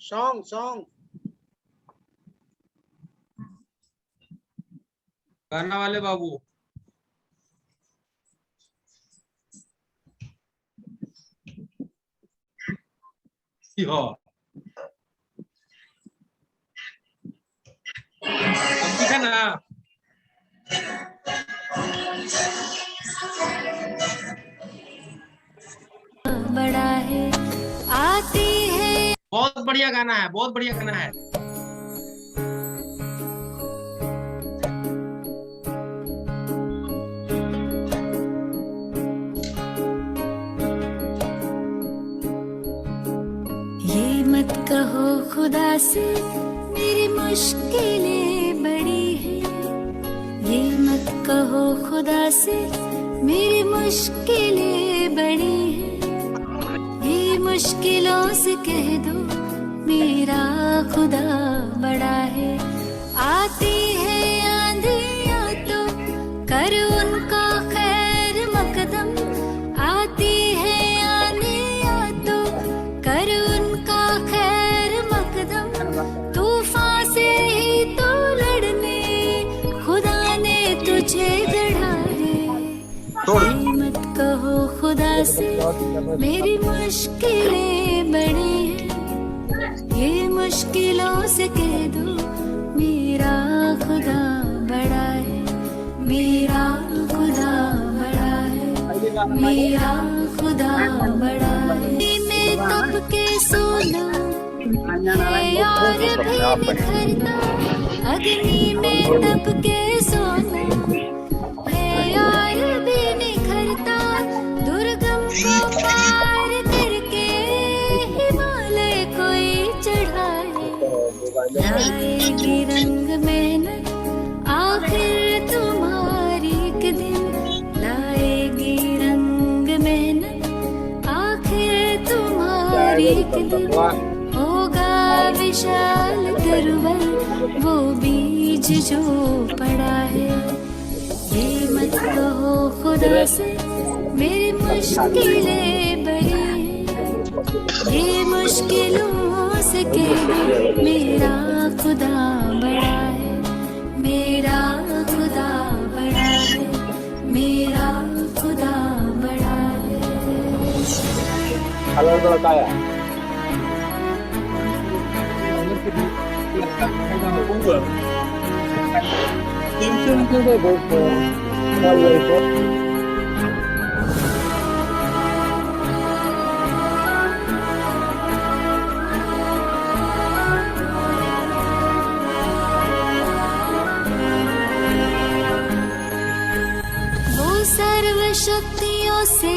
Song song गाना वाले बाबू। अब ठीक है ना? बड़ा है आती है। बहुत बढ़िया गाना है, बहुत बढ़िया गाना है। ये मत कहो खुदा से मेरी मुश्किलें बड़ी है, ये मत कहो खुदा से मेरी मुश्किलें बड़ी है, ये मुश्किलों से कह दो मेरा खुदा बड़ा है। आती है आंधियाँ तो कर उनका खैर मकदम, आती है आंधियाँ तो कर उनका खैर मकदम, तूफान से ही तो लड़ने खुदा ने तुझे गढ़ा है। ये मत कहो खुदा से मेरी मुश्किलें बड़ी हैं, ये मुश्किलों से कह दो मेरा खुदा बड़ा है, मेरा खुदा बड़ा है, मेरा खुदा बड़ा है। मैं तब के सोना है यार भी निखरता, अग्नि में तब के सोना है यार भी निखरता, दुर्गम को पार करके हिमालय कोई चढ़ाए। लाएगी रंग मेहनत आखिर तुम्हारी एक दिन, लाएगी रंग मेहनत आखिर तुम्हारी एक दिन, होगा विशाल तरवर वो बीज जो पड़ा है। ये मत कहो खुदा से मेरी मुश्किलें बड़ी हैं, ये मुश्किलों से कह दो मेरा खुदा बड़ा है, मेरा खुदा बड़ा है, मेरा खुदा बड़ा है। वो सर्वशक्तियों से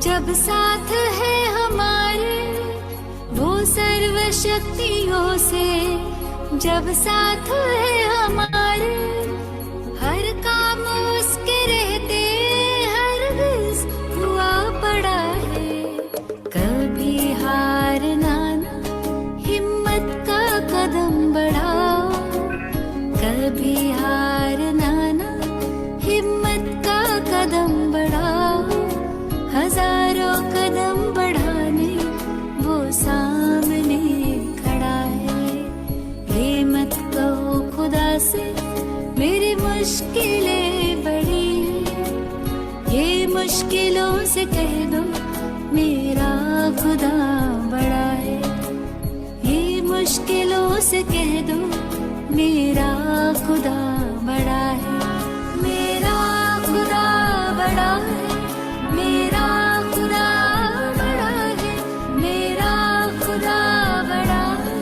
जब साथ है हमारे, वो सर्वशक्तियों से जब साथ है हमारे, हर काम उसके रहते हरगिज़ हुआ पड़ा है। कभी हारना ना, हिम्मत का कदम बढ़ाओ, कभी हारना ना, हिम्मत का कदम बढ़ाओ, हजारों कदम बढ़ाने वो सामने खड़ा है। ये मत कहो खुदा से मेरी मुश्किलें बड़ी हैं, ये मुश्किलों से कह दो मेरा खुदा बड़ा है, ये मुश्किलों से कह दो मेरा खुदा बड़ा है, मेरा खुदा बड़ा है, मेरा खुदा बड़ा है, मेरा खुदा बड़ा है।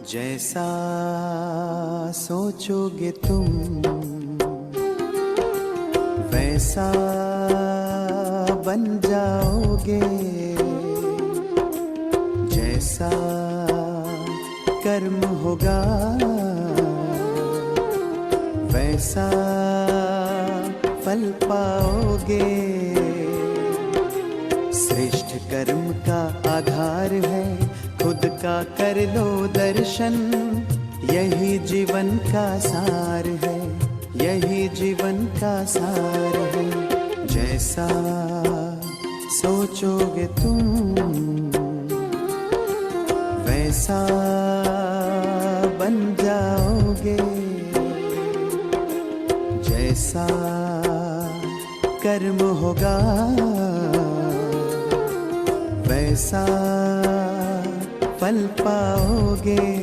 जैसा सोचोगे तुम वैसा बन जाओगे, जैसा कर्म होगा वैसा फल पाओगे। श्रेष्ठ कर्म का आधार है खुद का कर लो दर्शन, यही जीवन का सार है, यही जीवन का सार है। जैसा सोचोगे तुम वैसा बन जाओगे, जैसा कर्म होगा वैसा फल पाओगे।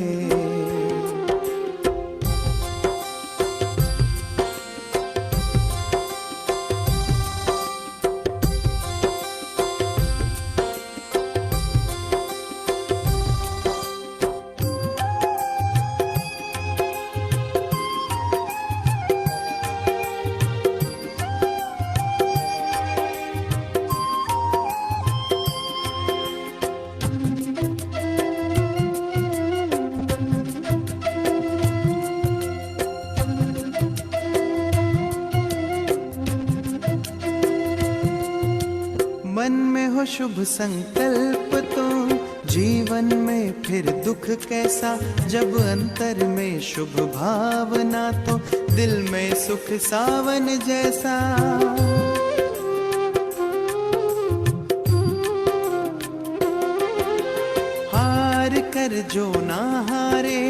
मन में हो शुभ संकल्प तो जीवन में फिर दुख कैसा, जब अंतर में शुभ भावना तो दिल में सुख सावन जैसा। हार कर जो ना हारे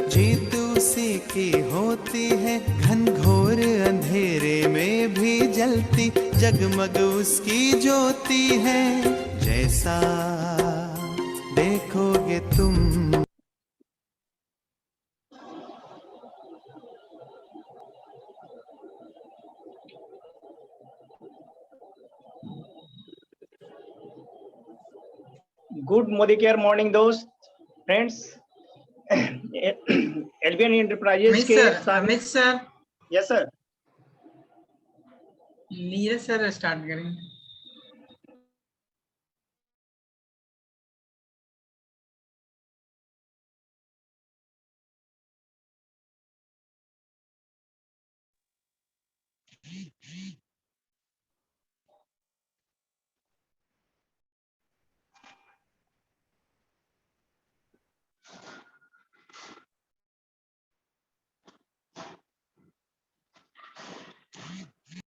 जीत उसी की होती है, घनघोर अंधेरे में भी जलती जगमग उसकी ज्योति है। जैसा देखोगे तुम गुड मोदी केयर मॉर्निंग दोस्त फ्रेंड्स। एलबीएन एंटरप्राइजेस के Amit sir yes sir Neeraj sir start करेंगे।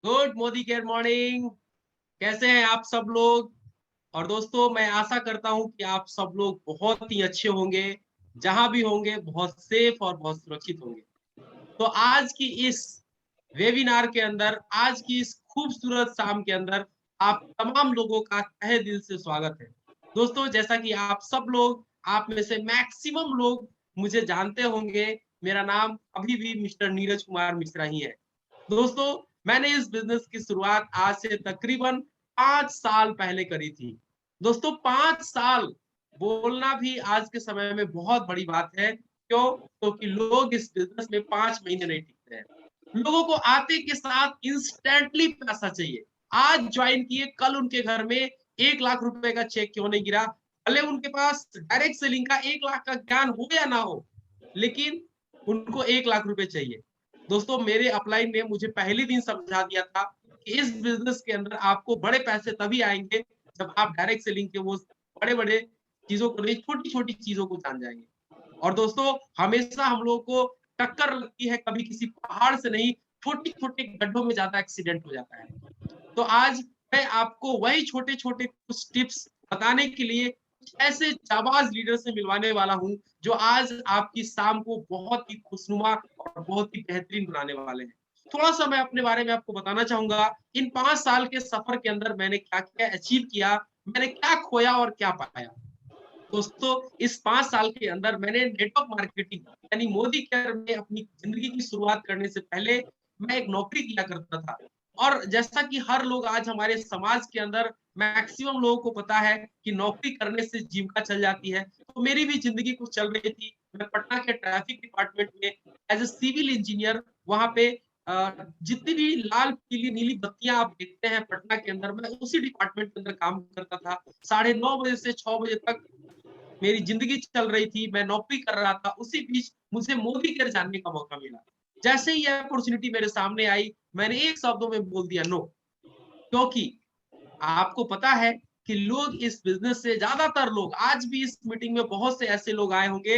Good Modi care morning. कैसे हैं आप सब लोग? और दोस्तों, मैं आशा करता हूं कि आप सब लोग बहुत ही अच्छे होंगे, जहां भी होंगे बहुत सेफ और बहुत सुरक्षित होंगे। तो आज की इस वेबिनार के अंदर, आज की इस खूबसूरत शाम के अंदर आप तमाम लोगों का तहे दिल से स्वागत है। दोस्तों, जैसा कि आप सब लोग, आप में से मैक्सिमम लोग मुझे जानते होंगे, मेरा नाम अभी भी मिस्टर नीरज कुमार मिश्रा ही है। दोस्तों, मैंने इस बिजनेस की शुरुआत आज से तकरीबन 5 साल पहले करी थी। दोस्तों, 5 साल बोलना भी आज के समय में बहुत बड़ी बात है। क्यों? क्योंकि लोग इस बिजनेस में 5 महीने नहीं टिकते हैं। लोगों को आते के साथ इंस्टेंटली पैसा चाहिए। आज ज्वाइन किए, कल उनके घर में 1 लाख रुपए का चेक क्यों नहीं गिरा, भले उनके पास डायरेक्ट सेलिंग का 1 लाख का ज्ञान हो या ना हो, लेकिन उनको 1 लाख रुपए चाहिए। दोस्तों, मेरे अपलाइन ने मुझे पहले दिन समझा दिया था कि इस बिजनेस के अंदर आपको बड़े पैसे तभी आएंगे जब आप डायरेक्ट सेलिंग के वो बड़े-बड़े चीजों को नहीं, छोटी-छोटी चीजों को जान जाएंगे। और दोस्तों, हमेशा हम लोगों को टक्कर लगती है, कभी किसी पहाड़ से नहीं, छोटे-छोटे गड्ढों में ज्यादा एक्सीडेंट हो जाता है। तो आज मैं आपको वही छोटे-छोटे कुछ टिप्स बताने के लिए ऐसे जाबाज लीडर से मिलवाने वाला हूं, जो आज आपकी शाम को बहुत ही खुशनुमा और बहुत ही बेहतरीन बनाने वाले हैं। थोड़ा सा मैं अपने बारे में आपको बताना चाहूंगा। इन 5 साल के सफर के अंदर मैंने क्या-क्या अचीव किया, मैंने क्या खोया और क्या पाया। दोस्तों, इस 5 साल के अंदर मैंने नेटवर्क मार्केटिंग यानी मोदी केयर में अपनी जिंदगी की शुरुआत करने से पहले मैं एक नौकरी किया करता था। और जैसा कि हर लोग आज हमारे समाज के अंदर मैक्सिमम लोगों को पता है कि नौकरी करने से जीविका चल जाती है, तो मेरी भी जिंदगी कुछ चल रही थी। मैं पटना के ट्रैफिक डिपार्टमेंट में एज ए सिविल इंजीनियर वहां पे जितनी भी लाल पीली नीली बत्तियां आप देखते हैं पटना के अंदर, मैं उसी डिपार्टमेंट के अंदर काम करता था। 9:30 बजे से 6 बजे तक मेरी जिंदगी चल रही थी, मैं नौकरी कर रहा था। उसी बीच मुझे मोदी केयर जानने का मौका मिला। जैसे ही ये अपॉर्चुनिटी मेरे सामने आई, मैंने एक शब्दों में बोल दिया नो। क्योंकि आपको पता है कि लोग इस बिजनेस से, ज्यादातर लोग आज भी इस मीटिंग में बहुत से ऐसे लोग आए होंगे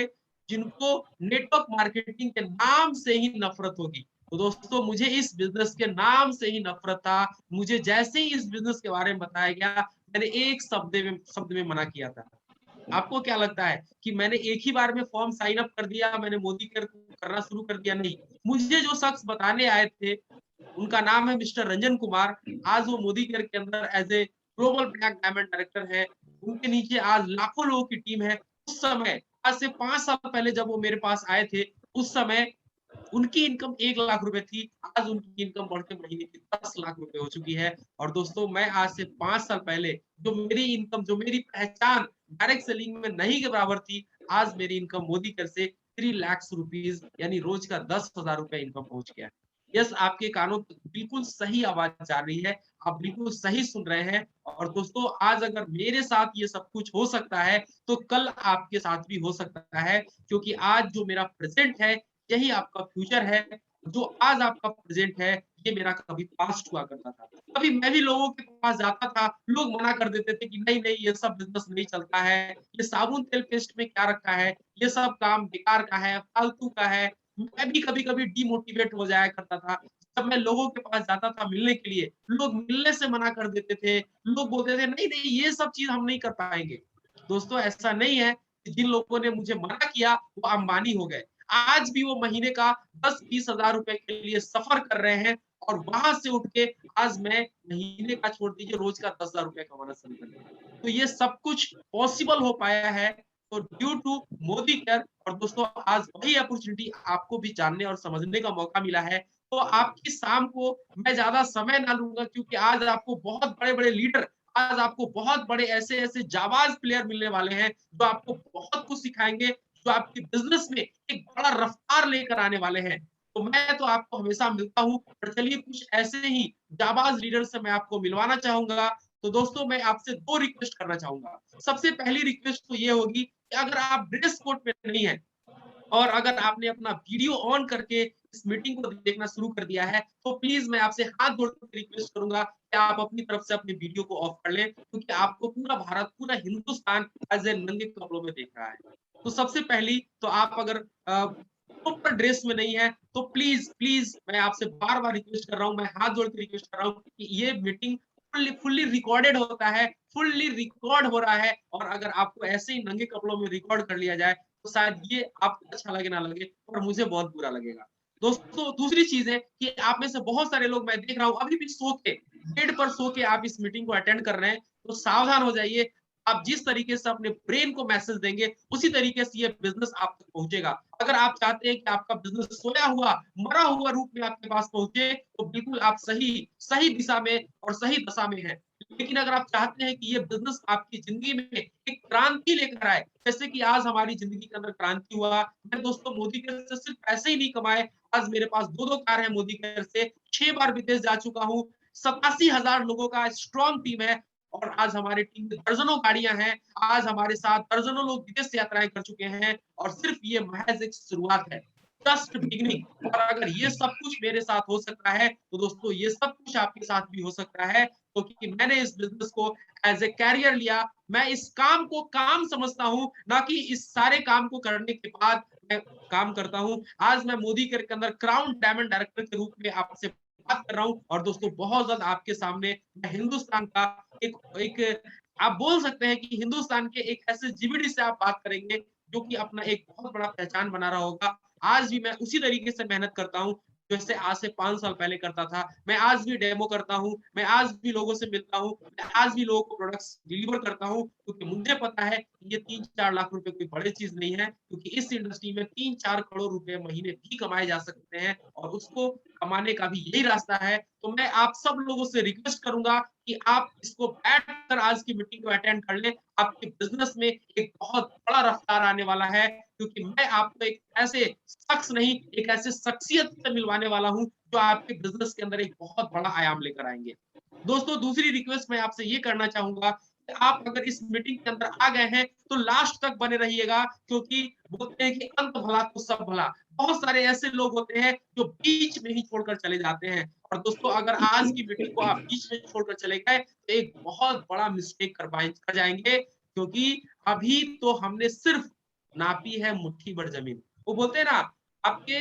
जिनको नेटवर्क मार्केटिंग के नाम से ही नफरत होगी। तो दोस्तों, मुझे इस बिजनेस के नाम से ही नफरत था। मुझे जैसे ही इस बिजनेस के बारे में बताया गया, मैंने एक शब्द में मना किया था। आपको क्या लगता है कि मैंने एक ही बार में फॉर्म साइन अप कर दिया, मैंने मोदी केयर करना शुरू कर दिया? नहीं। मुझे जो शख्स बताने आए थे, उनका नाम है मिस्टर रंजन कुमार। आज वो मोदी केयर के अंदर as a global black diamond director है। उनके नीचे आज लाखों लोगों की टीम है। उस समय, आज से 5 साल पहले जब वो मेरे पास आए थे, उस समय उनकी इनकम 1 लाख रुपए थी। आज उनकी इनकम बढ़ के महीने की 10 लाख रुपए हो चुकी है। और दोस्तों, मैं आज से 5 साल पहले जो मेरी इनकम, जो मेरी पहचान डायरेक्ट सेलिंग में नहीं के बराबर थी, आज मेरी इनकम मोदी केयर से 3 लाख रुपीज यानी रोज का 10,000 रुपए इनकम पहुंच गया है। यस, आपके कानों तक बिल्कुल सही आवाज जा रही है, आप बिल्कुल सही सुन रहे हैं। और दोस्तों, आज अगर मेरे साथ ये सब कुछ हो सकता है, तो कल आपके साथ भी हो सकता है। क्योंकि आज जो मेरा प्रेजेंट है, यही आपका फ्यूचर है। जो आज आपका प्रेजेंट है, ये मेरा कभी पास्ट हुआ करता था। कभी मैं भी लोगों के पास जाता था, लोग मना कर देते थे कि नहीं नहीं, ये सब बिजनेस नहीं चलता है, ये साबुन तेल पेस्ट में क्या रखा है, ये सब काम बेकार का है, फालतू का है। मैं भी कभी कभी डिमोटिवेट हो जाया करता था। जब मैं लोगों के पास जाता था मिलने के लिए, लोग मिलने से मना कर देते थे। लोग बोलते थे नहीं नहीं, ये सब चीज हम नहीं कर पाएंगे। दोस्तों, ऐसा नहीं है कि जिन लोगों ने मुझे मना किया वो अंबानी हो गए। आज भी वो महीने का 10-20 हजार रुपए के लिए सफर कर रहे हैं। और वहां से उठ के आज मैं महीने का छोड़ दीजिए, रोज का 10,000 रुपए कमाना शुरू कर दिया। तो ये सब कुछ पॉसिबल हो पाया है तो ड्यू टू मोदी केयर। और दोस्तों, आज वही अपॉर्चुनिटी आपको भी जानने और समझने का मौका मिला है। तो आपकी शाम को मैं ज्यादा समय ना लूंगा, क्योंकि आज आपको बहुत बड़े बड़े लीडर, आज आपको बहुत बड़े ऐसे ऐसे जाबाज प्लेयर मिलने वाले हैं, जो आपको बहुत कुछ सिखाएंगे, जो आपके बिजनेस में एक बड़ा रफ्तार लेकर आने वाले हैं। तो मैं तो आपको हमेशा मिलता हूँ, पर चलिए कुछ ऐसे ही जाबाज लीडर से मैं आपको मिलवाना चाहूंगा। तो दोस्तों, मैं आपसे 2 रिक्वेस्ट करना चाहूंगा। सबसे पहली रिक्वेस्ट तो ये होगी कि अगर आप ड्रेस कोड में नहीं है, और अगर आपने अपना वीडियो ऑन करके इस मीटिंग को देखना शुरू कर दिया है, तो प्लीज मैं आपसे हाथ जोड़कर रिक्वेस्ट करूंगा कि आप अपनी तरफ से अपने वीडियो को ऑफ कर लें, क्योंकि आपको पूरा भारत, पूरा हिंदुस्तान एज ए नंगे कपड़ों में देख रहा है। तो सबसे पहली तो आप अगर प्रॉपर ड्रेस में नहीं है, तो प्लीज प्लीज मैं आपसे बार बार रिक्वेस्ट कर रहा हूँ, मैं हाथ जोड़ के रिक्वेस्ट कर रहा हूँ कि ये मीटिंग फुल्ली रिकॉर्डेड होता है, फुल्ली रिकॉर्ड हो रहा है। और अगर आपको ऐसे ही नंगे कपड़ों में रिकॉर्ड कर लिया जाए, तो शायद ये आपको अच्छा लगे ना लगे, पर मुझे बहुत बुरा लगेगा। दोस्तों, दूसरी चीज है कि आप में से बहुत सारे लोग मैं देख रहा हूँ अभी भी सो के, बेड पर सो के आप इस मीटिंग को अटेंड कर रहे हैं। तो सावधान हो जाइए। आप जिस तरीके से अपने ब्रेन को मैसेज देंगे, उसी तरीके से ये बिजनेस आप तक पहुंचेगा। अगर आप चाहते हैं कि आपका बिजनेस सोया हुआ, मरा हुआ रूप में आपके पास पहुंचे, तो बिल्कुल आप सही सही दिशा में और सही दशा में हैं। लेकिन अगर आप चाहते हैं कि ये बिजनेस आपकी जिंदगी में एक क्रांति लेकर आए, जैसे कि आज हमारी जिंदगी के अंदर क्रांति हुआ। मैं दोस्तों मोदी केयर से सिर्फ पैसे ही नहीं कमाए, आज मेरे पास 2-2 कार है मोदी केयर से, 6 बार विदेश जा चुका हूँ, 87,000 लोगों का स्ट्रॉन्ग टीम है। और आज हमारी टीम में दर्जनों गाड़ियां हैं। आज हमारे साथ दर्जनों लोग विदेश यात्राएं कर चुके हैं। और सिर्फ ये महज एक शुरुआत है, जस्ट बिगिनिंग। और अगर ये सब कुछ मेरे साथ हो सकता है, तो दोस्तों ये सब कुछ आपके साथ भी हो सकता है। तो क्योंकि मैंने इस बिजनेस को एज ए कैरियर लिया, मैं इस काम को काम समझता हूँ, ना कि इस सारे काम को करने के बाद मैं काम करता हूँ। आज मैं मोदी केयर के अंदर क्राउन डायमंड डायरेक्टर के रूप में आपसे बात कर रहा हूँ। और दोस्तों, बहुत जल्द आपके सामने मैं हिंदुस्तान का एक एक आप बोल सकते हैं कि हिंदुस्तान के एक ऐसे जीबीडी से आप बात करेंगे, जो कि अपना एक बहुत बड़ा पहचान बना रहा होगा। आज भी मैं उसी तरीके से मेहनत करता हूँ, जैसे आज से 5 साल पहले करता था। मैं आज भी डेमो करता हूँ, मैं आज भी लोगों से मिलता हूँ, मैं आज भी लोगों को प्रोडक्ट्स डिलीवर करता हूँ, क्योंकि मुझे पता है कि ये 3-4 लाख रुपए कोई बड़ी चीज नहीं है। क्योंकि इस इंडस्ट्री में 3-4 करोड़ रुपए महीने भी कमाए जा सकते हैं, और उसको कमाने का भी यही रास्ता है। तो मैं आप सब लोगों से रिक्वेस्ट करूंगा कि आप इसको बैठकर आज की मीटिंग को अटेंड कर लें। आपके बिजनेस में एक बहुत बड़ा रफ्तार आने वाला है, क्योंकि मैं आपको एक ऐसे शख्स नहीं, एक ऐसे शख्सियत से मिलवाने वाला हूँ जो आपके बिजनेस के अंदर एक बहुत बड़ा आयाम लेकर आएंगे। दोस्तों, दूसरी रिक्वेस्ट मैं आपसे ये करना चाहूंगा कि आप अगर इस मीटिंग के अंदर आ गए हैं तो लास्ट तक बने रहिएगा, क्योंकि बोलते हैं कि अंत भला तो सब भला। बहुत सारे ऐसे लोग होते हैं जो बीच में ही छोड़कर चले जाते हैं, और दोस्तों अगर आज की मीटिंग को आप बीच में छोड़कर चले गए तो एक बहुत बड़ा मिस्टेक कर जाएंगे, क्योंकि अभी तो हमने सिर्फ नापी है मुट्ठी भर जमीन। वो बोलते हैं ना, आपके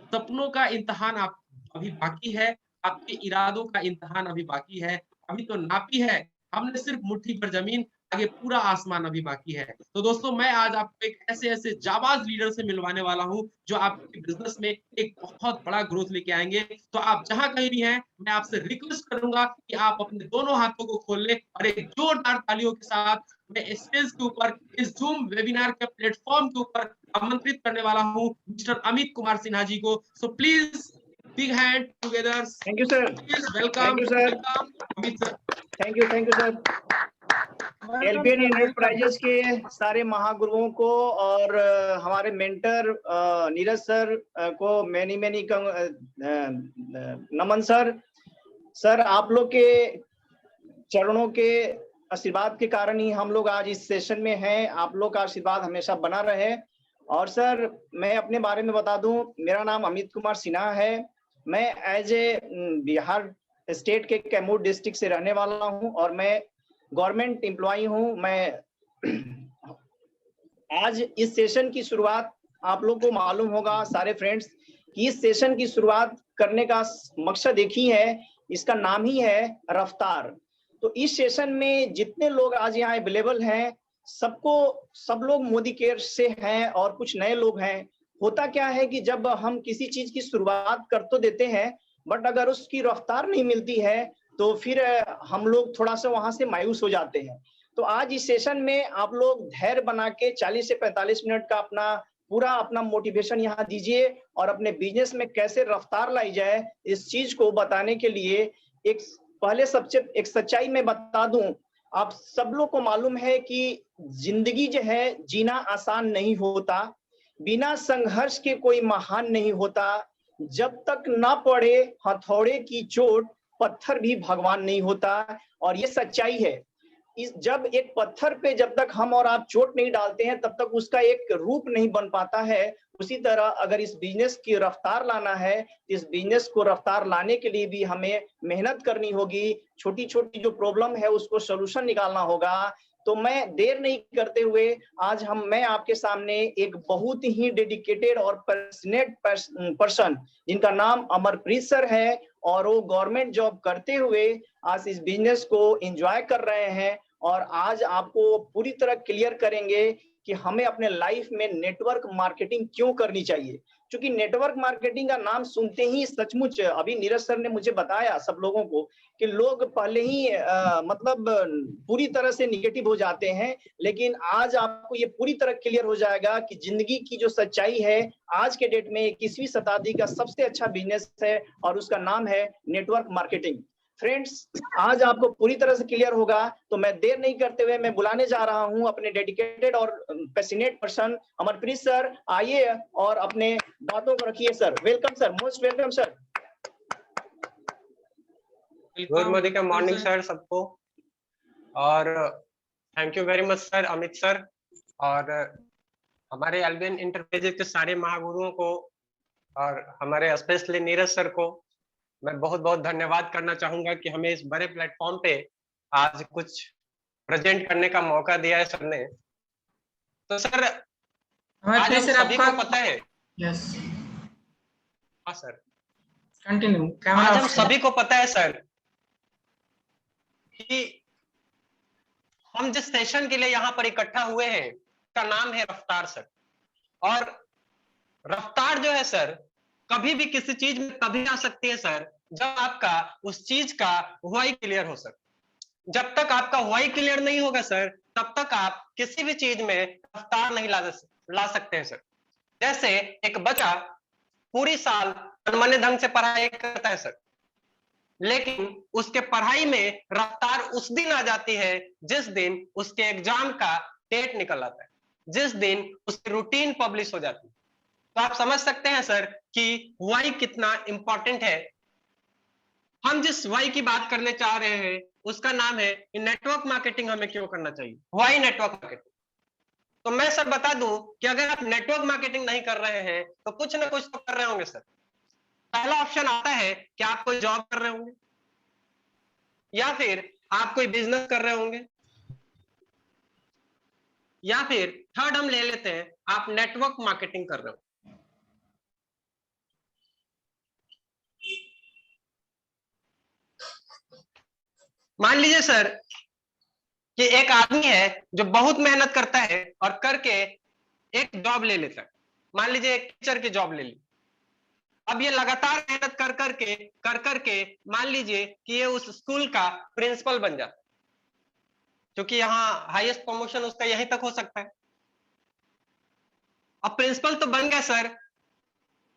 सपनों का इम्तिहान आप अभी बाकी है, आपके इरादों का इम्तिहान अभी बाकी है। अभी तो नापी है हमने सिर्फ मुट्ठी भर जमीन, आगे पूरा आसमान अभी बाकी है। तो दोस्तों, मैं आज आपको एक ऐसे जाबाज लीडर से मिलवाने वाला हूँ जो आपके बिजनेस में एक बहुत बड़ा ग्रोथ लेके आएंगे। तो आप जहां कहीं भी हैं, मैं आपसे रिक्वेस्ट करूंगा कि आप अपने दोनों हाथों को खोल लें और एक जोरदार तालियों के साथ मैं स्टेज के ऊपर, इस जूम वेबिनार के प्लेटफॉर्म के ऊपर आमंत्रित करने वाला हूँ मिस्टर अमित कुमार सिन्हा जी को। So please big hand together. Thank you sir. Please welcome. Thank you sir. Amit sir. Thank you sir. LPN enterprises के सारे महागुरुओं को और हमारे मेंटर नीरज सर को मैनी नमन सर। सर, आप लोग के चरणों के आशीर्वाद के कारण ही हम लोग आज इस सेशन में हैं। आप लोग का आशीर्वाद हमेशा बना रहे। और सर, मैं अपने बारे में बता दूं, मेरा नाम अमित कुमार सिन्हा है। मैं एज ए बिहार स्टेट के कैमूर डिस्ट्रिक्ट से रहने वाला हूं और मैं गवर्नमेंट एम्प्लॉय हूं। मैं आज इस सेशन की शुरुआत, आप लोग को मालूम होगा सारे फ्रेंड्स कि इस सेशन की शुरुआत करने का मकसद एक ही है, इसका नाम ही है रफ्तार। तो इस सेशन में जितने लोग आज यहाँ अवेलेबल हैं, सब लोग मोदी केयर से हैं और कुछ नए लोग हैं। होता क्या है कि जब हम किसी चीज की शुरुआत कर तो देते हैं, बट अगर उसकी रफ्तार नहीं मिलती है तो फिर हम लोग थोड़ा सा वहां से मायूस हो जाते हैं। तो आज इस सेशन में आप लोग धैर्य बना के 40 से 45 मिनट का अपना मोटिवेशन यहाँ दीजिए और अपने बिजनेस में कैसे रफ्तार लाई जाए, इस चीज को बताने के लिए पहले सबसे एक सच्चाई में बता दूं। आप सब लोग को मालूम है कि जिंदगी जो है जीना आसान नहीं होता, बिना संघर्ष के कोई महान नहीं होता। जब तक ना पड़े हथौड़े की चोट, पत्थर भी भगवान नहीं होता। और ये सच्चाई है। जब एक पत्थर पे जब तक हम और आप चोट नहीं डालते हैं, तब तक उसका एक रूप नहीं बन पाता है। उसी तरह अगर इस बिजनेस की रफ्तार लाना है, इस बिजनेस को रफ्तार लाने के लिए भी हमें मेहनत करनी होगी। छोटी छोटी जो प्रॉब्लम है उसको सोल्यूशन निकालना होगा। तो मैं देर नहीं करते हुए आज मैं आपके सामने एक बहुत ही डेडिकेटेड और पैशनेट पर्सन, जिनका नाम अमरप्रीत सर है, और वो गवर्नमेंट जॉब करते हुए आज इस बिजनेस को एंजॉय कर रहे हैं। और आज आपको पूरी तरह क्लियर करेंगे कि हमें अपने लाइफ में नेटवर्क मार्केटिंग क्यों करनी चाहिए। क्योंकि नेटवर्क मार्केटिंग का नाम सुनते ही सचमुच अभी नीरज सर ने मुझे बताया सब लोगों को कि लोग पहले ही मतलब पूरी तरह से निगेटिव हो जाते हैं। लेकिन आज आपको ये पूरी तरह क्लियर हो जाएगा कि जिंदगी की जो सच्चाई है, आज के डेट में 21वीं शताब्दी का सबसे अच्छा बिजनेस है और उसका नाम है नेटवर्क मार्केटिंग। फ्रेंड्स, आज आपको पूरी तरह से क्लियर होगा। तो मैं देर नहीं करते हुए मैं बुलाने जा रहा हूं अपने डेडिकेटेड और पैशनेट पर्सन अमरप्रीत सर। आइए और अपने बातों को रखिए sir. Welcome sir, most welcome sir. Good morning sir सबको, और thank you very much sir Amit sir, और हमारे एलपीएन एंटरप्राइजेज के सारे महागुरुओं को और हमारे स्पेशली नीरज सर को मैं बहुत बहुत धन्यवाद करना चाहूंगा कि हमें इस बड़े प्लेटफॉर्म पे आज कुछ प्रेजेंट करने का मौका दिया है सर ने। तो सर, आज हम सभी को पता है, यस हाँ सर, कंटिन्यू। आज हम सभी को पता है सर कि हम जिस सेशन के लिए यहाँ पर इकट्ठा हुए हैं का नाम है रफ्तार सर। और रफ्तार जो है सर कभी भी किसी चीज में तभी आ सकती है सर जब आपका उस चीज का व्हाई क्लियर हो सर। जब तक आपका व्हाई क्लियर नहीं होगा सर, तब तक आप किसी भी चीज में रफ्तार नहीं ला सकते हैं सर। जैसे एक बच्चा पूरी साल मनमाने ढंग से पढ़ाई करता है सर, लेकिन उसके पढ़ाई में रफ्तार उस दिन आ जाती है जिस दिन उसके एग्जाम का डेट निकल आता है। जिस दिन उसकी रूटीन पब्लिश हो जाती है। तो आप समझ सकते हैं सर कि वाई कितना इंपॉर्टेंट है। हम जिस वाई की बात करने चाह रहे हैं उसका नाम है नेटवर्क मार्केटिंग हमें क्यों करना चाहिए, वाई नेटवर्क मार्केटिंग। तो मैं सर बता दूं कि अगर आप नेटवर्क मार्केटिंग नहीं कर रहे हैं तो कुछ ना कुछ तो कर रहे होंगे सर। पहला ऑप्शन आता है कि आप कोई जॉब कर रहे होंगे, या फिर आप कोई बिजनेस कर रहे होंगे, या फिर थर्ड हम ले लेते हैं आप नेटवर्क मार्केटिंग कर रहे हो। मान लीजिए सर कि एक आदमी है जो बहुत मेहनत करता है और करके एक जॉब ले लेता है। मान लीजिए एक टीचर की जॉब ले ली। अब ये लगातार मेहनत कर करके मान लीजिए कि ये उस स्कूल का प्रिंसिपल बन जाता है, क्योंकि यहाँ हाईएस्ट प्रमोशन उसका यहीं तक हो सकता है। अब प्रिंसिपल तो बन गया सर,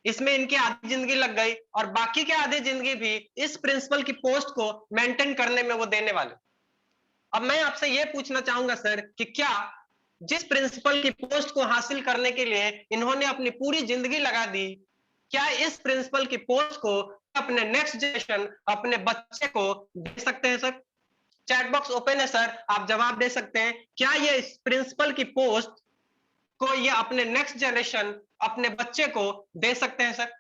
इसमें इनकी आधी जिंदगी लग गई और बाकी के आधी जिंदगी भी इस प्रिंसिपल की पोस्ट को मेंटेन करने में वो देने वाले। अब मैं आपसे ये पूछना चाहूंगा सर कि क्या जिस प्रिंसिपल की पोस्ट को हासिल करने के लिए इन्होंने अपनी पूरी जिंदगी लगा दी, क्या इस प्रिंसिपल की पोस्ट को अपने नेक्स्ट जनरेशन, अपने बच्चे को दे सकते हैं सर? चैट बॉक्स ओपन है सर, आप जवाब दे सकते हैं। क्या ये इस प्रिंसिपल की पोस्ट को ये अपने नेक्स्ट जनरेशन, अपने बच्चे को दे सकते हैं सर?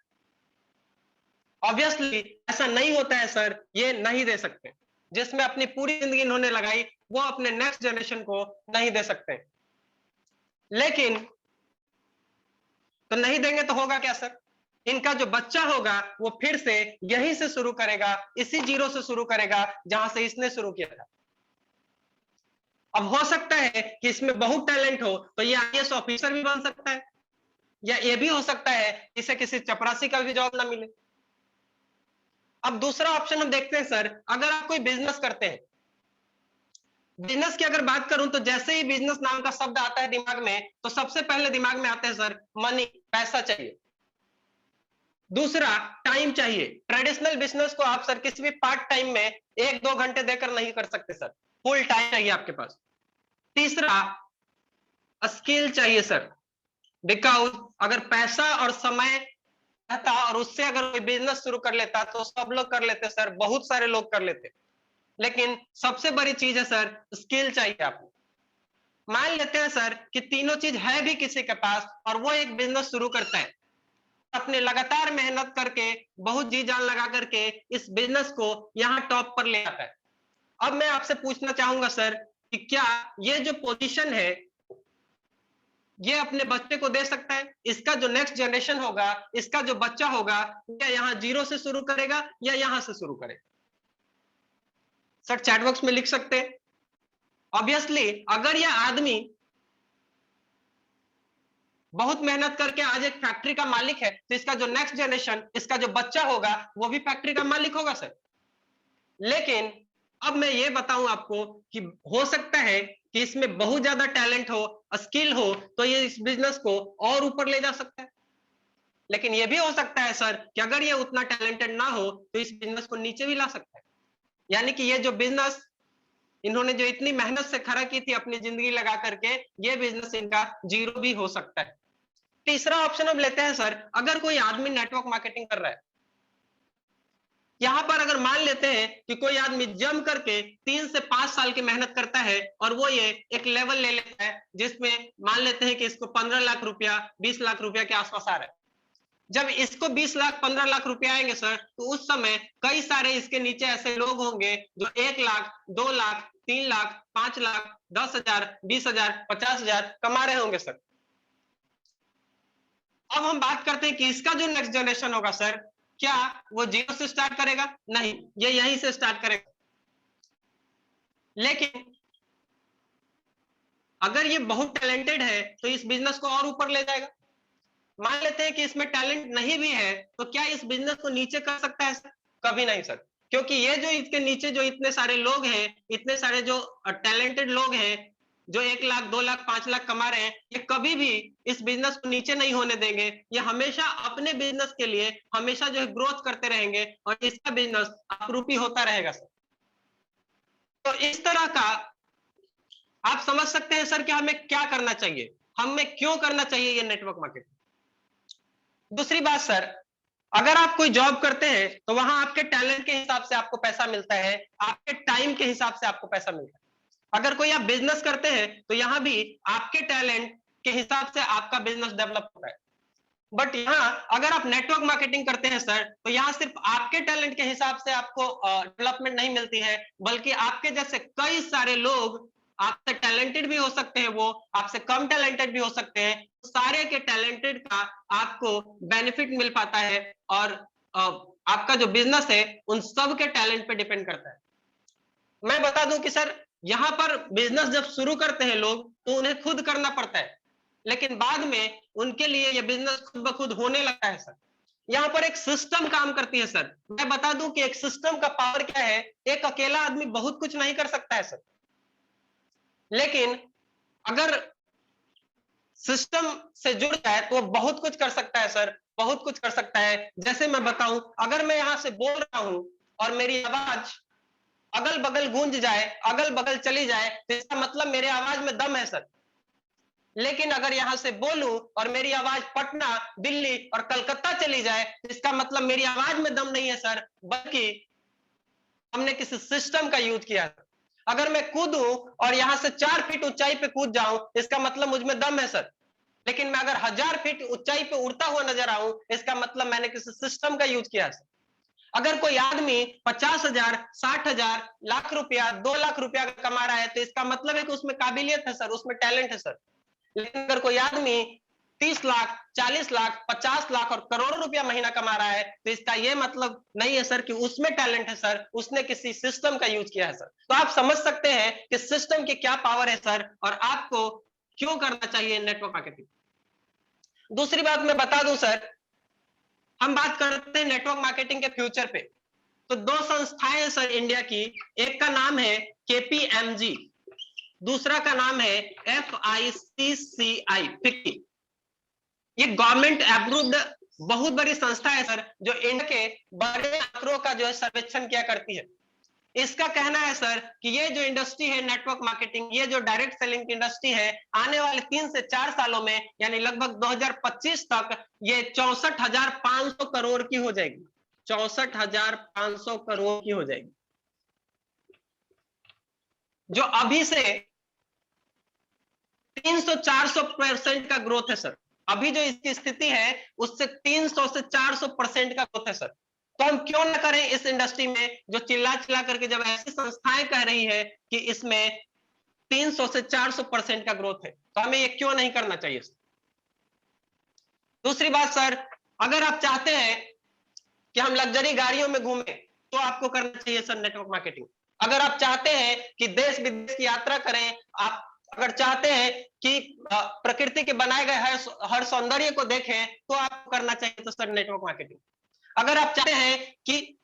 ऑब्वियसली ऐसा नहीं होता है सर, ये नहीं दे सकते। जिसमें अपनी पूरी जिंदगी इन्होंने लगाई वो अपने नेक्स्ट जनरेशन को नहीं दे सकते। लेकिन तो नहीं देंगे तो होगा क्या सर? इनका जो बच्चा होगा वो फिर से यहीं से शुरू करेगा, इसी जीरो से शुरू करेगा जहां से इसने शुरू किया था। अब हो सकता है कि इसमें बहुत टैलेंट हो तो ये आईएएस ऑफिसर भी बन सकता है, या ये भी हो सकता है इसे किसी चपरासी का भी जॉब ना मिले। अब दूसरा ऑप्शन हम देखते हैं सर, अगर आप कोई बिजनेस करते हैं, बिजनेस की अगर बात करूं तो जैसे ही बिजनेस नाम का शब्द आता है दिमाग में तो सबसे पहले दिमाग में आता है सर मनी, पैसा चाहिए। दूसरा टाइम चाहिए। ट्रेडिशनल बिजनेस को आप सर किसी भी पार्ट टाइम में 1-2 घंटे देकर नहीं कर सकते सर, फुल टाइम चाहिए आपके पास। तीसरा स्किल चाहिए सर, बिकॉज अगर पैसा और समय रहता और उससे अगर कोई बिजनेस शुरू कर लेता तो सब लोग कर लेते सर, बहुत सारे लोग कर लेते। लेकिन सबसे बड़ी चीज है सर स्किल चाहिए आपको। मान लेते हैं सर कि तीनों चीज है भी किसी के पास और वो एक बिजनेस शुरू करता है, अपने लगातार मेहनत करके, बहुत जी जान लगा करके इस बिजनेस को यहां टॉप पर ले आता है। अब मैं आपसे पूछना चाहूंगा सर कि क्या ये जो पोजीशन है ये अपने बच्चे को दे सकता है? इसका जो नेक्स्ट जनरेशन होगा, इसका जो बच्चा होगा, क्या यहां जीरो से शुरू करेगा या यहां से शुरू करेगा? सर चैट बॉक्स में लिख सकते हैं। ऑब्वियसली अगर यह आदमी बहुत मेहनत करके आज एक फैक्ट्री का मालिक है तो इसका जो नेक्स्ट जनरेशन, इसका जो बच्चा होगा वो भी फैक्ट्री का मालिक होगा सर। लेकिन अब मैं ये बताऊं आपको कि हो सकता है कि इसमें बहुत ज्यादा टैलेंट हो, स्किल हो तो ये इस बिजनेस को और ऊपर ले जा सकता है। लेकिन ये भी हो सकता है सर कि अगर ये उतना टैलेंटेड ना हो तो इस बिजनेस को नीचे भी ला सकता है। यानी कि ये जो बिजनेस इन्होंने जो इतनी मेहनत से खड़ा की थी अपनी जिंदगी लगा करके, ये बिजनेस इनका जीरो भी हो सकता है। तीसरा ऑप्शन हम लेते हैं सर, अगर कोई आदमी नेटवर्क मार्केटिंग कर रहा है, यहां पर अगर मान लेते हैं कि कोई आदमी जम करके 3 से 5 साल की मेहनत करता है और वो ये एक लेवल ले लेता है जिसमें मान लेते हैं कि इसको 15 लाख रुपया, 20 लाख रुपया के आसपास आ रहा है। जब इसको 20 लाख 15 लाख रुपए आएंगे सर तो उस समय कई सारे इसके नीचे ऐसे लोग होंगे जो 1 लाख, 2 लाख, 3 लाख, 5 लाख, 10,000, 20,000, 50,000 कमा रहे होंगे सर। अब हम बात करते हैं कि इसका जो नेक्स्ट जनरेशन होगा सर, क्या वो जीरो से स्टार्ट करेगा? नहीं, ये यहीं से स्टार्ट करेगा। लेकिन अगर ये बहुत टैलेंटेड है तो इस बिजनेस को और ऊपर ले जाएगा। मान लेते हैं कि इसमें टैलेंट नहीं भी है तो क्या इस बिजनेस को नीचे कर सकता है सर? कभी नहीं सर, क्योंकि ये जो इसके नीचे जो इतने सारे लोग हैं, इतने सारे जो टैलेंटेड लोग हैं जो 1 लाख, 2 लाख, 5 लाख कमा रहे हैं, ये कभी भी इस बिजनेस को नीचे नहीं होने देंगे। ये हमेशा अपने बिजनेस के लिए हमेशा जो है ग्रोथ करते रहेंगे और इसका बिजनेस अपरूपी होता रहेगा सर। तो इस तरह का आप समझ सकते हैं सर कि हमें क्या करना चाहिए। हमें क्यों करना चाहिए ये नेटवर्क मार्केटिंग। दूसरी बात सर, अगर आप कोई जॉब करते हैं तो वहां आपके टैलेंट के हिसाब से आपको पैसा मिलता है, आपके टाइम के हिसाब से आपको पैसा मिलता है। अगर कोई आप बिजनेस करते हैं तो यहां भी आपके टैलेंट के हिसाब से आपका बिजनेस डेवलप होता है। बट यहाँ अगर आप नेटवर्क मार्केटिंग करते हैं सर, तो यहाँ सिर्फ आपके टैलेंट के हिसाब से आपको डेवलपमेंट नहीं मिलती है, बल्कि आपके जैसे कई सारे लोग, आपसे टैलेंटेड भी हो सकते हैं, वो आपसे कम टैलेंटेड भी हो सकते हैं, सारे के टैलेंटेड का आपको बेनिफिट मिल पाता है, और आपका जो बिजनेस है उन सब के टैलेंट पे डिपेंड करता है। मैं बता दूं कि सर यहाँ पर बिजनेस जब शुरू करते हैं लोग तो उन्हें खुद करना पड़ता है, लेकिन बाद में उनके लिए ये बिजनेस खुद ब खुद होने लगता है सर। यहाँ पर एक सिस्टम काम करती है सर। मैं बता दूं कि एक सिस्टम का पावर क्या है। एक अकेला आदमी बहुत कुछ नहीं कर सकता है सर, लेकिन अगर सिस्टम से जुड़ जाए तो वो बहुत कुछ कर सकता है सर, बहुत कुछ कर सकता है। जैसे मैं बताऊं, अगर मैं यहां से बोल रहा हूं और मेरी आवाज अगल बगल गूंज जाए, अगल बगल चली जाए, तो इसका मतलब मेरे आवाज में दम है सर। लेकिन अगर यहां से बोलूं और मेरी आवाज पटना, दिल्ली और कलकत्ता चली जाए, तो इसका मतलब मेरी आवाज में दम नहीं है सर, बल्कि हमने किसी सिस्टम का यूज किया है। अगर मैं कूदूं और यहां से 4 फीट ऊंचाई पे कूद जाऊं, इसका मतलब मुझ में दम है सर। लेकिन मैं अगर 1000 फीट ऊंचाई पे उड़ता हुआ नजर आऊं, इसका मतलब मैंने किसी सिस्टम का यूज किया है सर। अगर कोई आदमी 50,000, 60,000, लाख रुपया, 2 लाख रुपया कमा रहा है, तो इसका मतलब है कि उसमें काबिलियत है सर, उसमें टैलेंट है सर। लेकिन अगर कोई आदमी 30 लाख, 40 लाख, 50 लाख और करोड़ों रुपया महीना कमा रहा है, तो इसका यह मतलब नहीं है सर कि उसमें टैलेंट है सर, उसने किसी सिस्टम का यूज किया है सर। तो आप समझ सकते हैं कि सिस्टम की क्या पावर है सर, और आपको क्यों करना चाहिए नेटवर्क मार्केटिंग। दूसरी बात मैं बता दूं सर, हम बात करते हैं नेटवर्क मार्केटिंग के फ्यूचर पे, तो 2 संस्थाएं हैं सर इंडिया की। एक का नाम है KPMG, दूसरा का नाम है FICCI, फिक्की। ये गवर्नमेंट अप्रूव्ड बहुत बड़ी संस्था है सर, जो इंडिया के बड़े आंकड़ों का जो है सर्वेक्षण किया करती है। इसका कहना है सर कि ये जो इंडस्ट्री है नेटवर्क मार्केटिंग, ये जो डायरेक्ट सेलिंग की इंडस्ट्री है, आने वाले 3 से 4 सालों में, यानी लगभग 2025 तक ये 64,500 करोड़ की हो जाएगी। 64,500 करोड़ की हो जाएगी, जो अभी से 300-400% का ग्रोथ है सर। अभी जो इसकी स्थिति है उससे 300 से 400% का ग्रोथ है सर। तो हम क्यों ना करें इस इंडस्ट्री में, जो चिल्ला चिल्ला करके जब ऐसी संस्थाएं कह रही है कि इसमें 300 से 400% का ग्रोथ है, तो हमें ये क्यों नहीं करना चाहिए सर। दूसरी बात सर, अगर आप चाहते हैं कि हम लग्जरी गाड़ियों में घूमें, तो आपको करना चाहिए सर नेटवर्क मार्केटिंग। अगर आप चाहते हैं कि देश विदेश की यात्रा करें, आप अगर चाहते हैं कि प्रकृति के बनाए गए हर सौंदर्य को देखें, तो आपको करना चाहिए तो सर नेटवर्क मार्केटिंग। अगर आप चाहते हैं कि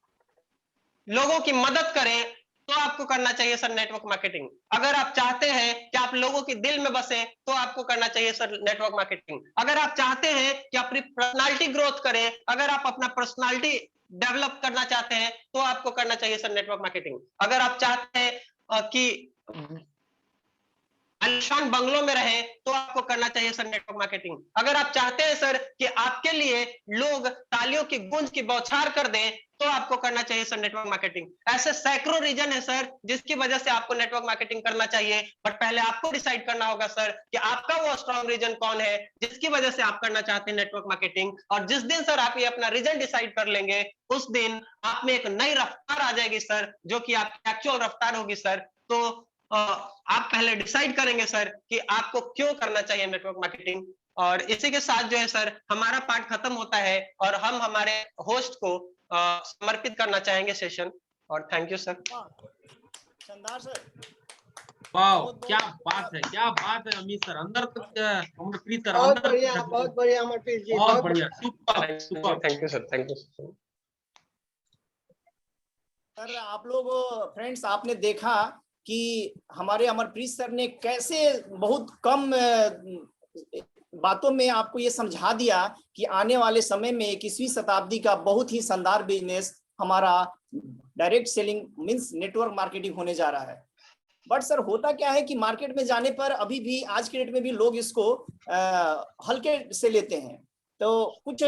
लोगों की मदद करें, तो आपको करना चाहिए सर नेटवर्क मार्केटिंग। अगर आप चाहते हैं कि आप लोगों के दिल में बसे, तो आपको करना चाहिए सर नेटवर्क मार्केटिंग। अगर आप चाहते हैं कि अपनी पर्सनालिटी ग्रोथ करें, अगर आप अपना पर्सनालिटी डेवलप करना चाहते हैं, तो आपको करना चाहिए सर नेटवर्क मार्केटिंग। अगर आप चाहते हैं कि आलिशान बंगलों में रहे, तो आपको करना चाहिए सर नेटवर्क मार्केटिंग। अगर आप चाहते हैं सर कि आपके लिए लोग तालियों की गूंज की बौछार कर दें, तो आपको करना चाहिए सर नेटवर्क मार्केटिंग। ऐसे सैकड़ों रीजन है सर जिसकी वजह से आपको नेटवर्क मार्केटिंग करना चाहिए, बट पहले आपको डिसाइड करना होगा सर कि आपका वो स्ट्रॉन्ग रीजन कौन है जिसकी वजह से आप करना चाहते हैं नेटवर्क मार्केटिंग। और जिस दिन सर आप ये अपना रीजन डिसाइड कर लेंगे, उस दिन आप में एक नई रफ्तार आ जाएगी सर, जो कि आपकी एक्चुअल रफ्तार होगी सर। तो आप पहले डिसाइड करेंगे सर कि आपको क्यों करना चाहिए नेटवर्क मार्केटिंग। और इसी के साथ जो है सर हमारा पार्ट खत्म होता है, और हम हमारे होस्ट को समर्पित करना चाहेंगे सेशन। और थैंक यू सर। शानदार सर, वाह, क्या बात है, क्या बात है अमित सर, अंदर तक अमरप्रीत सर, बहुत अंदर बढ़िया, तक बहुत बढ़िया अमरप्रीत जी, बहुत बढ़िया, super super. Thank you sir, thank you sir. Sir आप लोग फ्रेंड्स, आपने देखा कि हमारे अमरप्रीत सर ने कैसे बहुत कम बातों में आपको ये समझा दिया कि आने वाले समय में 21वीं शताब्दी का बहुत ही शानदार बिजनेस हमारा direct selling means network marketing होने जा रहा है। बट सर होता क्या है कि मार्केट में जाने पर अभी भी आज के डेट में भी लोग इसको हल्के से लेते हैं। तो कुछ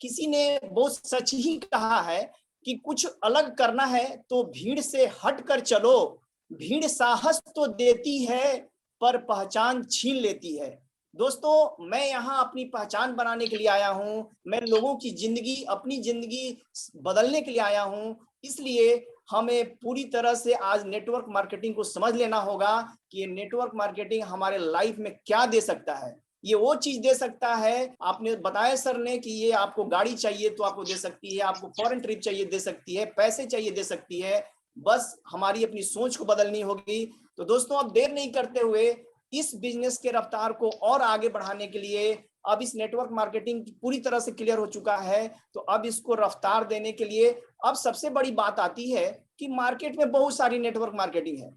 किसी ने बहुत सच ही कहा है कि कुछ अलग करना है तो भीड़ से हट कर चलो, भीड़ साहस तो देती है पर पहचान छीन लेती है। दोस्तों मैं यहाँ अपनी पहचान बनाने के लिए आया हूँ, मैं लोगों की जिंदगी, अपनी जिंदगी बदलने के लिए आया हूँ। इसलिए हमें पूरी तरह से आज नेटवर्क मार्केटिंग को समझ लेना होगा कि ये नेटवर्क मार्केटिंग हमारे लाइफ में क्या दे सकता है। ये वो चीज दे सकता है, आपने बताया सर ने कि ये आपको गाड़ी चाहिए तो आपको दे सकती है, आपको फॉरेन ट्रिप चाहिए दे सकती है, पैसे चाहिए दे सकती है, बस हमारी अपनी सोच को बदलनी होगी। तो दोस्तों अब देर नहीं करते हुए इस बिजनेस के रफ्तार को और आगे बढ़ाने के लिए, अब इस नेटवर्क मार्केटिंग पूरी तरह से क्लियर हो चुका है, तो अब इसको रफ्तार देने के लिए अब सबसे बड़ी बात आती है कि मार्केट में बहुत सारी नेटवर्क मार्केटिंग है।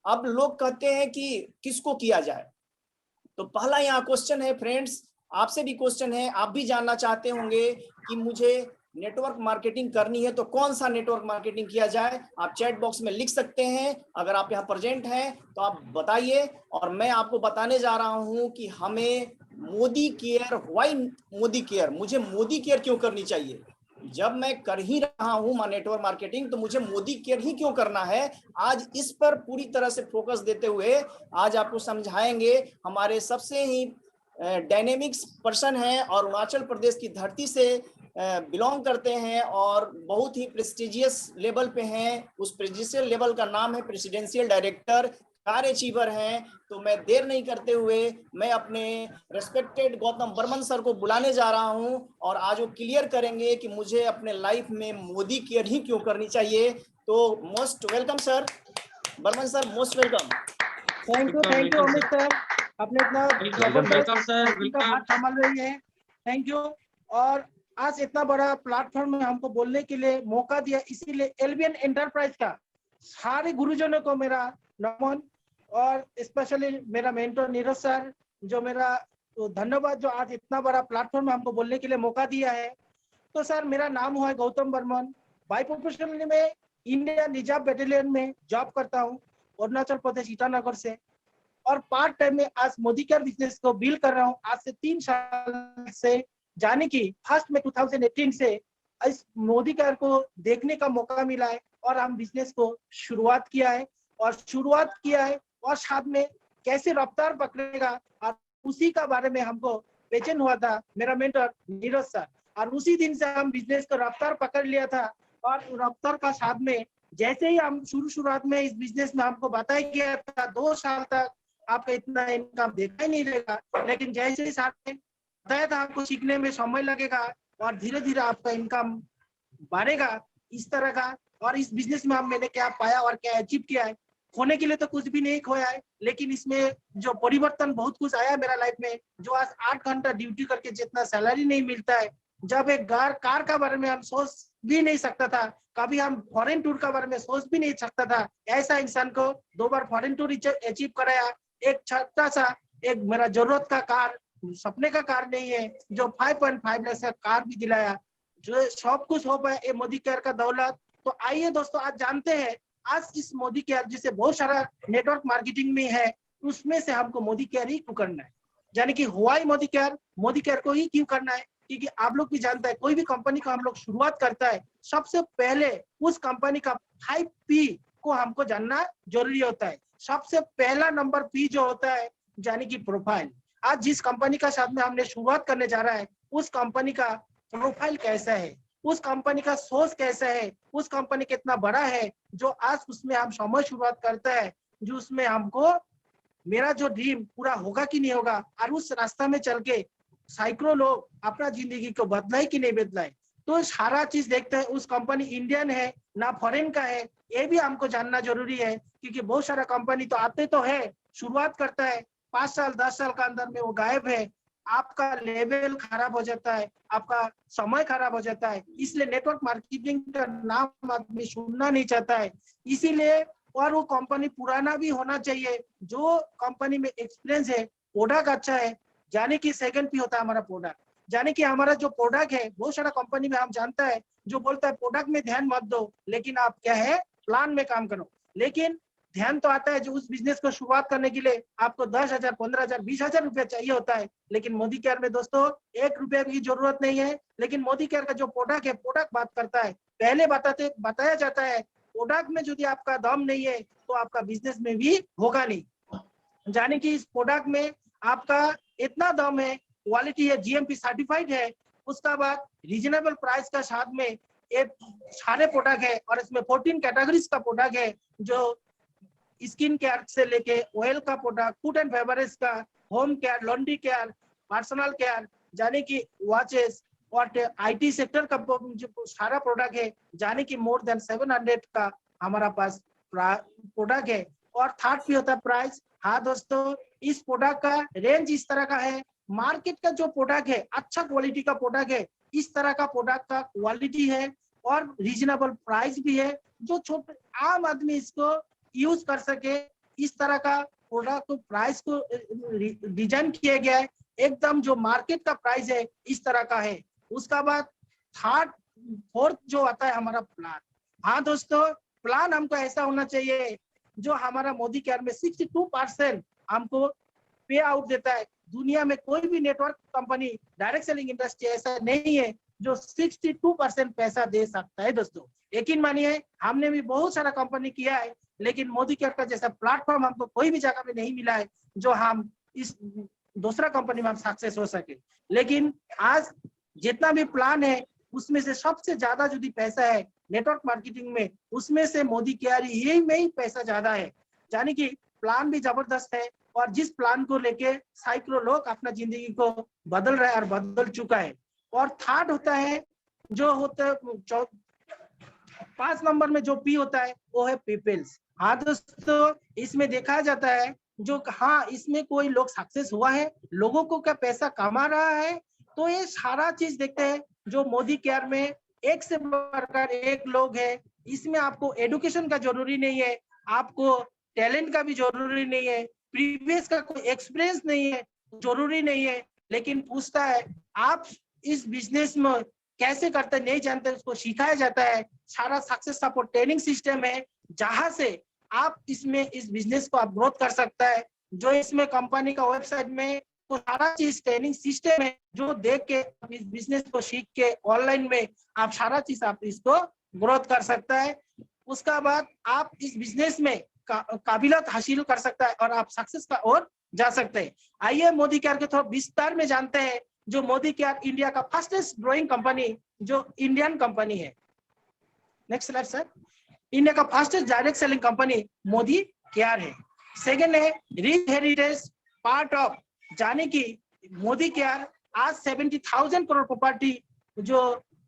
अब लोग कहते हैं कि किसको किया जाए। तो पहला यहाँ क्वेश्चन है फ्रेंड्स, आपसे भी क्वेश्चन है, आप भी जानना चाहते होंगे कि मुझे नेटवर्क मार्केटिंग करनी है तो कौन सा नेटवर्क मार्केटिंग किया जाए। आप चैट बॉक्स में लिख सकते हैं, अगर आप यहाँ प्रेजेंट हैं तो आप बताइए, और मैं आपको बताने जा रहा हूँ कि हमें Modi care, why Modi care, मुझे मोदी केयर क्यों करनी चाहिए। जब मैं कर ही रहा हूँ नेटवर्क मार्केटिंग तो मुझे मोदी केयर ही क्यों करना है। आज इस पर पूरी तरह से फोकस देते हुए आज आपको समझाएंगे। हमारे सबसे ही डायनेमिक्स पर्सन हैं और अरुणाचल प्रदेश की धरती से बिलोंग करते हैं और बहुत ही प्रेस्टिजियस लेवल पे हैं। उस प्रेस्टिजियस लेवल का नाम है प्रेसिडेंशियल डायरेक्टर, कार अचीवर हैं। तो मैं देर नहीं करते हुए मैं अपने रेस्पेक्टेड गौतम बर्मन सर को बुलाने जा रहा हूं और आज वो क्लियर करेंगे कि मुझे अपने लाइफ में मोदी केयर ही क्यों करनी चाहिए। तो most welcome sir, Burman sir, most welcome. Thank you Amit sir, अपने इतना वेलकम सर, बात संभाल रही है, थैंक यू। और आज इतना बड़ा प्लेटफॉर्म में हमको बोलने के लिए मौका दिया, इसीलिए एलबीएन एंटरप्राइज का सारे गुरुजनों को मेरा नमन, और स्पेशली मेरा मेंटर नीरज सर, जो मेरा धन्यवाद, जो आज इतना बड़ा प्लेटफॉर्म में हमको बोलने के लिए मौका दिया है। तो सर मेरा नाम हुआ है गौतम बर्मन, बाय प्रोफेशनली में इंडिया निजाम बटालियन में जॉब करता हूँ, अरुणाचल प्रदेश ईटानगर से, और पार्ट टाइम में आज मोदी केयर बिजनेस को बिल्ड कर रहा हूँ आज से 3 साल से। जाने की फर्स्ट में 2018 से इस मोदी केयर को देखने का मौका मिला है और हम बिजनेस को शुरुआत किया है और साथ में कैसे रफ्तार पकड़ेगा और उसी का बारे में हमको पेचन हुआ था मेरा मेंटर नीरज सर, और उसी दिन से हम बिजनेस को रफ्तार पकड़ लिया था। और रफ्तार का साथ में जैसे ही हम शुरुआत में इस बिजनेस में हमको बताया गया था 2 साल तक आपका इतना इनकम देखा ही नहीं रहेगा, लेकिन जैसे ही साथ में बताया था आपको सीखने में समय लगेगा और धीरे धीरे आपका इनकम बढ़ेगा इस तरह का। और इस बिजनेस में हम मैंने क्या पाया और क्या अचीव किया है, खोने के लिए तो कुछ भी नहीं खोया है, लेकिन इसमें जो परिवर्तन बहुत कुछ आया मेरा लाइफ में। जो आज 8 घंटा ड्यूटी करके जितना सैलरी नहीं मिलता है, जब एक कार का बारे में हम सोच भी नहीं सकता था, कभी हम फॉरेन टूर का बारे में सोच भी नहीं सकता था, ऐसा इंसान को 2 बार फॉरेन टूर अचीव कराया। एक छोटा सा एक मेरा जरूरत का कार, सपने का कार नहीं है, जो 5.5 लाख का कार भी दिलाया, जो सब कुछ हो पाया ये मोदी केयर का दौलत। तो आइए दोस्तों आज जानते हैं आज इस मोदी केयर जिसे बहुत सारा नेटवर्क मार्केटिंग में है, उसमें से हमको मोदी केयर ही क्यों करना है, यानी कि हुआ ही मोदी केयर को ही क्यों करना है। क्योंकि आप लोग भी जानते हैं कोई भी कंपनी का हम लोग शुरुआत करता है, सबसे पहले उस कंपनी का 5P को हमको जानना जरूरी होता है। सबसे पहला नंबर P जो होता है यानी कि प्रोफाइल। आज जिस कंपनी का साथ में हमने शुरुआत करने जा रहा है उस कंपनी का प्रोफाइल कैसा है, उस कंपनी का सोच कैसा है, उस कंपनी कितना बड़ा है, जो आज उसमें हम समय शुरुआत करते हैं, जो उसमें हमको मेरा जो ड्रीम पूरा होगा कि नहीं होगा, और उस रास्ता में चल के सैकड़ों लोग अपना जिंदगी को बदलाए कि नहीं बदलाए। तो सारा चीज देखते हैं उस कंपनी इंडियन है ना फॉरेन का है, ये भी हमको जानना जरूरी है। क्योंकि बहुत सारा कंपनी तो आते तो है, शुरुआत करता है, 5 साल 10 साल का अंदर में वो गायब है, आपका लेवल खराब हो जाता है, आपका समय खराब हो जाता है। इसलिए नेटवर्क मार्केटिंग का नाम आदमी सुनना नहीं चाहता है, इसीलिए। और वो कंपनी पुराना भी होना चाहिए, जो कंपनी में एक्सपीरियंस है, प्रोडक्ट अच्छा है, यानी कि सेकंड P होता है हमारा प्रोडक्ट। यानी कि हमारा जो प्रोडक्ट है, बहुत सारा कंपनी में हम जानता है जो बोलता है प्रोडक्ट में ध्यान मत दो, लेकिन आप क्या है प्लान में काम करो। लेकिन ध्यान तो आता है जो उस बिजनेस को शुरुआत करने के लिए आपको 10,000, 15,000, 20,000 रुपया चाहिए होता है, लेकिन मोदी केयर में दोस्तों 1 रुपया की जरूरत नहीं है। लेकिन मोदी केयर का जो प्रोडक्ट है, प्रोडक्ट बात करता है। पहले बताया जाता है प्रोडक्ट में यदि आपका दम नहीं है तो आपका बिजनेस में भी होगा नहीं। जाने कि इस प्रोडक्ट में आपका इतना दम है, क्वालिटी है, जीएमपी सर्टिफाइड है, उसका बाद रीजनेबल प्राइस का साथ में एक सारे प्रोडक्ट है और इसमें 14 कैटेगरीज का प्रोडक्ट है, जो स्किन केयर से लेके ऑयल का प्रोडक्ट, फूड एंड बेवरेज का, home care, laundry care, personal care, जाने की वॉचेस और आईटी सेक्टर का जो सारा प्रोडक्ट है, जाने की मोर देन 700 का हमारा पास प्रोडक्ट है। और थर्ड भी होता है प्राइस। हाँ दोस्तों, इस प्रोडक्ट का रेंज इस तरह का है, मार्केट का जो प्रोडक्ट है अच्छा क्वालिटी का प्रोडक्ट है, इस तरह का प्रोडक्ट का क्वालिटी है और रीजनेबल प्राइस भी है, जो छोटे आम आदमी इसको यूज कर सके। इस तरह का प्रोडक्ट को प्राइस को डिजाइन किया गया है, एकदम जो मार्केट का प्राइस है इस तरह का है। उसका बाद फोर्थ जो आता है हमारा प्लान। हाँ दोस्तों, प्लान हमको ऐसा होना चाहिए जो हमारा मोदी केयर में 62% हमको पे आउट देता है। दुनिया में कोई भी network company, direct selling industry ऐसा नहीं है जो 62% पैसा दे सकता है। दोस्तों यकीन मानिए, हमने भी बहुत सारा कंपनी किया है, लेकिन मोदी केयर का जैसा प्लेटफॉर्म हमको कोई भी जगह में नहीं मिला है जो हम इस दूसरा कंपनी में हम सक्सेस हो सके। लेकिन आज जितना भी प्लान है उसमें से सबसे ज्यादा जो पैसा है नेटवर्क मार्केटिंग में, उसमें से मोदी केयर यही में ही पैसा ज्यादा है। यानी कि प्लान भी जबरदस्त है और जिस प्लान को लेके सैकड़ों लोग अपना जिंदगी को बदल रहे हैं और बदल चुका है। और थर्ड होता है जो होता है 5 नंबर में जो पी होता है वो है पीपल्स। हाँ दोस्तों, इसमें देखा जाता है जो हाँ इसमें कोई लोग सक्सेस हुआ है, लोगों को क्या पैसा कमा रहा है, तो ये सारा चीज देखते हैं। जो मोदी केयर में एक से बढ़कर एक लोग है, इसमें आपको एडुकेशन का जरूरी नहीं है, आपको टैलेंट का भी जरूरी नहीं है, प्रीवियस का कोई एक्सपीरियंस नहीं है, जरूरी नहीं है, लेकिन पूछता है आप इस बिजनेस में कैसे करते नहीं जानते, उसको सिखाया जाता है। सारा सक्सेस सपोर्ट ट्रेनिंग सिस्टम है, जहां से आप इसमें इस बिजनेस को आप ग्रोथ कर सकता है। जो इसमें कंपनी का वेबसाइट में तो सारा चीज ट्रेनिंग सिस्टम है, जो देख के आप इस बिजनेस को सीख के ऑनलाइन में आप सारा चीज आप इसको ग्रोथ कर सकता है। उसका बाद आप इस बिजनेस में काबिलियत हासिल कर सकता है और आप सक्सेस का ओर जा सकते हैं। आइए मोदी केयर के थोड़ा विस्तार में जानते हैं। जो मोदी केयर इंडिया का फास्टेस्ट ग्रोइंग कंपनी जो इंडियन कंपनी है। Next slide sir. इंडिया का fastest direct selling company Modi care है। सेकेंड है रिच हेरिटेज पार्ट ऑफ, जाने की मोदी केयर आज 70,000 करोड़ प्रॉपर्टी जो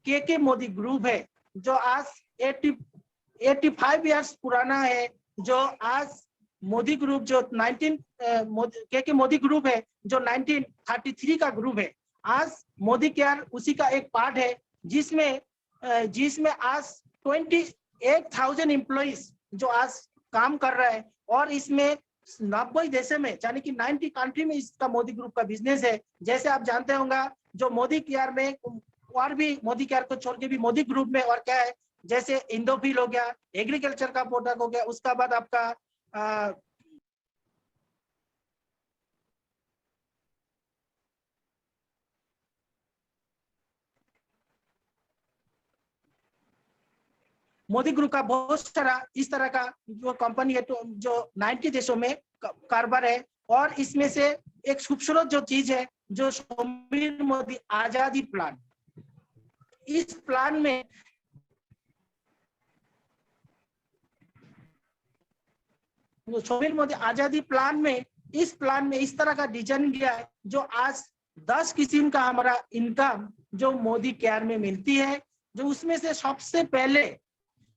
के मोदी ग्रुप है, जो आज 85 इयर्स पुराना है, जो आज मोदी ग्रुप जो के मोदी ग्रुप है जो 1933 का ग्रुप है। आज मोदी केयर उसी का एक पार्ट है, जिसमें आज 28,000 एम्प्लॉइज जो आज काम कर रहा है और इसमें 90 देशों में यानी कि 90 कंट्री में इसका मोदी ग्रुप का बिजनेस है। जैसे आप जानते होंगे जो मोदी केयर में और भी मोदी केयर को छोड़ के भी मोदी ग्रुप में और क्या है, जैसे इंडोफिल हो गया, एग्रीकल्चर का प्रोडक्ट हो गया, उसका बाद आपका मोदी ग्रुप का बहुत सारा इस तरह का जो कंपनी है तो जो 90 देशों में कारोबार है। और इसमें से एक खूबसूरत जो चीज है जो समीर मोदी आजादी प्लान, इस प्लान में समीर मोदी आजादी प्लान में इस तरह का डिजाइन दिया है जो आज 10 किस्म का हमारा इनकम जो मोदी केयर में मिलती है। जो उसमें से सबसे पहले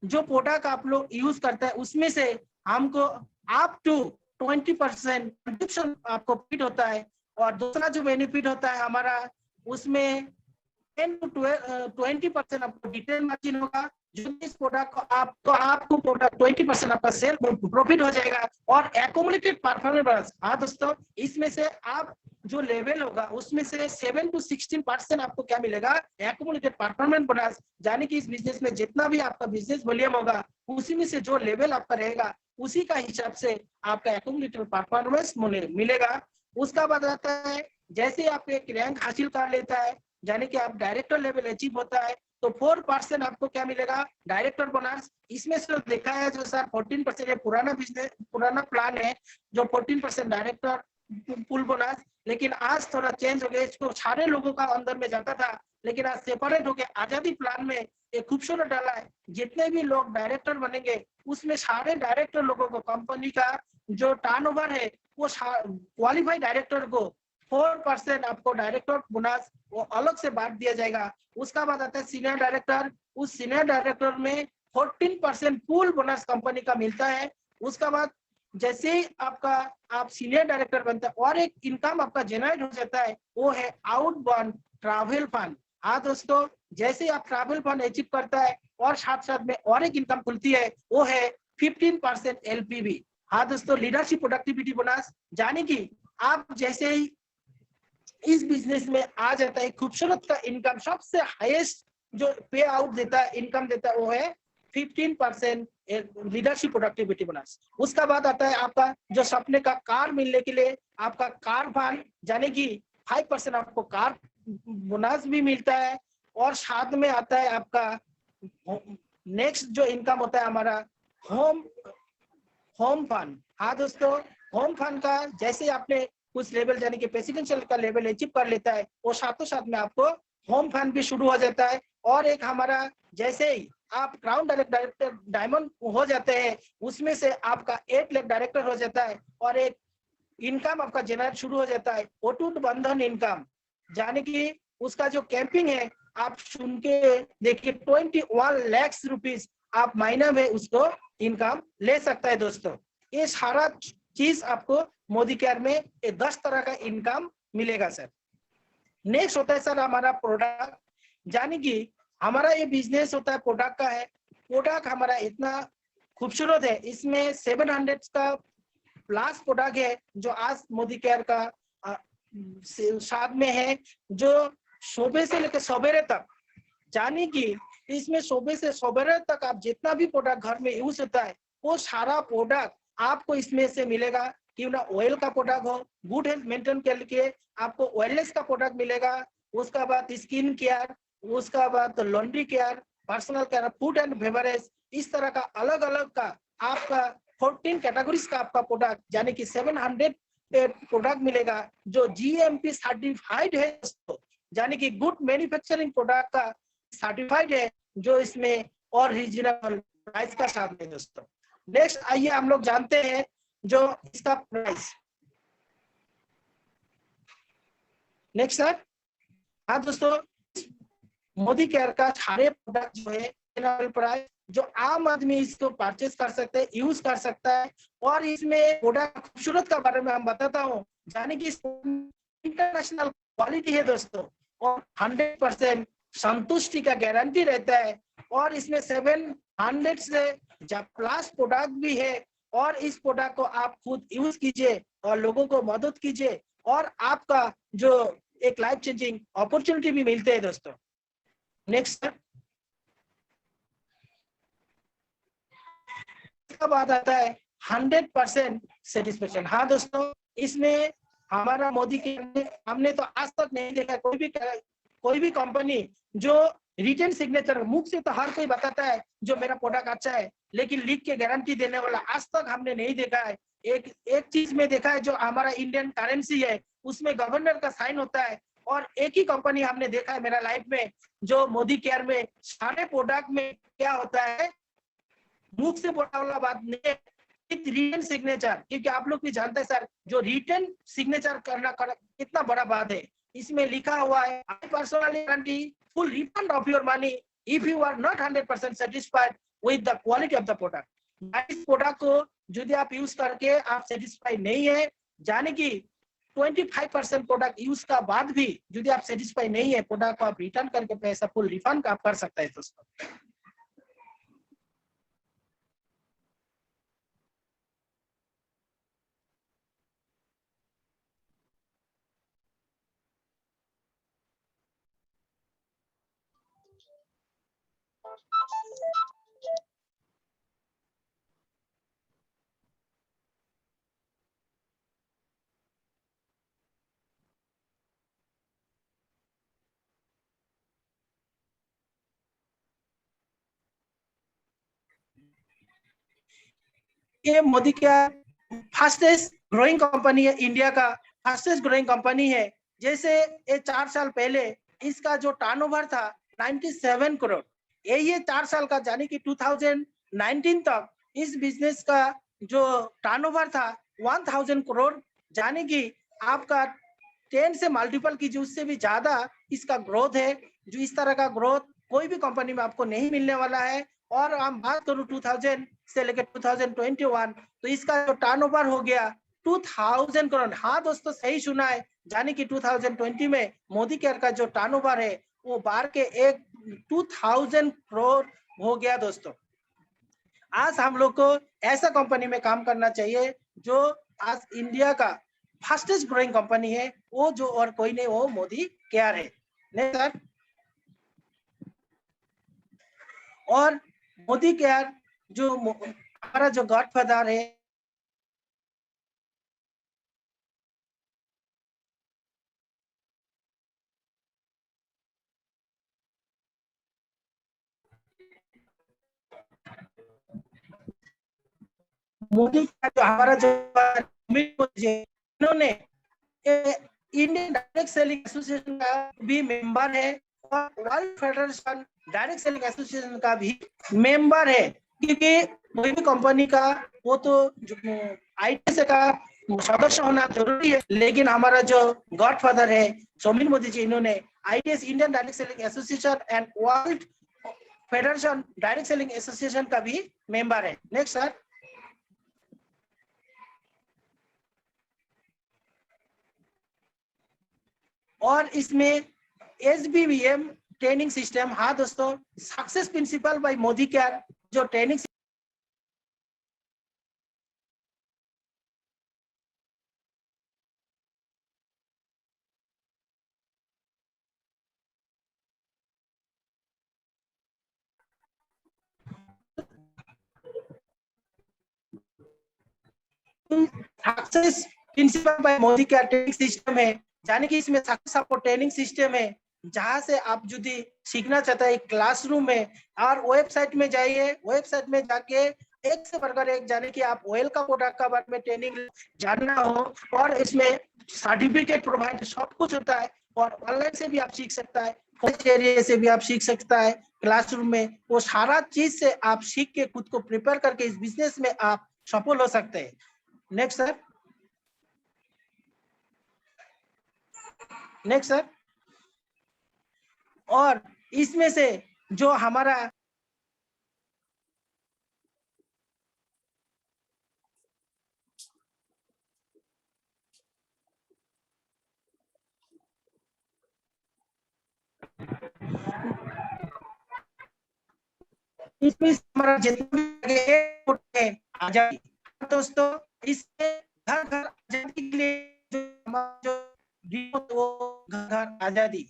जो प्रोडक्ट आप लोग यूज करते हैं उसमें से हमको अप टू 20% कंट्रीब्यूशन आपको फिट होता है। और दूसरा जो बेनिफिट होता है हमारा, उसमें 10 to 20% आपको डिटेल मार्जिन होगा। जो इस प्रोडक्ट को आपको प्रोडक्ट 20% आपका सेल प्रॉफिट हो जाएगा। और एक्यूमुलेटेड परफॉर्मेंस, हाँ दोस्तों, इसमें से आप जो लेवल होगा उसमें से 7 to 16% आपको क्या मिलेगा, एक्यूमुलेटेड परफॉर्मेंस बोनस। यानी कि इस बिजनेस में जितना भी आपका बिजनेस वॉल्यूम होगा उसी में से जो लेवल आपका रहेगा उसी का हिसाब से आपका एक्यूमुलेटर परफॉर्मेंस मिलेगा। उसका बाद आता है जैसे आप एक रैंक हासिल कर लेता है, यानी कि आप डायरेक्टर लेवल अचीव होता है, तो 4% आपको क्या मिलेगा, डायरेक्टर बोनस। इसमें से देखा है जो सर 14% ये पुराना बिजनेस पुराना प्लान है, जो 14% डायरेक्टर पुल बोनस, लेकिन आज थोड़ा चेंज हो गया, इसको सारे लोगों का अंदर में जाता था, लेकिन आज सेपरेट हो गया। आजादी प्लान में एक खूबसूरत डाला है, जितने भी लोग डायरेक्टर बनेंगे उसमें सारे डायरेक्टर लोगों को कंपनी का जो टर्नओवर है वो क्वालिफाइड डायरेक्टर को 4% आपको डायरेक्टर बोनस वो अलग से बांट दिया जाएगा। उसका बाद आता है सीनियर डायरेक्टर, उस सीनियर डायरेक्टर में 14% पूल बोनस कंपनी का मिलता है। उसका बाद जैसे ही आप सीनियर डायरेक्टर बनते हैं और एक इनकम आपका जनरेट हो जाता है, वो है आउटबाउंड ट्रैवल फंड। हाँ दोस्तों, जैसे आप ट्रैवल फंड अचीव करता है और साथ साथ में और एक इनकम खुलती है, वो है 15% एलपीवी। हाँ दोस्तों, लीडरशिप प्रोडक्टिविटी बोनस, यानी कि आप जैसे ही इस बिजनेस में आ जाता है, खूबसूरत का इनकम सबसे हाईएस्ट जो पे आउट देता है, इनकम देता है, वो है 15% लीडरशिप प्रोडक्टिविटी बोनस। उसका बाद आता है आपका जो सपने का कार मिलने के लिए आपका कार फंड, यानी कि 5% आपको कार बोनस भी मिलता है। और साथ में आता है आपका नेक्स्ट जो इनकम होता है हमारा होम फंड। हाँ दोस्तों, होम फंड का जैसे आपने कुछ लेवल यानी कि प्रेसिडेंशियल का लेवल अचीव कर लेता है, वो साथों साथ में आपको होम फंड भी शुरू हो जाता है। और एक हमारा जैसे ही आप क्राउन डायरेक्टर डायमंड हो जाते हैं, उसमें से आपका 8 लाख डायरेक्टर हो जाता है और एक इनकम आपका जनरेट शुरू हो जाता है, अटूट बंधन इनकम, यानी कि उसका जो कैंपिंग है आप सुन के देखिए 21 लाख रुपीज आप महीना में उसको इनकम ले सकता है। दोस्तों, ये सारा चीज आपको मोदी केयर में 10 तरह का इनकम मिलेगा सर। नेक्स्ट होता है सर हमारा प्रोडक्ट, यानी कि हमारा ये बिजनेस होता है प्रोडक्ट का है। प्रोडक्ट हमारा इतना खूबसूरत है, इसमें 700 का प्लस प्रोडक्ट है जो आज मोदी केयर का साथ में है, जो सुबह से लेकर सवेरे तक, यानी कि इसमें सुबह से सवेरे तक आप जितना भी प्रोडक्ट घर में यूज होता है वो सारा प्रोडक्ट आपको इसमें से मिलेगा। क्यों ना ऑयल का प्रोडक्ट हो, गुड हेल्थ मेंटेन के लिए आपको ऑयलेस का प्रोडक्ट मिलेगा। उसका बाद स्किन केयर, उसका बाद laundry care, personal care, food and beverage, इस तरह का अलग अलग का आपका 14 कैटेगरीज का आपका प्रोडक्ट, यानी कि 700 प्रोडक्ट मिलेगा जो जीएमपी सर्टिफाइड है, यानी कि गुड मैन्युफैक्चरिंग प्रोडक्ट का सर्टिफाइड है, जो इसमें और रीजनेबल प्राइस का साथ है। दोस्तों, नेक्स्ट आइए हम लोग जानते हैं जो इसका प्राइस। Next sir. हाँ दोस्तों, मोदी केयर का सारे प्रोडक्ट जो है प्राइस जो आम आदमी इसको परचेज कर सकते हैं, यूज कर सकता है। और इसमें प्रोडक्ट खूबसूरत का बारे में हम बताता हूँ, यानी कि इंटरनेशनल क्वालिटी है दोस्तों, और 100% संतुष्टि का गारंटी रहता है। और इसमें 700 से प्लस प्रोडक्ट भी है, और इस प्रोडक्ट को आप खुद यूज कीजिए और लोगों को मदद कीजिए, और आपका जो एक लाइफ चेंजिंग अपॉर्चुनिटी भी मिलते हैं दोस्तों। Next sir. इसका बाद आता है 100% सेटिस्फेक्शन। हाँ दोस्तों, इसमें हमारा मोदी के हमने तो आज तक नहीं देखा कोई भी कंपनी जो रिटन सिग्नेचर, मुख से तो हर कोई बताता है जो मेरा प्रोडक्ट अच्छा है, लेकिन लिख के गारंटी देने वाला आज तक हमने नहीं देखा है। एक चीज में देखा है, जो हमारा इंडियन करेंसी है उसमें गवर्नर का साइन होता है, और एक ही कंपनी हमने देखा है मेरा लाइफ में, जो मोदी केयर में सारे प्रोडक्ट में क्या होता है, मुख से बोलने वाला बात नहीं, रिटन सिग्नेचर। क्योंकि आप लोग भी जानते हैं सर, जो रिटन सिग्नेचर करना कितना बड़ा बात है। इसमें लिखा हुआ है, I personally guarantee full refund of your money if you are not 100% satisfied with the quality of the product. इस प्रोडक्ट को यदि आप यूज करके आप सेटिस्फाइड नहीं है, यानी कि 25% प्रोडक्ट यूज का बाद भी यदि आप सेटिस्फाइड नहीं है, प्रोडक्ट को आप रिटर्न करके पैसा फुल रिफंड आप कर सकते हैं दोस्तों। ये मोदी क्या फास्टेस्ट ग्रोइंग कंपनी है, इंडिया का फास्टेस्ट ग्रोइंग कंपनी है। जैसे ये 4 साल पहले इसका जो टर्नओवर था 97 करोड़, ये 4 साल का यानी कि 2019 तक इस बिजनेस का जो टर्नओवर था 1000 करोड़, यानी कि आपका 10 से मल्टीपल कीजिए, उससे भी ज्यादा इसका ग्रोथ है। जो इस तरह का ग्रोथ कोई भी कंपनी में आपको नहीं मिलने वाला है। और हम बात करूं 2000 से लेकर 2021 तो इसका जो टर्नओवर हो गया 2000 करोड़। हाँ दोस्तों, सही सुना है, यानी कि 2020 में मोदी केयर का जो टर्नओवर है वो बार के 2000 करोड़ हो गया। दोस्तों, आज हम लोग को ऐसा कंपनी में काम करना चाहिए जो आज इंडिया का फास्टेस्ट ग्रोइंग कंपनी है, वो जो और कोई नहीं, वो मोदी केयर है। नहीं सर, और मोदी केयर जो हमारा जो गॉडफादर है, मोदी का जो हमारा जो इन्होंने इंडियन डायरेक्ट सेलिंग एसोसिएशन का भी मेंबर है और world Federation Direct Selling Association का भी मेंबर है। क्योंकि कोई भी कंपनी का वो तो आईटीएस का सदस्य होना जरूरी है, लेकिन हमारा जो गॉडफादर है सोमिन मोदी जी, इन्होंने ITS Indian Direct Selling Association and World Federation Direct Selling Association का भी मेंबर है। Next sir. और इसमें SBVM ट्रेनिंग सिस्टम, हाँ दोस्तों, success principle by Modi care जो training success principle by Modi care training system है, यानी कि इसमें सक्सेस सपोर्ट ट्रेनिंग सिस्टम है, जहां से आप यदि सीखना चाहता है क्लासरूम में और वेबसाइट में जाइए, वेबसाइट में जाके एक से बढ़कर एक, जाने कि आप ऑयल का प्रोडक्ट का बारे में ट्रेनिंग जानना हो, और इसमें सर्टिफिकेट प्रोवाइड सब कुछ होता है। और ऑनलाइन से भी आप सीख सकता है, एरिया से भी आप सीख सकता है, क्लासरूम में वो सारा चीज से आप सीख के खुद को प्रिपेयर करके इस बिजनेस में आप सफल हो सकते हैं। Next sir. Next sir. और इसमें से जो हमारा इसमें हमारा जितना भी आजादी, दोस्तों इससे घर घर आजादी के लिए जो हमारा जो वो घर घर आजादी,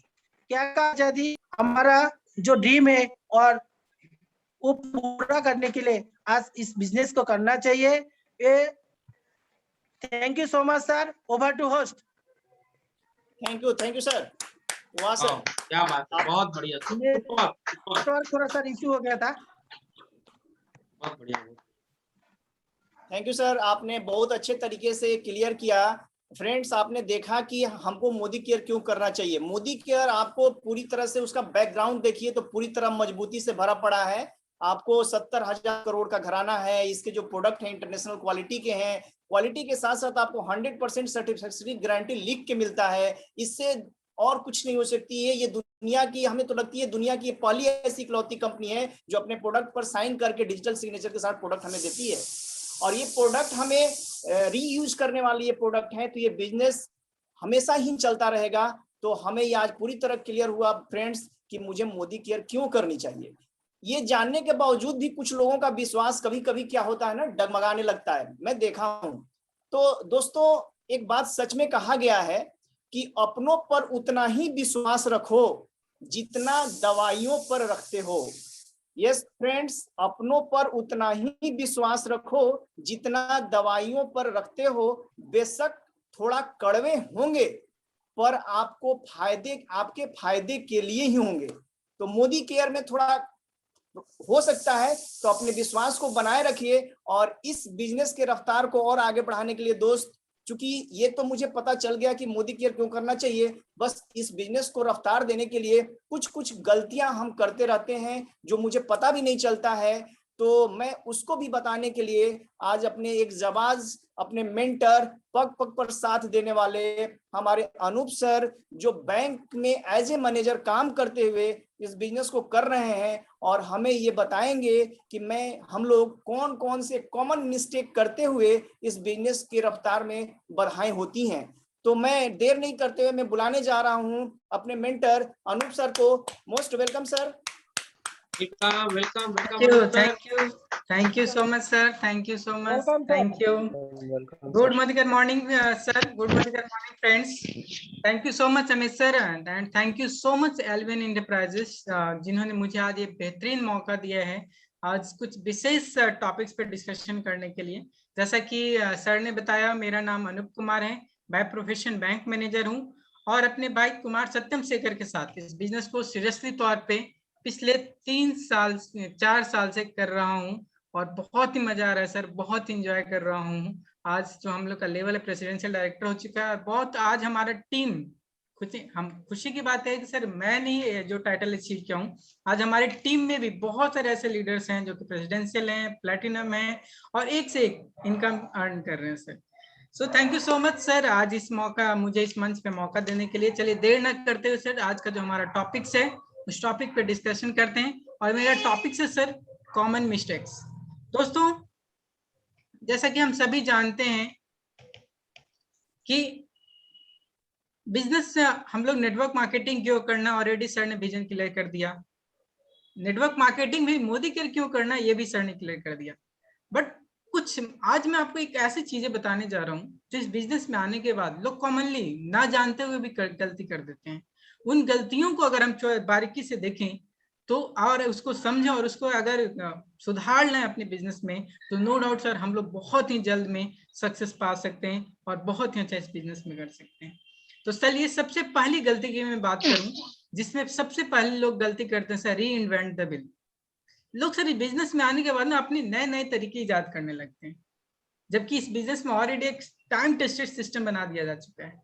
क्या का आजादी, हमारा जो ड्रीम है और वो पूरा करने के लिए आज इस बिजनेस को करना चाहिए। Thank you so much sir, over to host. Thank you sir. वाह सर, क्या बात है, बहुत बढ़िया, थोड़ा सा इश्यू हो गया था। बहुत बढ़िया। थैंक यू सर, आपने बहुत अच्छे तरीके से क्लियर किया। फ्रेंड्स, आपने देखा कि हमको मोदी केयर क्यों करना चाहिए। मोदी केयर आपको पूरी तरह से उसका बैकग्राउंड देखिए तो पूरी तरह मजबूती से भरा पड़ा है। आपको 70,000 करोड़ का घराना है, इसके जो प्रोडक्ट हैं इंटरनेशनल क्वालिटी के हैं, क्वालिटी के साथ साथ आपको 100% सर्टिफिकेशन गारंटी लिख के मिलता है। इससे और कुछ नहीं हो सकती है। ये दुनिया की, हमें तो लगती है दुनिया की पहली ऐसी इकलौती कंपनी है जो अपने प्रोडक्ट पर साइन करके डिजिटल सिग्नेचर के साथ प्रोडक्ट हमें देती है। और ये प्रोडक्ट हमें रीयूज करने वाली ये प्रोडक्ट है, तो ये बिजनेस हमेशा ही चलता रहेगा। तो हमें ये आज पूरी तरह क्लियर हुआ फ्रेंड्स कि मुझे मोदी केयर क्यों करनी चाहिए। ये जानने के बावजूद भी कुछ लोगों का विश्वास कभी कभी क्या होता है ना, डगमगाने लगता है, मैं देखा हूं। तो दोस्तों, एक बात सच में कहा गया है कि अपनों पर उतना ही विश्वास रखो जितना दवाइयों पर रखते हो। यस फ्रेंड्स, अपनों पर उतना ही विश्वास रखो जितना दवाइयों पर रखते हो। बेशक थोड़ा कड़वे होंगे पर आपको फायदे, आपके फायदे के लिए ही होंगे। तो मोदी केयर में थोड़ा हो सकता है तो अपने विश्वास को बनाए रखिए और इस बिजनेस के रफ्तार को और आगे बढ़ाने के लिए दोस्त, चूंकि ये तो मुझे पता चल गया कि मोदी केयर क्यों करना चाहिए, बस इस बिजनेस को रफ्तार देने के लिए कुछ कुछ गलतियां हम करते रहते हैं जो मुझे पता भी नहीं चलता है, तो मैं उसको भी बताने के लिए आज अपने एक जाबाज, अपने मेंटर, पग पग पर साथ देने वाले हमारे अनूप सर, जो बैंक में एज ए मैनेजर काम करते हुए इस बिजनेस को कर रहे हैं और हमें ये बताएंगे कि हम लोग कौन कौन से कॉमन मिस्टेक करते हुए इस बिजनेस की रफ्तार में बाधाएं होती हैं। तो मैं देर नहीं करते हुए मैं बुलाने जा रहा हूं अपने मेंटर अनूप सर को। Most welcome sir. Welcome welcome Thank you so much, sir. Thank you so much. Welcome, sir. Thank you. Good morning, sir. Good morning, friends. Thank you so much, Amit sir, and thank you so much, Alvin Enterprises, जिन्होंने मुझे आज ये बेहतरीन मौका दिया है आज कुछ विशेष टॉपिक्स पर डिस्कशन करने के लिए। जैसा कि सर ने बताया, मेरा नाम अनूप कुमार है, बाय प्रोफेशन बैंक मैनेजर हूँ और अपने भाई कुमार सत्यम शेखर के साथ इस बिजनेस को सीरियसली तौर पे पिछले 4 साल से कर रहा हूँ और बहुत ही मजा आ रहा है सर, बहुत इंजॉय कर रहा हूँ। आज जो हम लोग का लेवल है प्रेसिडेंशियल डायरेक्टर हो चुका है, बहुत आज हमारा टीम खुशी की बात है कि सर मैं नहीं जो टाइटल अचीव किया हूँ, आज हमारे टीम में भी बहुत सारे ऐसे लीडर्स हैं जो कि प्रेसिडेंशियल हैं, प्लेटिनम हैं और एक से एक इनकम अर्न कर रहे हैं sir. So thank you so much sir, आज मुझे इस मंच पे मौका देने के लिए। चलिए देर न करते हुए सर आज का जो हमारा टॉपिक्स है उस टॉपिक पे डिस्कशन करते हैं और मेरा टॉपिक है सर कॉमन मिस्टेक्स। दोस्तों, जैसा कि हम सभी जानते हैं कि बिजनेस से हम लोग नेटवर्क मार्केटिंग क्यों करना, ऑलरेडी सर ने विजन क्लियर कर दिया। नेटवर्क मार्केटिंग भी मोदी केयर क्यों करना, ये भी सर ने क्लियर कर दिया। बट आज मैं आपको एक ऐसी चीजें बताने जा रहा हूँ जो इस बिजनेस में आने के बाद लोग कॉमनली ना जानते हुए भी गलती कर देते हैं। उन गलतियों को अगर हम बारीकी से देखें तो और उसको समझें और उसको अगर सुधार लें अपने बिजनेस में, तो नो डाउट सर हम लोग बहुत ही जल्द में सक्सेस पा सकते हैं और बहुत ही अच्छा इस बिजनेस में कर सकते हैं। तो चलिए सबसे पहली गलती की मैं बात करूं, जिसमें सबसे पहले लोग गलती करते हैं सर, री इन्वेंट द व्हील। लोग सर बिजनेस में आने के बाद ना अपने नए तरीके ईजाद करने लगते हैं, जबकि इस बिजनेस में ऑलरेडी एक टाइम टेस्टेड सिस्टम बना दिया जा चुका है।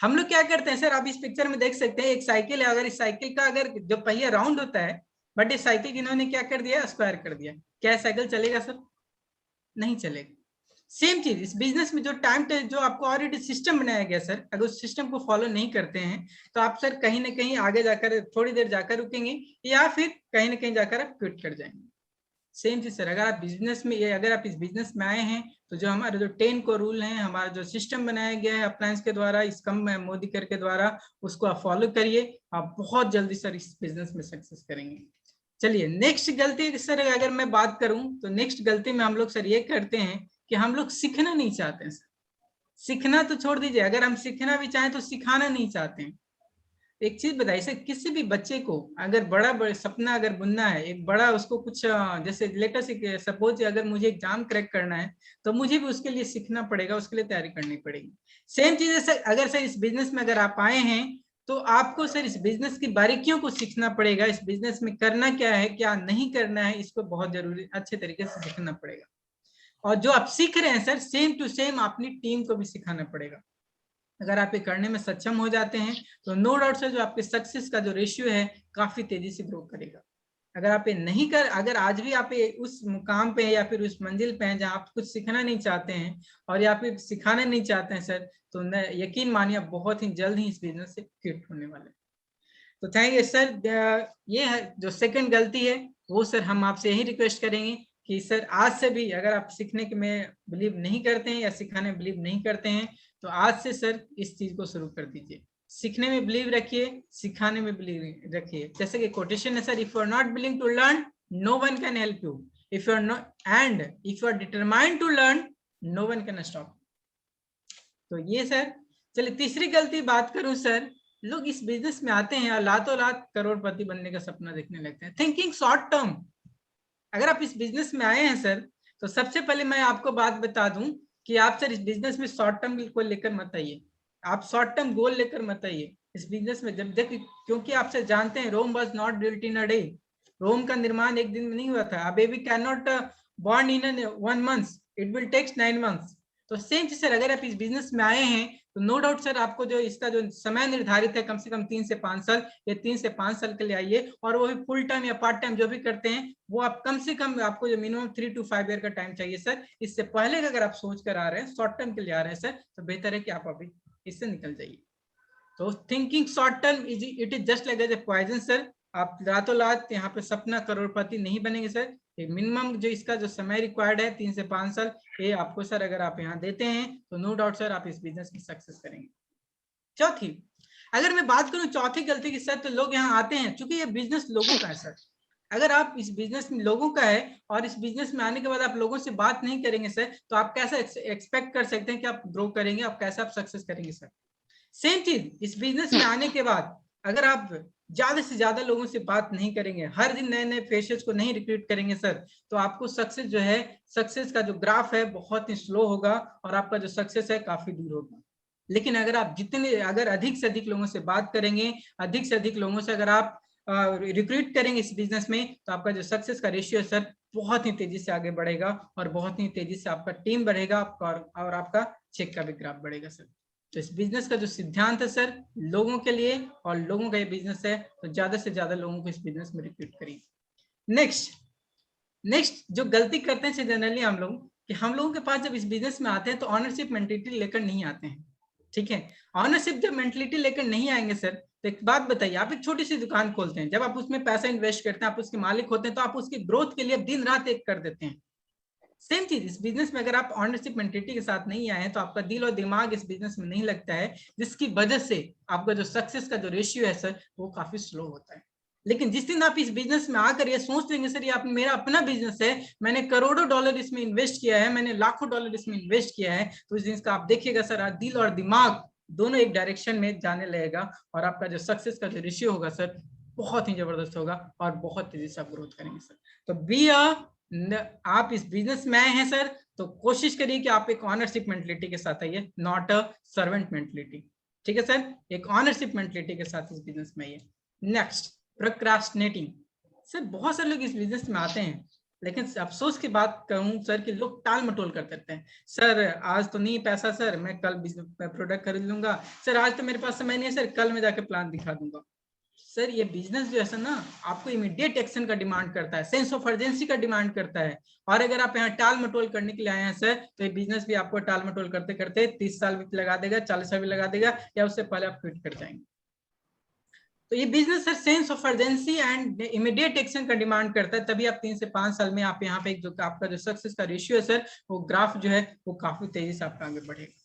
हम लोग क्या करते हैं सर, आप इस पिक्चर में देख सकते हैं एक साइकिल है, अगर इस साइकिल का अगर जो पहिया राउंड होता है, बट इस साइकिल की इन्होंने क्या कर दिया, स्क्वायर कर दिया। क्या साइकिल चलेगा सर? नहीं चलेगा। सेम चीज इस बिजनेस में जो आपको ऑलरेडी सिस्टम बनाया गया सर, अगर उस सिस्टम को फॉलो नहीं करते हैं तो आप सर कहीं ना कहीं आगे जाकर थोड़ी देर जाकर रुकेंगे या फिर कहीं ना कहीं जाकर आप क्विट कर जाएंगे। सेम चीज सर, अगर आप इस बिजनेस में आए हैं तो जो हमारे जो 10 को रूल हैं, हमारा जो सिस्टम बनाया गया है अप्लायंस के द्वारा, इस मोदी केयर के द्वारा, उसको आप फॉलो करिए, आप बहुत जल्दी सर इस बिजनेस में सक्सेस करेंगे। चलिए नेक्स्ट गलती सर अगर मैं बात करूं तो नेक्स्ट गलती में हम लोग सर ये करते हैं कि हम लोग सीखना नहीं चाहते हैं सर। सीखना तो छोड़ दीजिए, अगर हम सीखना भी चाहें तो सिखाना नहीं चाहते हैं। एक चीज बताइए सर, किसी भी बच्चे को अगर बड़ा सपना अगर बुनना है, एक बड़ा उसको कुछ जैसे लेटेस्ट सपोज अगर मुझे एग्जाम क्रैक करना है तो मुझे भी उसके लिए सीखना पड़ेगा, उसके लिए तैयारी करनी पड़ेगी। सेम चीज है सर, अगर सर इस बिजनेस में अगर आप आए हैं तो आपको सर इस बिजनेस की बारीकियों को सीखना पड़ेगा, इस बिजनेस में करना क्या है क्या नहीं करना है, इसको बहुत जरूरी अच्छे तरीके से सीखना पड़ेगा। और जो आप सीख रहे हैं सर सेम टू सेम अपनी टीम को भी सिखाना पड़ेगा। अगर आप ये करने में सक्षम हो जाते हैं तो नो डाउट सर जो आपके सक्सेस का जो रेशियो है काफी तेजी से ग्रो करेगा। अगर आप ये नहीं अगर आज भी आप उस मुकाम पे या फिर उस मंजिल पे हैं जहां आप कुछ सीखना नहीं चाहते हैं और या फिर सिखाना नहीं चाहते हैं सर, तो यकीन मानिए बहुत ही जल्द ही इस बिजनेस से क्विट होने वाले। तो थैंक यू सर। ये है जो सेकंड गलती है वो सर हम आपसे यही रिक्वेस्ट करेंगे कि सर आज से भी अगर आप सीखने के में बिलीव नहीं करते हैं या सिखाने में बिलीव नहीं करते हैं तो आज से सर इस चीज को शुरू कर दीजिए। सीखने में बिलीव रखिए, सिखाने में बिलीव रखिए। जैसे कि कोटेशन है sir, if you are not willing to learn no one can help you, if you are not and if you are determined to learn no one can stop. तो ये sir. चलिए तीसरी गलती बात करूं सर, लोग इस बिजनेस में आते हैं और लातों लात करोड़पति बनने का सपना देखने लगते हैं, थिंकिंग शॉर्ट टर्म। अगर आप इस बिजनेस में आए हैं सर तो सबसे पहले मैं आपको बात बता दूं कि आप सर इस बिजनेस में शॉर्ट टर्म को लेकर मत आइए, आप शॉर्ट टर्म गोल लेकर मत आइए इस बिजनेस में। जब क्योंकि आप सर जानते हैं Rome was not built in a day, Rome का निर्माण एक दिन में नहीं हुआ था। A baby can not born in 1 month, it will takes 9 months. तो सेम चीज सर, अगर आप इस बिजनेस में आए हैं तो नो डाउट सर आपको जो इसका जो समय निर्धारित है कम से कम 3 से 5 साल, या 3 से 5 साल के लिए आइए, और वो भी फुल टाइम या पार्ट टाइम जो भी करते हैं वो आप कम से कम आपको जो मिनिमम 3 to 5 ईयर का टाइम चाहिए सर। इससे पहले अगर आप सोच कर आ रहे हैं, शॉर्ट टर्म के लिए आ रहे हैं सर, तो बेहतर है कि आप अभी इससे निकल जाइए। तो thinking short term it is just like a poison sir. आप रातों रात यहाँ पे सपना करोड़पति नहीं बनेंगे सर। मिनिमम जो इसका जो समय रिक्वायर्ड है 3 से 5 साल, ये आपको सर अगर आप यहाँ देते हैं तो नो डाउट सर आप इस बिजनेस में सक्सेस करेंगे। चौथी, अगर मैं बात करूं चौथी गलती की सर, तो लोग यहाँ आते हैं, चूंकि ये बिजनेस लोगों का है सर। अगर आप इस बिजनेस में लोगों का है और इस बिजनेस में आने के बाद आप लोगों से बात नहीं करेंगे सर, तो आप कैसे एक्सपेक्ट कर सकते हैं कि आप ग्रो करेंगे, आप कैसे आप सक्सेस करेंगे सर। सेम चीज इस बिजनेस में आने के बाद अगर आप ज्यादा से ज्यादा लोगों से बात नहीं करेंगे, हर दिन नए नए फ्रेशर्स को नहीं रिक्रूट करेंगे सर, तो आपको सक्सेस जो है, सक्सेस का जो ग्राफ है बहुत ही स्लो होगा और आपका जो सक्सेस है काफी दूर होगा। लेकिन अगर आप अगर अधिक से अधिक लोगों से बात करेंगे, अधिक से अधिक लोगों से अगर आप रिक्रूट करेंगे इस बिजनेस में, तो आपका जो सक्सेस का रेशियो है सर बहुत ही तेजी से आगे बढ़ेगा और बहुत ही तेजी से आपका टीम बढ़ेगा और आपका चेक का भी ग्राफ बढ़ेगा सर। तो इस बिजनेस का जो सिद्धांत है सर लोगों के लिए, और लोगों का ये बिजनेस है, तो ज्यादा से ज्यादा लोगों को इस बिजनेस में रिक्रूट करिए। नेक्स्ट जो गलती करते हैं जनरली हम लोग, कि हम लोगों के पास जब इस बिजनेस में आते हैं तो ऑनरशिप मेंटेलिटी लेकर नहीं आते हैं। ठीक है, ऑनरशिप जब मेंटेलिटी लेकर नहीं आएंगे सर, तो एक बात बताइए, आप एक छोटी सी दुकान खोलते हैं, जब आप उसमें पैसा इन्वेस्ट करते हैं, आप उसके मालिक होते हैं, तो आप उसकी ग्रोथ के लिए दिन रात एक कर देते हैं। सेम चीज इस बिजनेस में अगर आप ऑनरशिप मेंटेलिटी के साथ नहीं आए हैं, तो आपका दिल और दिमाग इस बिजनेस में नहीं लगता है, जिसकी वजह से आपका जो सक्सेस का जो रेशियो है सर वो काफी स्लो होता है। लेकिन जिस दिन आप इस बिजनेस में आकर ये सोच लेंगे सर ये मेरा अपना बिजनेस है, मैंने करोड़ों डॉलर इसमें इन्वेस्ट किया है, मैंने लाखों डॉलर इसमें इन्वेस्ट किया है, तो इस दिन का आप देखिएगा सर दिल और दिमाग दोनों एक डायरेक्शन में जाने लगेगा और आपका जो सक्सेस का जो रेशियो होगा सर बहुत ही जबरदस्त होगा और बहुत तेजी से आप ग्रोथ करेंगे सर। तो आप इस बिजनेस में आए हैं सर, तो कोशिश करिए कि आप एक ऑनरशिप मेंटलिटी के साथ आइए, नॉट अ सर्वेंट मेंटलिटी। ठीक है सर, एक ऑनरशिप मेंटलिटी के साथ इस बिजनेस में आइए। Next, procrastinating. सर बहुत सारे लोग इस बिजनेस में आते हैं, लेकिन अफसोस की बात कहूं सर कि लोग टाल मटोल करते रहते हैं। सर आज तो नहीं पैसा सर, मैं कल प्रोडक्ट खरीद लूंगा, सर आज तो मेरे पास समय नहीं है सर, कल मैं जाके प्लान दिखा दूंगा। सर ये बिजनेस जो है ना आपको इमीडिएट एक्शन का डिमांड करता है, सेंस ऑफ अर्जेंसी का डिमांड करता है, और अगर आप यहाँ टाल मटोल करने के लिए आए हैं सर, तो ये बिजनेस भी आपको टाल मटोल करते करते 30 साल भी लगा देगा, 40 साल भी लगा देगा, या उससे पहले आप क्विट कर जाएंगे। तो ये business sir sense of urgency and immediate action का डिमांड करता है, तभी आप 3 से 5 साल में आप यहाँ पे जो आपका जो सक्सेस का रेशियो है सर वो ग्राफ जो है वो काफी तेजी से आपका आगे बढ़ेगा।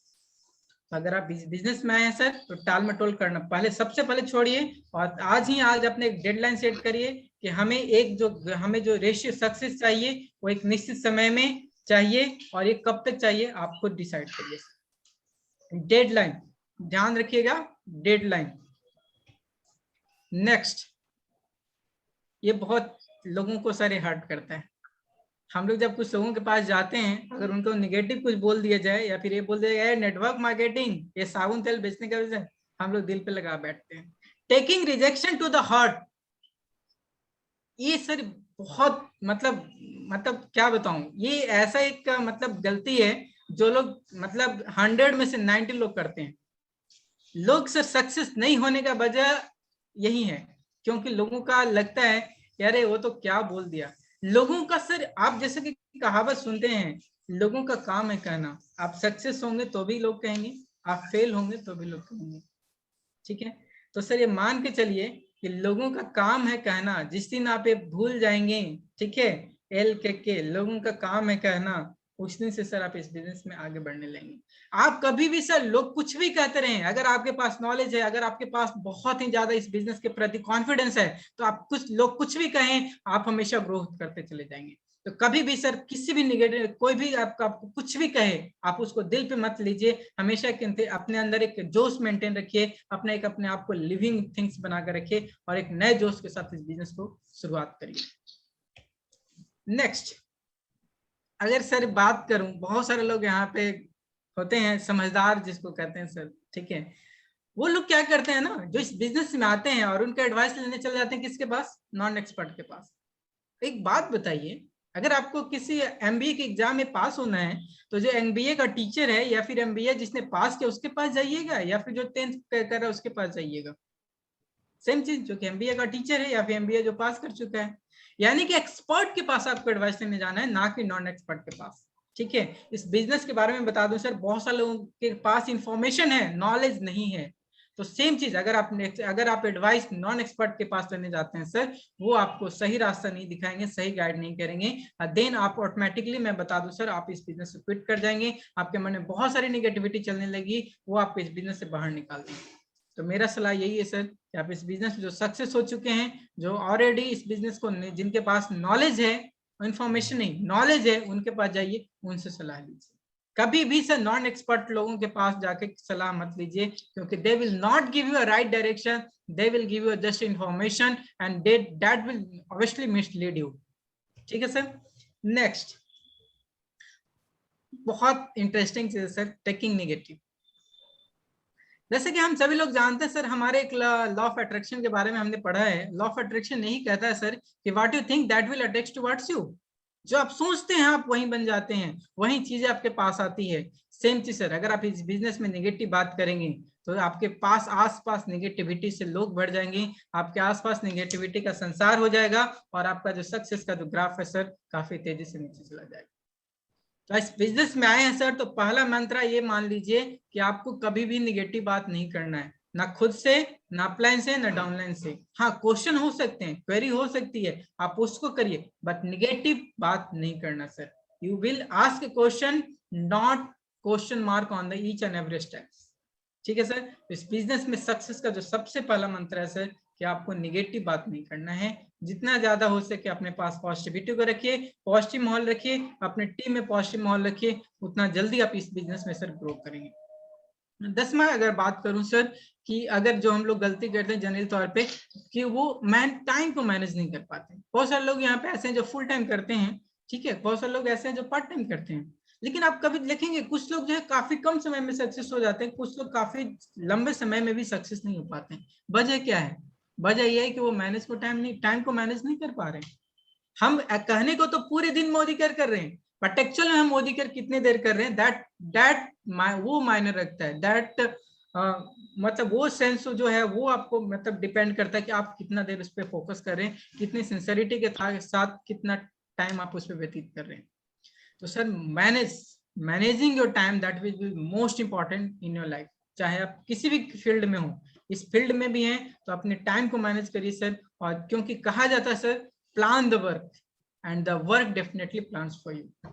तो अगर आप बिजनेस में आए हैं सर तो टाल मटोल करना पहले सबसे पहले छोड़िए, और आज अपने एक डेडलाइन सेट करिए कि हमें जो रेशियो सक्सेस चाहिए वो एक निश्चित समय में चाहिए, और ये कब तक चाहिए आप खुद डिसाइड करिए। डेडलाइन ध्यान रखिएगा, डेडलाइन। नेक्स्ट, ये बहुत लोगों को सर हर्ट करता है। हम लोग जब कुछ लोगों के पास जाते हैं, अगर उनको निगेटिव कुछ बोल दिया जाए या फिर ये बोल दिया जाए नेटवर्क मार्केटिंग, ये साबुन तेल बेचने का बिजनेस, हम लोग दिल पे लगा बैठते हैं। Taking rejection to the heart, ये सर बहुत मतलब क्या बताऊं, ये ऐसा एक गलती है जो लोग 100 में से 90 लोग करते हैं। लोग सर सक्सेस नहीं होने का वजह यही है, क्योंकि लोगों का लगता है अरे वो तो क्या बोल दिया। लोगों का सर आप जैसे कि कहावत सुनते हैं, लोगों का काम है कहना, आप सक्सेस होंगे तो भी लोग कहेंगे, आप फेल होंगे तो भी लोग कहेंगे। ठीक है, तो सर ये मान के चलिए कि लोगों का काम है कहना, जिस दिन आप ये भूल जाएंगे, ठीक है, के लोगों का काम है कहना, उस दिन से सर आप इस बिजनेस में आगे बढ़ने लगेंगे। आप कभी भी सर लोग कुछ भी कहते रहे, अगर आपके पास नॉलेज है, अगर आपके पास बहुत ही ज्यादा इस बिजनेस के प्रति कॉन्फिडेंस है, तो आप लोग कुछ भी कहें, आप हमेशा ग्रोथ करते चले जाएंगे। तो कभी भी सर किसी भी निगेटिव कोई भी आपको कुछ भी कहे, आप उसको दिल पे मत लीजिए, हमेशा अपने अंदर एक जोश मेंटेन रखिए, अपने आप को लिविंग थिंग्स बनाकर रखिए और एक नए जोश के साथ इस बिजनेस को शुरुआत करिए। नेक्स्ट, अगर सर बात करूं, बहुत सारे लोग यहाँ पे होते हैं समझदार जिसको कहते हैं सर, ठीक है, वो लोग क्या करते हैं ना, जो इस बिजनेस में आते हैं और उनका एडवाइस लेने चले जाते हैं किसके पास, नॉन एक्सपर्ट के पास। एक बात बताइए, अगर आपको किसी एमबीए के एग्जाम में पास होना है तो जो एमबीए का टीचर है या फिर एमबीए जिसने पास किया उसके पास जाइएगा या फिर जो 10th कर रहा है उसके पास जाइएगा? सेम चीज, जो कि एमबीए का टीचर है या फिर एमबीए जो पास कर चुका है। यानी कि एक्सपर्ट के पास आपको एडवाइस लेने जाना है, ना कि नॉन एक्सपर्ट के पास। ठीक है, इस बिजनेस के बारे में बता दूं सर, बहुत सारे लोगों के पास इंफॉर्मेशन है, नॉलेज नहीं है। तो सेम चीज, अगर आप एडवाइस नॉन एक्सपर्ट के पास लेने जाते हैं सर, वो आपको सही रास्ता नहीं दिखाएंगे, सही गाइड नहीं करेंगे, देन आप ऑटोमेटिकली, मैं बता दूं सर, आप इस बिजनेस से क्विट कर जाएंगे। आपके मन में बहुत सारी निगेटिविटी चलने लगी, वो आपको इस बिजनेस से बाहर निकाल देंगे। तो मेरा सलाह यही है सर कि आप इस बिजनेस में जो सक्सेस हो चुके हैं, जो ऑलरेडी इस बिजनेस को, जिनके पास नॉलेज है, इंफॉर्मेशन नहीं नॉलेज है, उनके पास जाइए, उनसे सलाह लीजिए। कभी भी सर नॉन एक्सपर्ट लोगों के पास जाके सलाह मत लीजिए, क्योंकि they will not give you a right direction, they will give you just information and that will obviously mislead you. ठीक है सर। नेक्स्ट, बहुत इंटरेस्टिंग चीज है सर, टेकिंग नेगेटिव। जैसे कि हम सभी लोग जानते हैं सर, हमारे एक लॉ ऑफ अट्रैक्शन के बारे में हमने पढ़ा है। लॉ ऑफ अट्रैक्शन यही कहता है सर कि what you think that will attract towards you. जो आप सोचते हैं आप वहीं बन जाते हैं, वही चीजें आपके पास आती है। सेम चीज सर, अगर आप इस बिजनेस में नेगेटिव बात करेंगे तो आपके पास आसपास नेगेटिविटी से लोग बढ़ जाएंगे, आपके आसपास नेगेटिविटी का संसार हो जाएगा और आपका जो सक्सेस का जो ग्राफ है सर, काफी तेजी से नीचे चला जाएगा। तो इस बिजनेस में आए हैं सर, तो पहला मंत्र ये मान लीजिए कि आपको कभी भी निगेटिव बात नहीं करना है, ना खुद से, ना अपलाइन से, ना डाउनलाइन से। हाँ, क्वेश्चन हो सकते हैं, क्वेरी हो सकती है, आप उसको करिए, बट निगेटिव बात नहीं करना sir. You will ask question, not question mark on the each and every step. ठीक है सर। इस बिजनेस में सक्सेस का जो सबसे पहला मंत्र है सर कि आपको निगेटिव बात नहीं करना है। जितना ज्यादा हो सके अपने पास पॉजिटिविटी को रखिए, पॉजिटिव माहौल रखिए, अपने टीम में पॉजिटिव माहौल रखिए, उतना जल्दी आप इस बिजनेस में सर ग्रो करेंगे। 10वां अगर बात करूं सर, कि अगर जो हम लोग गलती करते हैं जनरल तौर पे कि वो टाइम को मैनेज नहीं कर पाते। बहुत सारे लोग यहाँ पे ऐसे हैं जो फुल टाइम करते हैं, ठीक है, बहुत सारे लोग ऐसे हैं जो पार्ट टाइम करते हैं। लेकिन आप कभी देखेंगे कुछ लोग जो है काफी कम समय में सक्सेस हो जाते हैं, कुछ लोग काफी लंबे समय में भी सक्सेस नहीं हो पाते हैं। वजह क्या है? वजह यह है कि वो टाइम को मैनेज नहीं कर पा रहे हैं। हम कहने को तो पूरे दिन मोदी कर रहे हैं, बट एक्चुअल में हम मोदी कितने देर कर रहे हैं, दैट वो मायने रखता है। दैट मतलब वो सेंस जो है वो आपको मतलब डिपेंड करता है कि आप कितना देर उस पर फोकस कर रहे हैं, कितनी सिंसियरिटी के साथ कितना टाइम आप उस पर व्यतीत कर रहे हैं। तो sir managing your time, that will be most important in your life. चाहे आप किसी भी फील्ड में हो, इस फील्ड में भी हैं तो अपने टाइम को मैनेज करिए सर। और क्योंकि कहा जाता है sir, plan the work and the work definitely plans for you.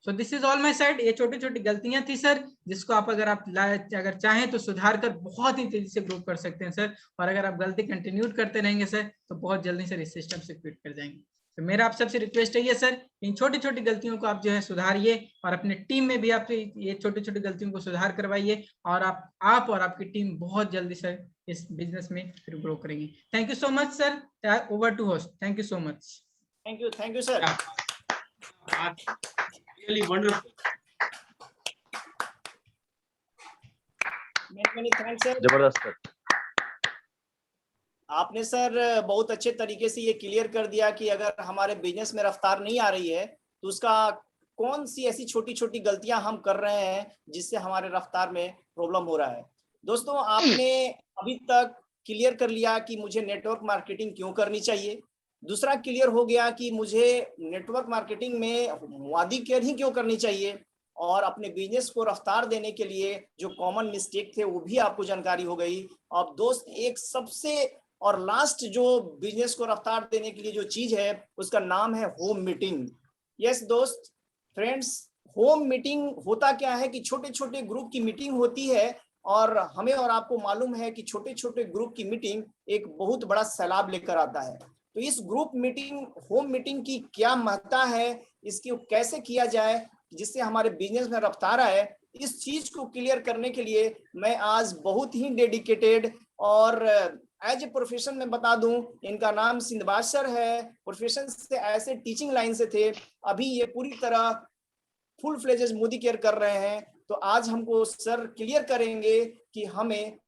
So this is all my side. ये छोटी छोटी गलतियां थी सर, जिसको आप अगर चाहें तो सुधार कर बहुत ही तेजी से ग्रो कर सकते हैं सर। और अगर आप गलती कंटिन्यू करते रहेंगे सर, तो बहुत जल्दी सर इस सिस्टम से क्विट कर जाएंगे। तो मेरा आप सबसे रिक्वेस्ट है सर, इन छोटी छोटी गलतियों को आप जो है सुधारिए, और अपने टीम में भी आप ये छोटी छोटी गलतियों को सुधार करवाइए, और आप और आपकी टीम बहुत जल्दी सर इस बिजनेस में फिर ग्रो करेंगी। Thank you so much sir. Over to host. Thank you so much. Thank you sir. Really wonderful. Many thanks sir. जबरदस्त सर। आपने सर बहुत अच्छे तरीके से ये क्लियर कर दिया कि अगर हमारे बिजनेस में रफ्तार नहीं आ रही है तो उसका कौन सी ऐसी छोटी छोटी गलतियां हम कर रहे हैं जिससे हमारे रफ्तार में प्रॉब्लम हो रहा है। दोस्तों, आपने अभी तक क्लियर कर लिया कि मुझे नेटवर्क मार्केटिंग क्यों करनी चाहिए। दूसरा क्लियर हो गया कि मुझे नेटवर्क मार्केटिंग में वादी केयर ही क्यों करनी चाहिए, और अपने बिजनेस को रफ्तार देने के लिए जो कॉमन मिस्टेक थे वो भी आपको जानकारी हो गई। अब दोस्त, एक सबसे और लास्ट जो बिजनेस को रफ्तार देने के लिए जो चीज है उसका नाम है होम मीटिंग। यस दोस्त, फ्रेंड्स, होम मीटिंग होता क्या है कि छोटे छोटे ग्रुप की मीटिंग होती है, और हमें और आपको मालूम है कि छोटे छोटे ग्रुप की मीटिंग एक बहुत बड़ा सैलाब लेकर आता है। तो इस ग्रुप मीटिंग, होम मीटिंग की क्या महत्ता है, इसकी कैसे किया जाए जिससे हमारे बिजनेस में रफ्तार आए, इस चीज को क्लियर करने के लिए मैं आज बहुत ही डेडिकेटेड और एज ए प्रोफेशन में बता दूं, इनका नाम सिंधबाज सर है। प्रोफेशन से ऐसे टीचिंग लाइन से थे, अभी ये पूरी तरह फुल फ्लेजेज मोदी केयर कर रहे हैं। तो आज हमको सर क्लियर करेंगे कि हमें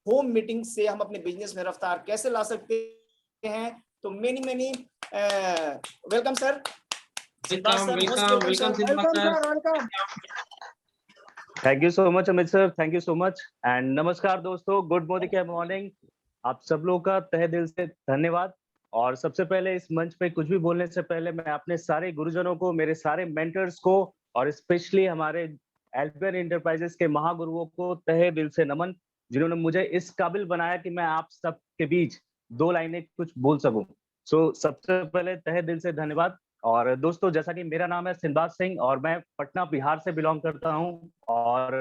होम मीटिंग से हम अपने बिजनेस में रफ्तार कैसे ला सकते हैं। तो many welcome sir, Siddharth sir, most welcome welcome welcome sir. Siddharth welcome sir. Sir, welcome. Thank you so much Amit sir, thank you so much and नमस्कार दोस्तों, गुड मॉर्निंग। आप सब लोगों का तहे दिल से धन्यवाद। और सबसे पहले इस मंच पे कुछ भी बोलने से पहले मैं अपने सारे गुरुजनों को, मेरे सारे मेंटर्स को और स्पेशली हमारे एल्बियन एंटरप्राइजेस के महागुरुओं को तहे दिल से नमन, जिन्होंने मुझे इस काबिल बनाया कि मैं आप सबके बीच 2 लाइनें कुछ बोल सकूं। सो सबसे पहले तहे दिल से धन्यवाद। और दोस्तों, जैसा कि मेरा नाम है सिंबाज सिंह और मैं पटना बिहार से बिलोंग करता हूं और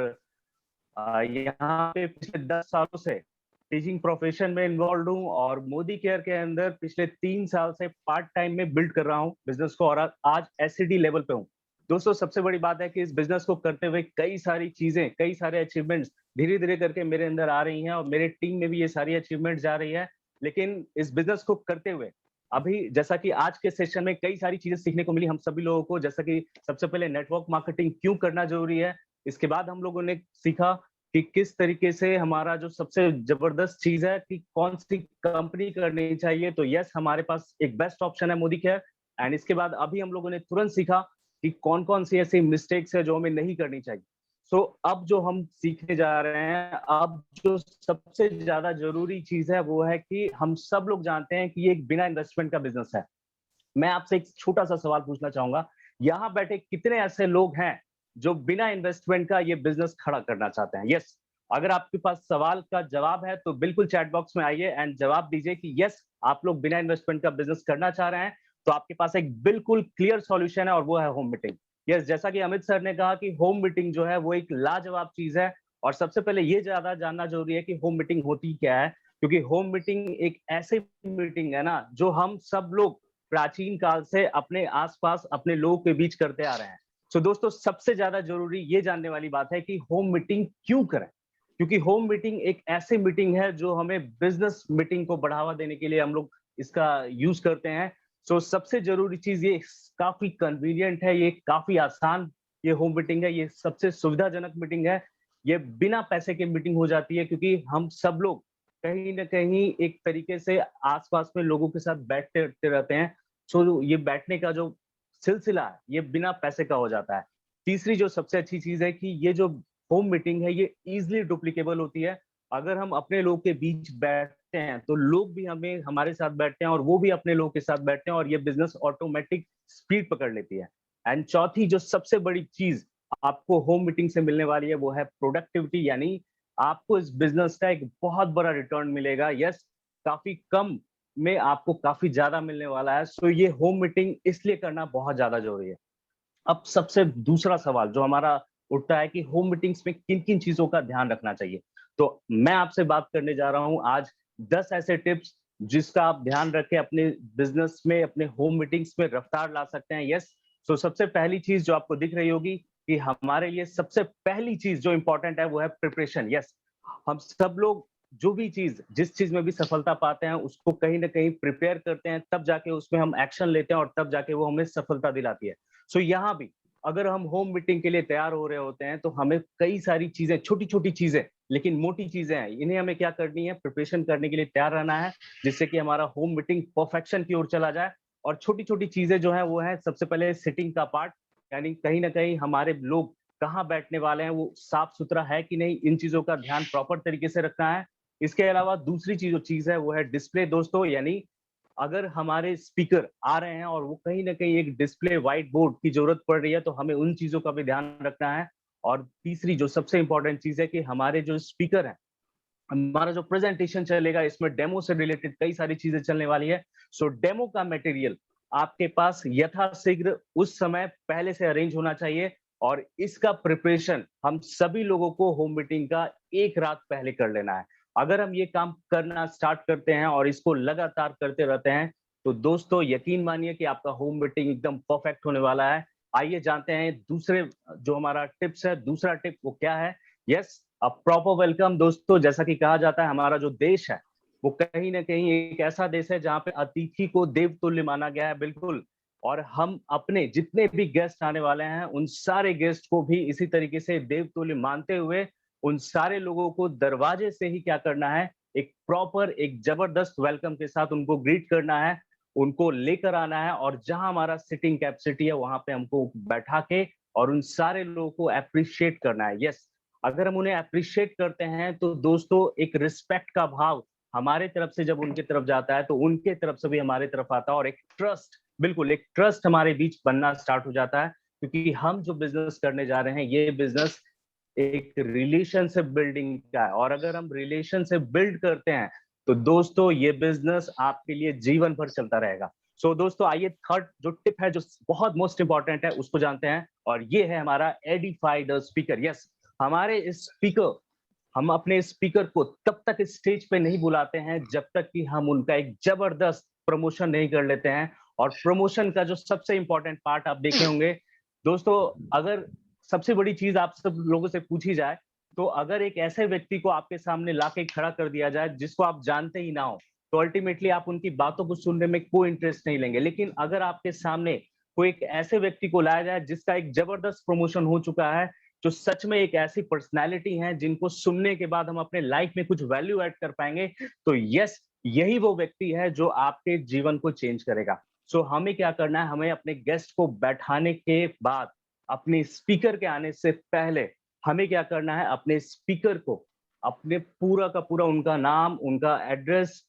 यहाँ पे पिछले 10 सालों से टीचिंग प्रोफेशन में इन्वॉल्व हूँ और मोदी केयर के अंदर पिछले 3 साल से पार्ट टाइम में बिल्ड कर रहा हूँ बिजनेस को और आज एससीडी लेवल पे हूँ। दोस्तों, सबसे बड़ी बात है कि इस बिजनेस को करते हुए कई सारी चीजें, कई सारे अचीवमेंट्स धीरे धीरे करके मेरे अंदर आ रही हैं और मेरे टीम में भी ये सारी अचीवमेंट्स जा रही है। लेकिन इस बिजनेस को करते हुए अभी जैसा कि आज के सेशन में कई सारी चीजें सीखने को मिली हम सभी लोगों को, जैसा कि सबसे पहले नेटवर्क मार्केटिंग क्यों करना जरूरी है। इसके बाद हम लोगों ने सीखा कि किस तरीके से हमारा जो सबसे जबरदस्त चीज है कि कौन सी कंपनी करनी चाहिए। तो यस, हमारे पास एक बेस्ट ऑप्शन है मोदी केयर। एंड इसके बाद अभी हम लोगों ने तुरंत सीखा कि कौन कौन सी ऐसी मिस्टेक्स है जो हमें नहीं करनी चाहिए। सो अब जो हम सीखने जा रहे हैं, अब जो सबसे ज्यादा जरूरी चीज है वो है कि हम सब लोग जानते हैं कि ये एक बिना इन्वेस्टमेंट का बिजनेस है। मैं आपसे एक छोटा सा सवाल पूछना चाहूंगा, यहाँ बैठे कितने ऐसे लोग हैं जो बिना इन्वेस्टमेंट का ये बिजनेस खड़ा करना चाहते हैं? यस, अगर आपके पास सवाल का जवाब है तो बिल्कुल चैट बॉक्स में आइए एंड जवाब दीजिए कि यस, आप लोग बिना इन्वेस्टमेंट का बिजनेस करना चाह रहे हैं। तो आपके पास एक बिल्कुल क्लियर सॉल्यूशन है और वो है होम मीटिंग। यस, जैसा कि अमित सर ने कहा कि होम मीटिंग जो है वो एक लाजवाब चीज है। और सबसे पहले ये ज्यादा जानना जरूरी है कि होम मीटिंग होती क्या है, क्योंकि होम मीटिंग एक ऐसी मीटिंग है ना जो हम सब लोग प्राचीन काल से अपने आसपास अपने लोगों के बीच करते आ रहे हैं। तो दोस्तों, सबसे ज्यादा जरूरी ये जानने वाली बात है कि होम मीटिंग क्यों करें, क्योंकि होम मीटिंग एक ऐसी मीटिंग है जो हमें बिजनेस मीटिंग को बढ़ावा देने के लिए हम लोग इसका यूज करते हैं। सो सबसे जरूरी चीज ये काफी कन्वीनियंट है, ये काफी आसान ये होम मीटिंग है, ये सबसे सुविधाजनक मीटिंग है। ये बिना पैसे के मीटिंग हो जाती है क्योंकि हम सब लोग कहीं ना कहीं एक तरीके से आसपास में लोगों के साथ बैठते रहते हैं। सो ये बैठने का जो सिलसिला है ये बिना पैसे का हो जाता है। तीसरी जो सबसे अच्छी चीज है कि ये जो होम मीटिंग है ये इजीली डुप्लीकेबल होती है। अगर हम अपने लोग के बीच बैठते हैं तो लोग भी हमें हमारे साथ बैठते हैं और वो भी अपने लोग के साथ बैठते हैं और ये बिजनेस ऑटोमेटिक स्पीड पकड़ लेती है। एंड चौथी जो सबसे बड़ी चीज आपको होम मीटिंग से मिलने वाली है वो है प्रोडक्टिविटी, यानी आपको इस बिजनेस का एक बहुत बड़ा रिटर्न मिलेगा। यस, काफी कम में आपको काफी ज्यादा मिलने वाला है। सो ये होम मीटिंग इसलिए करना बहुत ज्यादा जरूरी है। अब सबसे दूसरा सवाल जो हमारा उठता है कि होम मीटिंग्स में किन किन चीजों का ध्यान रखना चाहिए, तो मैं आपसे बात करने जा रहा हूं आज 10 ऐसे टिप्स जिसका आप ध्यान रख के अपने बिजनेस में, अपने होम मीटिंग्स में रफ्तार ला सकते हैं। यस, तो सबसे पहली चीज जो आपको दिख रही होगी कि हमारे लिए सबसे पहली चीज जो इंपॉर्टेंट है वो है प्रिपरेशन। यस, हम सब लोग जो भी चीज, जिस चीज में भी सफलता पाते हैं उसको कहीं ना कहीं प्रिपेयर करते हैं, तब जाके उसमें हम एक्शन लेते हैं और तब जाके वो हमें सफलता दिलाती है। सो यहाँ भी अगर हम होम मीटिंग के लिए तैयार हो रहे होते हैं तो हमें कई सारी चीजें, छोटी छोटी चीजें लेकिन मोटी चीजें हैं, इन्हें हमें क्या करनी है, प्रिपरेशन करने के लिए तैयार रहना है, जिससे कि हमारा होम मीटिंग परफेक्शन की ओर चला जाए। और छोटी छोटी चीजें जो है वो है सबसे पहले सिटिंग का पार्ट, यानी कहीं ना कहीं हमारे लोग कहाँ बैठने वाले हैं वो साफ सुथरा है कि नहीं, इन चीजों का ध्यान प्रॉपर तरीके से रखना है। इसके अलावा दूसरी चीज है वो है डिस्प्ले दोस्तों, यानी अगर हमारे स्पीकर आ रहे हैं और वो कहीं ना कहीं एक डिस्प्ले व्हाइट बोर्ड की जरूरत पड़ रही है तो हमें उन चीजों का भी ध्यान रखना है। और तीसरी जो सबसे इंपॉर्टेंट चीज है कि हमारे जो स्पीकर है, हमारा जो प्रेजेंटेशन चलेगा इसमें डेमो से रिलेटेड कई सारी चीजें चलने वाली है। सो डेमो का मटेरियल आपके पास यथाशीघ्र उस समय पहले से अरेंज होना चाहिए और इसका प्रिपरेशन हम सभी लोगों को होम मीटिंग का एक रात पहले कर लेना है। अगर हम ये काम करना स्टार्ट करते हैं और इसको लगातार करते रहते हैं तो दोस्तों यकीन मानिए कि आपका होम मीटिंग एकदम परफेक्ट होने वाला है। आइए जानते हैं दूसरे जो हमारा टिप्स है, दूसरा टिप वो क्या है। यस, अ प्रॉपर वेलकम दोस्तों, जैसा कि कहा जाता है हमारा जो देश है वो कहीं ना कहीं एक ऐसा देश है जहाँ पे अतिथि को देवतुल्य माना गया है, बिल्कुल। और हम अपने जितने भी गेस्ट आने वाले हैं उन सारे गेस्ट को भी इसी तरीके से देवतुल्य मानते हुए उन सारे लोगों को दरवाजे से ही क्या करना है, एक प्रॉपर, एक जबरदस्त वेलकम के साथ उनको ग्रीट करना है। उनको लेकर आना है और जहां हमारा सिटिंग कैपेसिटी है वहां पे हमको बैठा के और उन सारे लोगों को अप्रिशिएट करना है। यस, अगर हम उन्हें अप्रिशिएट करते हैं तो दोस्तों एक रिस्पेक्ट का भाव हमारे तरफ से जब उनके तरफ जाता है तो उनके तरफ से भी हमारे तरफ आता है और एक ट्रस्ट, बिल्कुल एक ट्रस्ट हमारे बीच बनना स्टार्ट हो जाता है, क्योंकि हम जो बिजनेस करने जा रहे हैं ये बिजनेस एक रिलेशनशिप बिल्डिंग का है और अगर हम रिलेशनशिप बिल्ड करते हैं तो दोस्तों ये बिजनेस आपके लिए जीवन भर चलता रहेगा। सो दोस्तों आइए थर्ड जो टिप है जो बहुत मोस्ट इंपॉर्टेंट है उसको जानते हैं और ये है हमारा एडिफाइड स्पीकर। यस, हमारे स्पीकर, हम अपने स्पीकर को तब तक स्टेज पे नहीं बुलाते हैं जब तक कि हम उनका एक जबरदस्त प्रमोशन नहीं कर लेते हैं। और प्रमोशन का जो सबसे इंपॉर्टेंट पार्ट आप देखे होंगे दोस्तों, अगर सबसे बड़ी चीज आप सब लोगों से पूछी जाए तो अगर एक ऐसे व्यक्ति को आपके सामने लाके खड़ा कर दिया जाए जिसको आप जानते ही ना हो तो अल्टीमेटली आप उनकी बातों को सुनने में कोई इंटरेस्ट नहीं लेंगे। लेकिन अगर आपके सामने कोई एक ऐसे व्यक्ति को लाया जाए जिसका एक जबरदस्त प्रमोशन हो चुका है, जो सच में एक ऐसी पर्सनालिटी है जिनको सुनने के बाद हम अपने लाइफ में कुछ वैल्यू ऐड कर पाएंगे, तो यस यही वो व्यक्ति है जो आपके जीवन को चेंज करेगा। सो हमें क्या करना है, हमें अपने गेस्ट को बैठाने के बाद अपने स्पीकर के आने से पहले हमें क्या करना है, अपने स्पीकर को अपने पूरा का पूरा उनका नाम, उनका एड्रेस,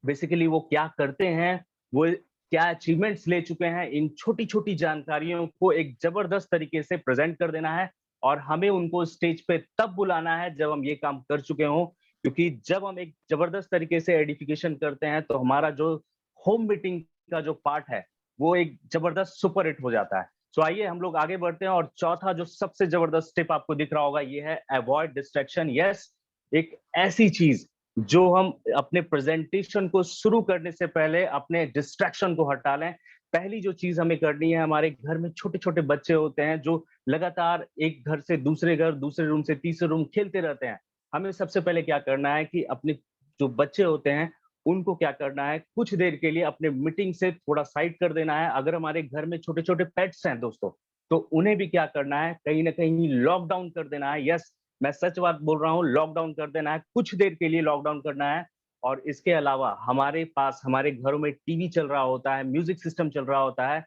बेसिकली वो क्या करते हैं, वो क्या अचीवमेंट्स ले चुके हैं, इन छोटी छोटी जानकारियों को एक जबरदस्त तरीके से प्रेजेंट कर देना है और हमें उनको स्टेज पे तब बुलाना है जब हम ये काम कर चुके हों, क्योंकि जब हम एक जबरदस्त तरीके से एडिफिकेशन करते हैं तो हमारा जो होम मीटिंग का जो पार्ट है वो एक जबरदस्त सुपर हिट हो जाता है। सो आइए हम लोग आगे बढ़ते हैं और चौथा जो सबसे जबरदस्त टिप आपको दिख रहा होगा ये है अवॉइड डिस्ट्रैक्शन। यस, एक ऐसी चीज जो हम अपने प्रेजेंटेशन को शुरू करने से पहले अपने डिस्ट्रैक्शन को हटा लें। पहली जो चीज हमें करनी है, हमारे घर में छोटे छोटे बच्चे होते हैं जो लगातार एक घर से दूसरे घर, दूसरे रूम से तीसरे रूम खेलते रहते हैं। हमें सबसे पहले क्या करना है कि अपने जो बच्चे होते हैं उनको क्या करना है, कुछ देर के लिए अपने मीटिंग से थोड़ा साइड कर देना है। अगर हमारे घर में छोटे छोटे पेट्स हैं दोस्तों तो उन्हें भी क्या करना है, कहीं ना कहीं लॉकडाउन कर देना है। यस, मैं सच बात बोल रहा हूँ, लॉकडाउन कर देना है, कुछ देर के लिए लॉकडाउन करना है। और इसके अलावा हमारे पास हमारे घरों में टीवी चल रहा होता है, म्यूजिक सिस्टम चल रहा होता है,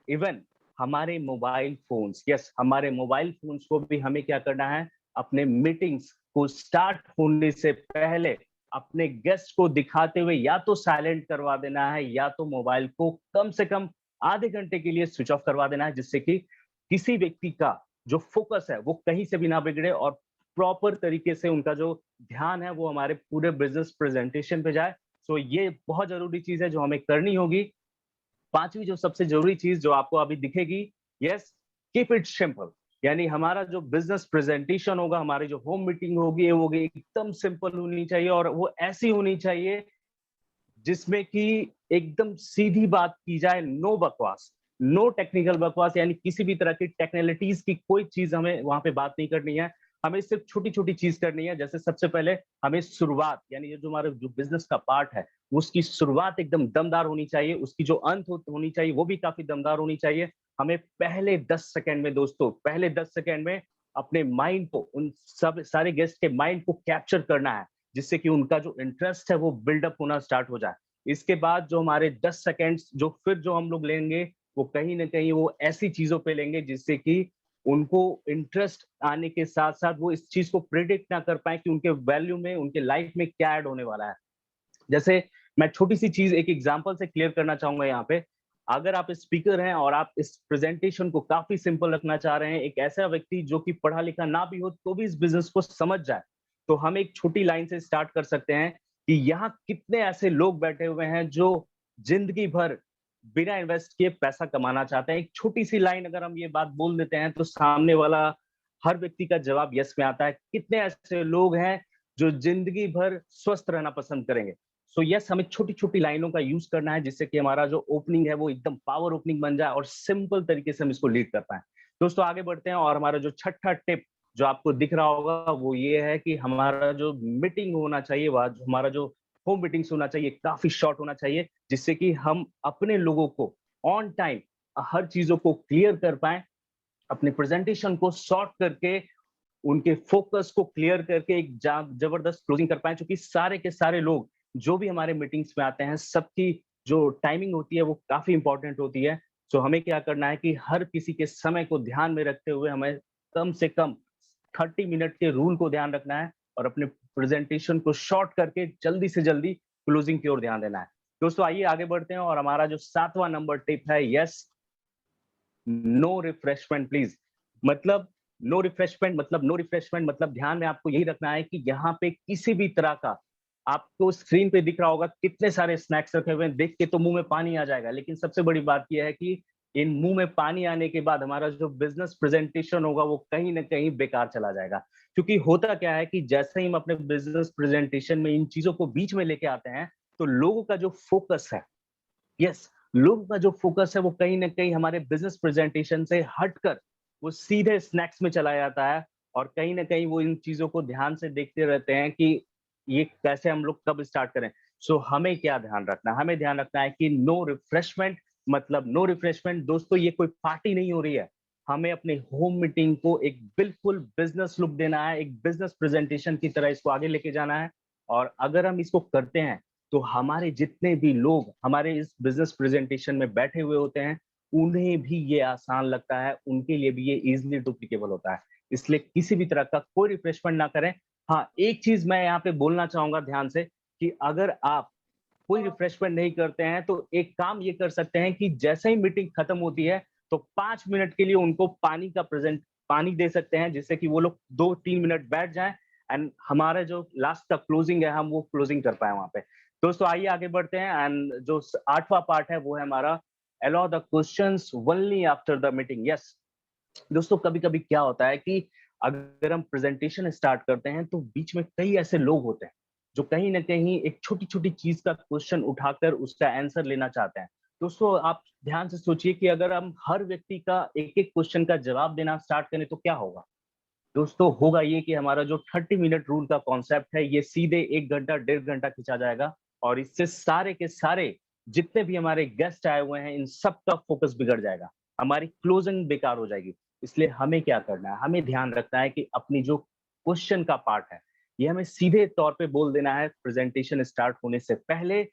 इवन हमारे मोबाइल फोन्स, यस हमारे मोबाइल फोन्स को भी हमें क्या करना है, अपने मीटिंग्स को स्टार्ट होने से पहले अपने गेस्ट को दिखाते हुए या तो साइलेंट करवा देना है या तो मोबाइल को कम से कम आधे घंटे के लिए स्विच ऑफ करवा देना है, जिससे कि किसी व्यक्ति का जो फोकस है वो कहीं से भी ना बिगड़े और प्रॉपर तरीके से उनका जो ध्यान है वो हमारे पूरे बिजनेस प्रेजेंटेशन पे जाए। सो ये बहुत जरूरी चीज है जो हमें करनी होगी। पांचवी जो सबसे जरूरी चीज जो आपको अभी दिखेगी, यस, कीप इट सिंपल, यानी हमारा जो बिजनेस प्रेजेंटेशन होगा, हमारी जो होम मीटिंग होगी वो एकदम सिंपल होनी चाहिए और वो ऐसी होनी चाहिए जिसमें कि एकदम सीधी बात की जाए, नो बकवास, नो टेक्निकल बकवास, यानी किसी भी तरह की टेक्निकलिटीज की कोई चीज हमें वहां पे बात नहीं करनी है। हमें सिर्फ छोटी छोटी चीज करनी है। जैसे सबसे पहले हमें शुरुआत, यानी ये जो हमारा जो बिजनेस का पार्ट है उसकी शुरुआत एकदम दमदार होनी चाहिए, उसकी जो अंत होनी चाहिए वो भी काफी दमदार होनी चाहिए। हमें पहले 10 सेकंड में दोस्तों, पहले 10 सेकंड में अपने माइंड को, उन सब सारे गेस्ट के माइंड को कैप्चर करना है, जिससे कि उनका जो इंटरेस्ट है वो बिल्डअप होना स्टार्ट हो जाए। इसके बाद जो हमारे 10 सेकंड जो फिर जो हम लोग लेंगे वो कहीं ना कहीं वो ऐसी चीजों पे लेंगे जिससे कि उनको इंटरेस्ट आने के साथ साथ वो इस चीज को प्रिडिक्ट ना कर पाए कि उनके वैल्यू में, उनके लाइफ में क्या ऐड होने वाला है। जैसे मैं छोटी सी चीज एक एग्जांपल से क्लियर करना चाहूंगा यहाँ पे। अगर आप स्पीकर हैं और आप इस प्रेजेंटेशन को काफी सिंपल रखना चाह रहे हैं, एक ऐसा व्यक्ति जो कि पढ़ा लिखा ना भी हो तो भी इस बिजनेस को समझ जाए, तो हम एक छोटी लाइन से स्टार्ट कर सकते हैं कि यहाँ कितने ऐसे लोग बैठे हुए हैं जो जिंदगी भर बिना इन्वेस्ट किए पैसा कमाना चाहते हैं। एक छोटी सी लाइन अगर हम ये बात बोल देते हैं तो सामने वाला हर व्यक्ति का जवाब यस में आता है। कितने ऐसे लोग हैं जो जिंदगी भर स्वस्थ रहना पसंद करेंगे। सो यस, हमें छोटी छोटी लाइनों का यूज करना है जिससे कि हमारा जो ओपनिंग है वो एकदम पावर ओपनिंग बन जाए और सिंपल तरीके से हम इसको लीड कर पाए। दोस्तों आगे बढ़ते हैं और हमारा जो छठा टिप जो आपको दिख रहा होगा वो ये है कि हमारा जो मीटिंग होना चाहिए, हमारा जो होम मीटिंग्स होना चाहिए काफी शॉर्ट होना चाहिए, जिससे कि हम अपने लोगों को ऑन टाइम हर चीजों को क्लियर कर पाए, अपने प्रेजेंटेशन को शॉर्ट करके उनके फोकस को क्लियर करके एक जबरदस्त क्लोजिंग कर पाए। क्योंकि सारे के सारे लोग जो भी हमारे मीटिंग्स में आते हैं सबकी जो टाइमिंग होती है वो काफी इंपॉर्टेंट होती है। सो हमें क्या करना है कि हर किसी के समय को ध्यान में रखते हुए हमें कम से कम 30 मिनट के रूल को ध्यान रखना है और अपने प्रेजेंटेशन को शॉर्ट करके जल्दी से जल्दी क्लोजिंग की ओर ध्यान देना है। दोस्तों आइए आगे बढ़ते हैं और हमारा जो 7वां नंबर टिप है, यस, नो रिफ्रेशमेंट प्लीज। मतलब नो रिफ्रेशमेंट मतलब ध्यान में आपको यही रखना है कि यहाँ पे किसी भी तरह का, आपको स्क्रीन पे दिख रहा होगा कितने सारे स्नैक्स रखे हुए हैं, देख के तो मुंह में पानी आ जाएगा, लेकिन सबसे बड़ी बात यह है कि इन मुंह में पानी आने के बाद हमारा जो बिजनेस प्रेजेंटेशन होगा वो कहीं ना कहीं बेकार चला जाएगा। क्योंकि होता क्या है कि जैसे ही हम अपने बिजनेस प्रेजेंटेशन में इन चीजों को बीच में लेके आते हैं तो लोगों का जो फोकस है, यस, लोगों का जो फोकस है वो कहीं ना कहीं हमारे बिजनेस प्रेजेंटेशन से हटकर वो सीधे स्नैक्स में चला जाता है और कहीं ना कहीं वो इन चीजों को ध्यान से देखते रहते हैं कि ये कैसे हम लोग कब स्टार्ट करें। सो हमें क्या ध्यान रखना है, हमें ध्यान रखना है कि नो रिफ्रेशमेंट, मतलब नो रिफ्रेशमेंट दोस्तों ये कोई पार्टी नहीं हो रही है। हमें अपने होम मीटिंग को एक बिल्कुल बिजनेस लुक देना है, एक बिजनेस प्रेजेंटेशन की तरह इसको आगे लेके जाना है। और अगर हम इसको करते हैं तो हमारे जितने भी लोग हमारे इस बिजनेस प्रेजेंटेशन में बैठे हुए होते हैं उन्हें भी ये आसान लगता है, उनके लिए भी ये इजीली डुप्लीकेबल होता है। इसलिए किसी भी तरह का कोई रिफ्रेशमेंट ना करें। हाँ, एक चीज मैं यहाँ पे बोलना चाहूंगा ध्यान से कि अगर आप कोई रिफ्रेशमेंट नहीं करते हैं तो एक काम ये कर सकते हैं कि जैसे ही मीटिंग खत्म होती है तो 5 मिनट के लिए उनको पानी दे सकते हैं, जिससे कि वो लोग 2-3 मिनट बैठ जाएं एंड हमारा जो लास्ट का क्लोजिंग है हम वो क्लोजिंग कर पाए वहां पे। दोस्तों आइए आगे बढ़ते हैं एंड जो 8वां पार्ट है वो है हमारा allow the questions only after the meeting. Yes दोस्तों, कभी कभी क्या होता है कि अगर हम प्रेजेंटेशन स्टार्ट करते हैं तो बीच में कई ऐसे लोग होते हैं जो कहीं ना कहीं एक छोटी छोटी चीज का क्वेश्चन उठाकर उसका आंसर लेना चाहते हैं। दोस्तों आप ध्यान से सोचिए कि अगर हम हर व्यक्ति का एक एक क्वेश्चन का जवाब देना स्टार्ट करें तो क्या होगा। दोस्तों होगा ये कि हमारा जो 30 मिनट रूल का कॉन्सेप्ट है ये सीधे 1 घंटा 1.5 घंटा खिंचा जाएगा और इससे सारे के सारे जितने भी हमारे गेस्ट आए हुए हैं इन सब का फोकस बिगड़ जाएगा, हमारी क्लोजिंग बेकार हो जाएगी। इसलिए हमें क्या करना है, हमें ध्यान रखना है कि अपनी जो क्वेश्चन का पार्ट है ये हमें सीधे तौर पे बोल देना है प्रेजेंटेशन स्टार्ट होने से पहले।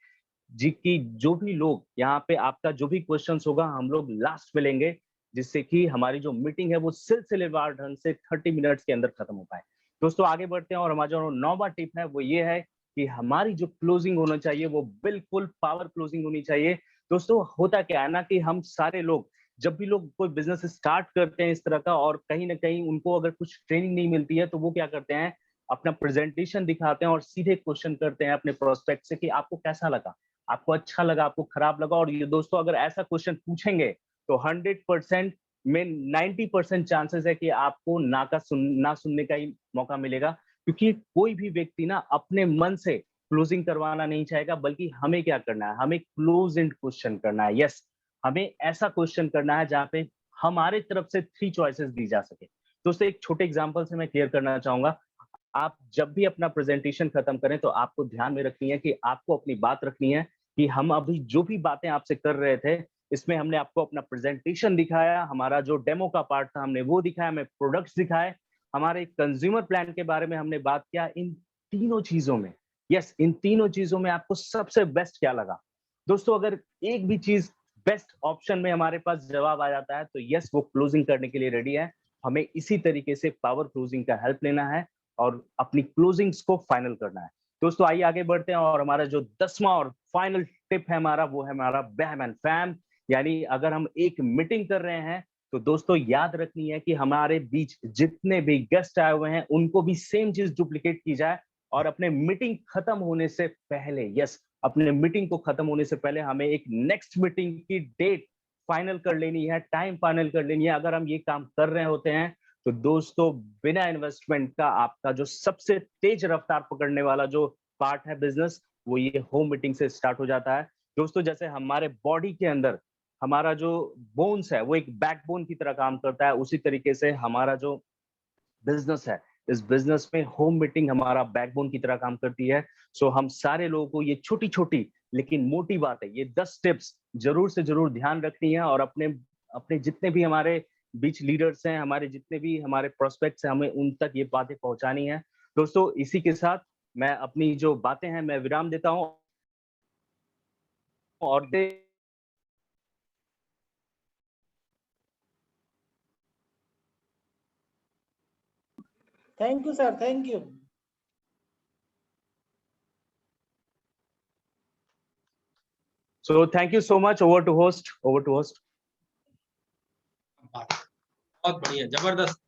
जी की जो भी लोग यहाँ पे आपका जो भी क्वेश्चंस होगा हम लोग लास्ट में लेंगे, जिससे कि हमारी जो मीटिंग है वो सिलसिलेवार ढंग से 30 मिनट्स के अंदर खत्म हो पाए। दोस्तों आगे बढ़ते हैं और हमारा जो 9वां टिप है वो ये है कि हमारी जो क्लोजिंग होना चाहिए वो बिल्कुल पावर क्लोजिंग होनी चाहिए। दोस्तों होता क्या है ना कि हम सारे लोग जब भी लोग कोई बिजनेस स्टार्ट करते हैं इस तरह का और कहीं ना कहीं उनको अगर कुछ ट्रेनिंग नहीं मिलती है तो वो क्या करते हैं, अपना प्रेजेंटेशन दिखाते हैं और सीधे क्वेश्चन करते हैं अपने प्रोस्पेक्ट से कि आपको कैसा लगा, आपको अच्छा लगा, आपको खराब लगा। और ये दोस्तों अगर ऐसा क्वेश्चन पूछेंगे तो 100% में 90% चांसेस है कि आपको ना सुनने का ही मौका मिलेगा, क्योंकि कोई भी व्यक्ति ना अपने मन से क्लोजिंग करवाना नहीं चाहेगा, बल्कि हमें क्या करना है, हमें क्लोज एंड क्वेश्चन करना है। यस, हमें ऐसा क्वेश्चन करना है जहाँ पे हमारे तरफ से 3 चॉइसेस दी जा सके। दोस्तों एक छोटे एग्जांपल से मैं क्लियर करना चाहूंगा। आप जब भी अपना प्रेजेंटेशन खत्म करें तो आपको ध्यान में रखनी है कि आपको अपनी बात रखनी है कि हम अभी जो भी बातें आपसे कर रहे थे इसमें हमने आपको अपना प्रेजेंटेशन दिखाया, हमारा जो डेमो का पार्ट था हमने वो दिखाया, हमें प्रोडक्ट्स दिखाए, हमारे कंज्यूमर प्लान के बारे में हमने बात किया। इन तीनों चीजों में, यस, इन तीनों चीजों में आपको सबसे बेस्ट क्या लगा। दोस्तों अगर एक भी चीज बेस्ट ऑप्शन में हमारे पास जवाब आ जाता है तो यस वो क्लोजिंग करने के लिए रेडी है। हमें इसी तरीके से पावर क्लोजिंग का हेल्प लेना है और अपनी क्लोजिंग्स को फाइनल करना है। दोस्तों आइए आगे बढ़ते हैं और हमारा जो 10वां और फाइनल टिप है हमारा वो है हमारा बैम एंड फैम। यानी अगर हम एक मीटिंग कर रहे हैं तो दोस्तों याद रखनी है कि हमारे बीच जितने भी गेस्ट आए हुए हैं उनको भी सेम चीज डुप्लीकेट की जाए और अपने मीटिंग खत्म होने से पहले, यस, अपने मीटिंग को खत्म होने से पहले हमें एक नेक्स्ट मीटिंग की डेट फाइनल कर लेनी है, टाइम फाइनल कर लेनी है। अगर हम ये काम कर रहे होते हैं तो दोस्तों बिना इन्वेस्टमेंट का आपका जो सबसे तेज रफ्तार पकड़ने वाला जो पार्ट है बिजनेस वो ये होम मीटिंग से स्टार्ट हो जाता है। दोस्तों जैसे हमारे बॉडी के अंदर हमारा जो बोन्स है वो एक बैकबोन की तरह काम करता है, उसी तरीके से हमारा जो बिजनेस है इस बिजनेस में होम मीटिंग हमारा बैकबोन की तरह काम करती है। सो हम सारे लोगों को ये छोटी छोटी लेकिन मोटी बात है, ये 10 टिप्स जरूर से जरूर ध्यान रखनी है और अपने अपने जितने भी हमारे बीच लीडर्स हैं, हमारे जितने भी हमारे प्रोस्पेक्ट्स हैं, हमें उन तक ये बातें पहुंचानी है। दोस्तों इसी के साथ मैं अपनी जो बातें हैं मैं विराम देता हूं और thank you sir, thank you. So thank you so much. Over to host. Over to host. बहुत बढ़िया, जबरदस्त।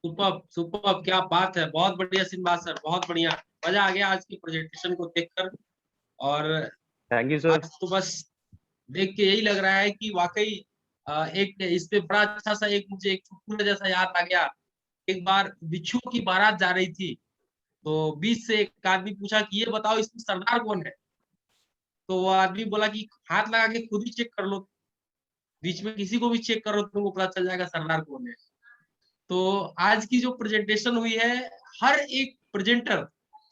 सुपर सुपर, क्या बात है, बहुत बढ़िया सिंबा सर, बहुत बढ़िया, मजा आ गया आज की प्रेजेंटेशन को देखकर। और थैंक यू सर। आज तो बस देख के यही लग रहा है कि वाकई एक इस पे बड़ा अच्छा सा एक मुझे एक चुटकुला जैसा याद आ गया। एक बार बिच्छू की बारात जा रही थी, तो बीच से एक आदमी पूछा कि ये बताओ इसमें सरदार कौन है। तो वो आदमी बोला कि हाथ लगा के खुद ही चेक कर लो, बीच में किसी को भी चेक करो तुमको पता चल जाएगा सरदार कौन है। तो आज की जो प्रेजेंटेशन हुई है, हर एक प्रेजेंटर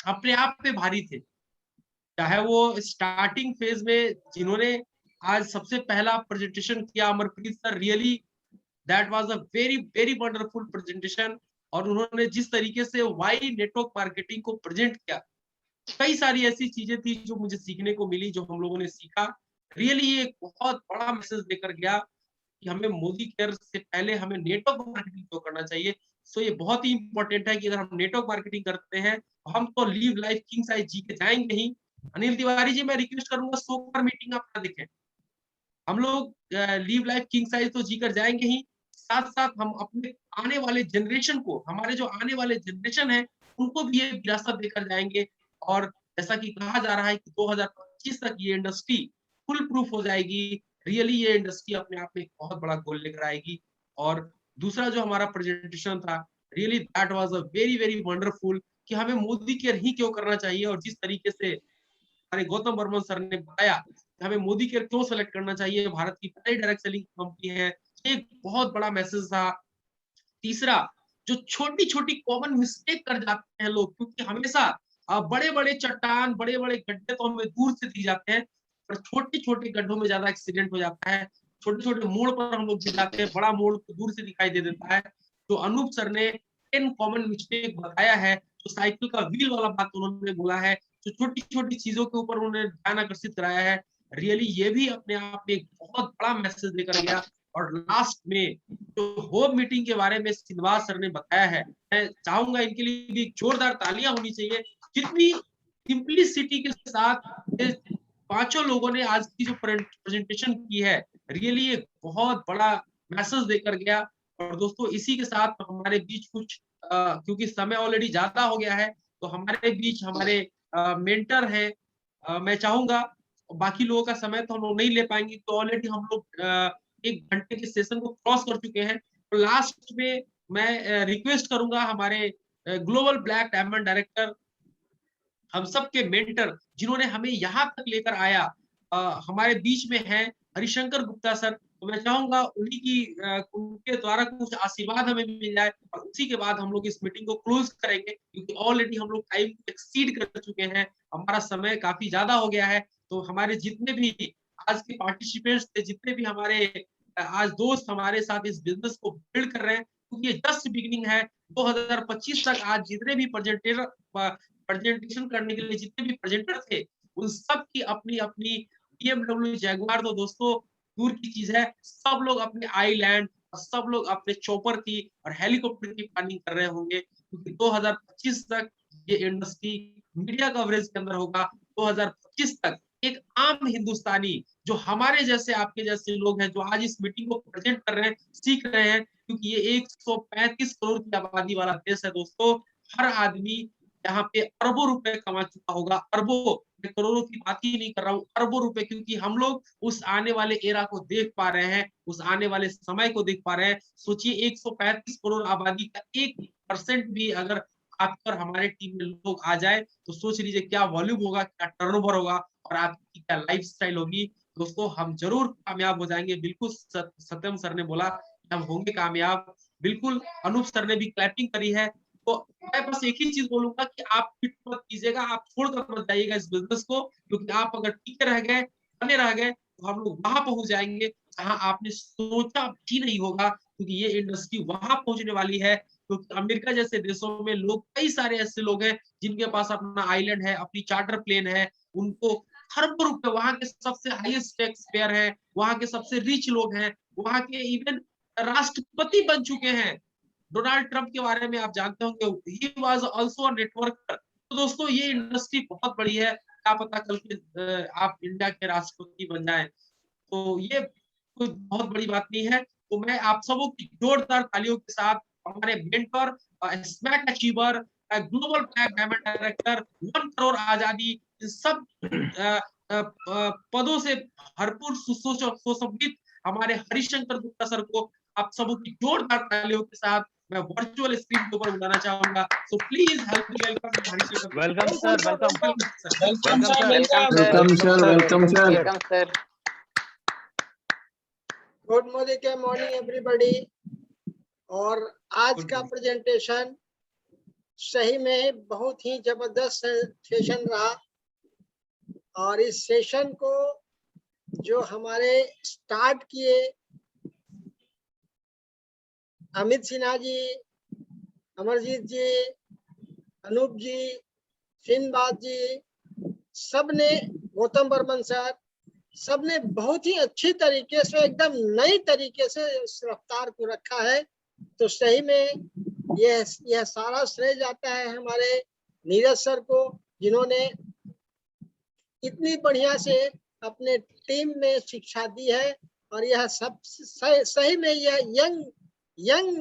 अपने आप पे भारी थे, चाहे वो स्टार्टिंग फेज में जिन्होंने आज सबसे पहला प्रेजेंटेशन किया Amarpreet sir, really that was a very very wonderful presentation. और उन्होंने जिस तरीके से वाई नेटवर्क मार्केटिंग को प्रेजेंट किया, कई सारी ऐसी चीजें थी जो मुझे सीखने को मिली, जो हम लोगों ने सीखा। रियली ये एक बहुत बड़ा मैसेज देकर गया कि हमें मोदी केयर से पहले हमें नेटवर्क मार्केटिंग क्यों करना चाहिए। सो ये बहुत ही इंपॉर्टेंट है कि अगर हम नेटवर्क मार्केटिंग करते हैं तो हम तो लीव लाइफ किंग साइज जी के जाएंगे ही। अनिल तिवारी जी, मैं रिक्वेस्ट करूंगा सोकर मीटिंग आप ना देखें, हम लोग लीव लाइफ किंग साइज तो जी कर जाएंगे ही, साथ साथ हम अपने आने वाले जनरेशन को, हमारे जो आने वाले जनरेशन है उनको भी ये विरासत देकर जाएंगे। और जैसा कि कहा जा रहा है कि 2025 तक ये इंडस्ट्री फुल प्रूफ हो जाएगी। रियली ये इंडस्ट्री अपने आप में एक बहुत बड़ा गोल लेकर आएगी। और दूसरा जो हमारा प्रेजेंटेशन था, really that was a very very wonderful, कि हमें मोदी केयर ही क्यों करना चाहिए। और जिस तरीके से हमारे गौतम बर्मन सर ने बताया कि हमें मोदी केयर क्यों सेलेक्ट करना चाहिए, भारत की पहली डायरेक्ट सेलिंग कंपनी है, एक बहुत बड़ा मैसेज था। तीसरा, जो छोटी छोटी कॉमन मिस्टेक कर जाते हैं लोग, क्योंकि हमेशा बड़े बड़े चट्टान, बड़े बड़े गड्ढे तो हमें दूर से दिख जाते हैं, पर छोटे छोटे गड्ढों में ज्यादा एक्सीडेंट हो जाता है। छोटे छोटे मोड़ पर हम लोग गिर जाते हैं, बड़ा मोड़ तो दूर से दिखाई दे देता है। तो अनूप सर ने 10 कॉमन मिस्टेक बताया है, जो साइकिल का व्हील वाला बात उन्होंने बोला है, जो छोटी छोटी चीजों के ऊपर उन्होंने ध्यान आकर्षित कराया है। रियली ये भी अपने आप में एक बहुत बड़ा मैसेज देकर गया। और लास्ट में जो होम मीटिंग के बारे में श्रीनिवास सर ने बताया है, मैं चाहूंगा इनके लिए भी जोरदार तालियां होनी चाहिए। जितनी सिंपलिसिटी के साथ पांचों लोगों ने आज की जो प्रेजेंटेशन की है, रियली एक बहुत बड़ा मैसेज देकर गया। और दोस्तों इसी के साथ हमारे बीच कुछ क्योंकि समय ऑलरेडी ज्यादा हो गया है, तो हमारे बीच हमारे मेंटर है, मैं चाहूंगा, बाकी लोगों का समय तो हम लोग नहीं ले पाएंगे, तो ऑलरेडी हम लोग 1 घंटे के सेशन को क्रॉस कर चुके हैं। तो लास्ट में मैं रिक्वेस्ट करूंगा हमारे ग्लोबल ब्लैक डायमंड डायरेक्टर, हम सबके मेंटर, जिन्होंने हमें यहाँ तक लेकर आया, हमारे बीच में है हरिशंकर गुप्ता सर। तो मैं चाहूंगा उन्हीं की उनके द्वारा कुछ आशीर्वाद हमें मिल जाए, और उसी के बाद हम लोग इस मीटिंग को क्लोज करेंगे, क्योंकि ऑलरेडी हम लोग टाइम एक्सीड कर चुके हैं, हमारा समय काफी ज्यादा हो गया है। तो हमारे जितने भी आज के पार्टिसिपेंट्स थे, जितने भी हमारे आज दोस्त हमारे साथ इस बिजनेस को बिल्ड कर रहे हैं, क्योंकि ये जस्ट बिगिनिंग है। 2025 तक आज जितने भी प्रेजेंटेशन करने के लिए जितने भी प्रेजेंटर थे, उन सब की अपनी अपनी BMW जैगुआर तो दोस्तों दूर की चीज है, सब लोग अपने आईलैंड और सब लोग अपने चॉपर की और हेलीकॉप्टर की प्लानिंग कर रहे होंगे, क्योंकि 2025 तक ये इंडस्ट्री मीडिया कवरेज के अंदर होगा। 2025 तक एक आम हिंदुस्तानी, जो हमारे जैसे आपके जैसे लोग हैं, जो आज इस मीटिंग को प्रेजेंट कर रहे हैं, सीख रहे हैं, क्योंकि ये 135 करोड़ की आबादी वाला देश है दोस्तों। हर आदमी यहाँ पे अरबों रुपए कमा चुका होगा, अरबों, मैं करोड़ों की बात ही नहीं कर रहा हूँ, अरबों रुपए, क्योंकि हम लोग उस आने वाले एरा को देख पा रहे हैं, उस आने वाले समय को देख पा रहे हैं। सोचिए 135 करोड़ आबादी का 1% भी अगर आपकर हमारे टीम में लोग आ जाए, तो सोच लीजिए क्या वॉल्यूम होगा, क्या टर्नओवर होगा, और आपकी क्या लाइफस्टाइल होगी। दोस्तों हम जरूर कामयाब हो जाएंगे, बिल्कुल सत्यम सर ने बोला हम होंगे कामयाब, बिल्कुल अनूप सर ने भी क्लैपिंग करी है। तो मैं बस एक ही चीज बोलूंगा कि आप फिट मत कीजिएगा, आप छोड़कर मत जाइएगा इस बिजनेस को, क्योंकि आप अगर टिके रह गए, बने रह गए, तो हम लोग वहां पहुंच जाएंगे जहां आपने सोचा भी नहीं होगा, क्योंकि ये इंडस्ट्री वहां पहुंचने वाली है। क्योंकि अमेरिका जैसे देशों में लोग, कई सारे ऐसे लोग हैं जिनके पास अपना आइलैंड है, अपनी चार्टर प्लेन है, उनको खरबों रुपए, वहां के सबसे हाईएस्ट टैक्स पेयर है, वहां के सबसे रिच लोग हैं, वहां के इवन राष्ट्रपति बन चुके हैं। डोनाल्ड ट्रंप के बारे में आप जानते होंगे, he was also a networker. तो दोस्तों ये इंडस्ट्री बहुत बड़ी है, क्या पता कल के आप इंडिया के राष्ट्रपति बन जाए, तो ये कोई बहुत बड़ी बात नहीं है। तो मैं आप सबों की जोरदार तालियों के साथ हमारे mentor, smack achiever, global black diamond director, 1 crore आजादी, इन सब पदों से भरपूर सुशोभित हमारे हरिशंकर गुप्ता सर को आप सबों की जोरदार तालियों के साथ मैं वर्चुअल स्क्रीन के ऊपर बुलाना चाहूंगा। So please help me welcome Harishankar. Welcome sir, welcome welcome sir, welcome sir, welcome sir. Welcome sir. Good morning everybody. और आज का प्रेजेंटेशन सही में बहुत ही जबरदस्त सेशन रहा, और इस सेशन को जो हमारे स्टार्ट किए अमित सिन्हा जी, अमरजीत जी, अनूप जी, सिंहबाद जी, सबने, गौतम बर्मन सर, सबने बहुत ही अच्छी तरीके से, एकदम नई तरीके से इस रफ्तार को रखा है। तो सही में यह सारा श्रेय जाता है हमारे नीरज सर को, जिन्होंने इतनी बढ़िया से अपने टीम में शिक्षा दी है। और यह सब सही में यह यंग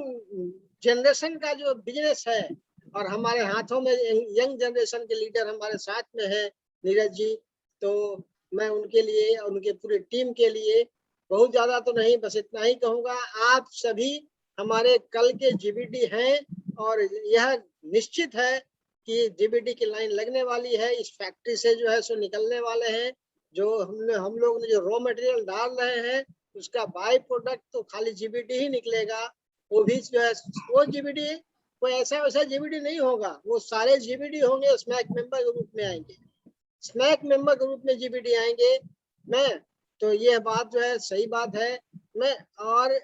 जनरेशन का जो बिजनेस है, और हमारे हाथों में यंग जनरेशन के लीडर हमारे साथ में है नीरज जी। तो मैं उनके लिए और उनके पूरे टीम के लिए बहुत ज्यादा तो नहीं, बस इतना ही कहूंगा, आप सभी हमारे कल के जीबीडी हैं, और यह निश्चित है कि जीबीडी की लाइन लगने वाली है। इस फैक्ट्री से जो है सो निकलने वाले हैं, जो हम लोग ने जो रॉ मटेरियल डाल रहे हैं उसका बाय प्रोडक्ट तो खाली जीबीडी ही निकलेगा। वो भी जो है वो जीबीडी कोई ऐसा वैसा जीबीडी नहीं होगा, वो सारे जीबीडी होंगे, स्मैक मेंबर ग्रुप में आएंगे, स्मैक मेंबर ग्रुप में जीबीडी आएंगे। मैं तो यह बात जो है सही बात है। मैं और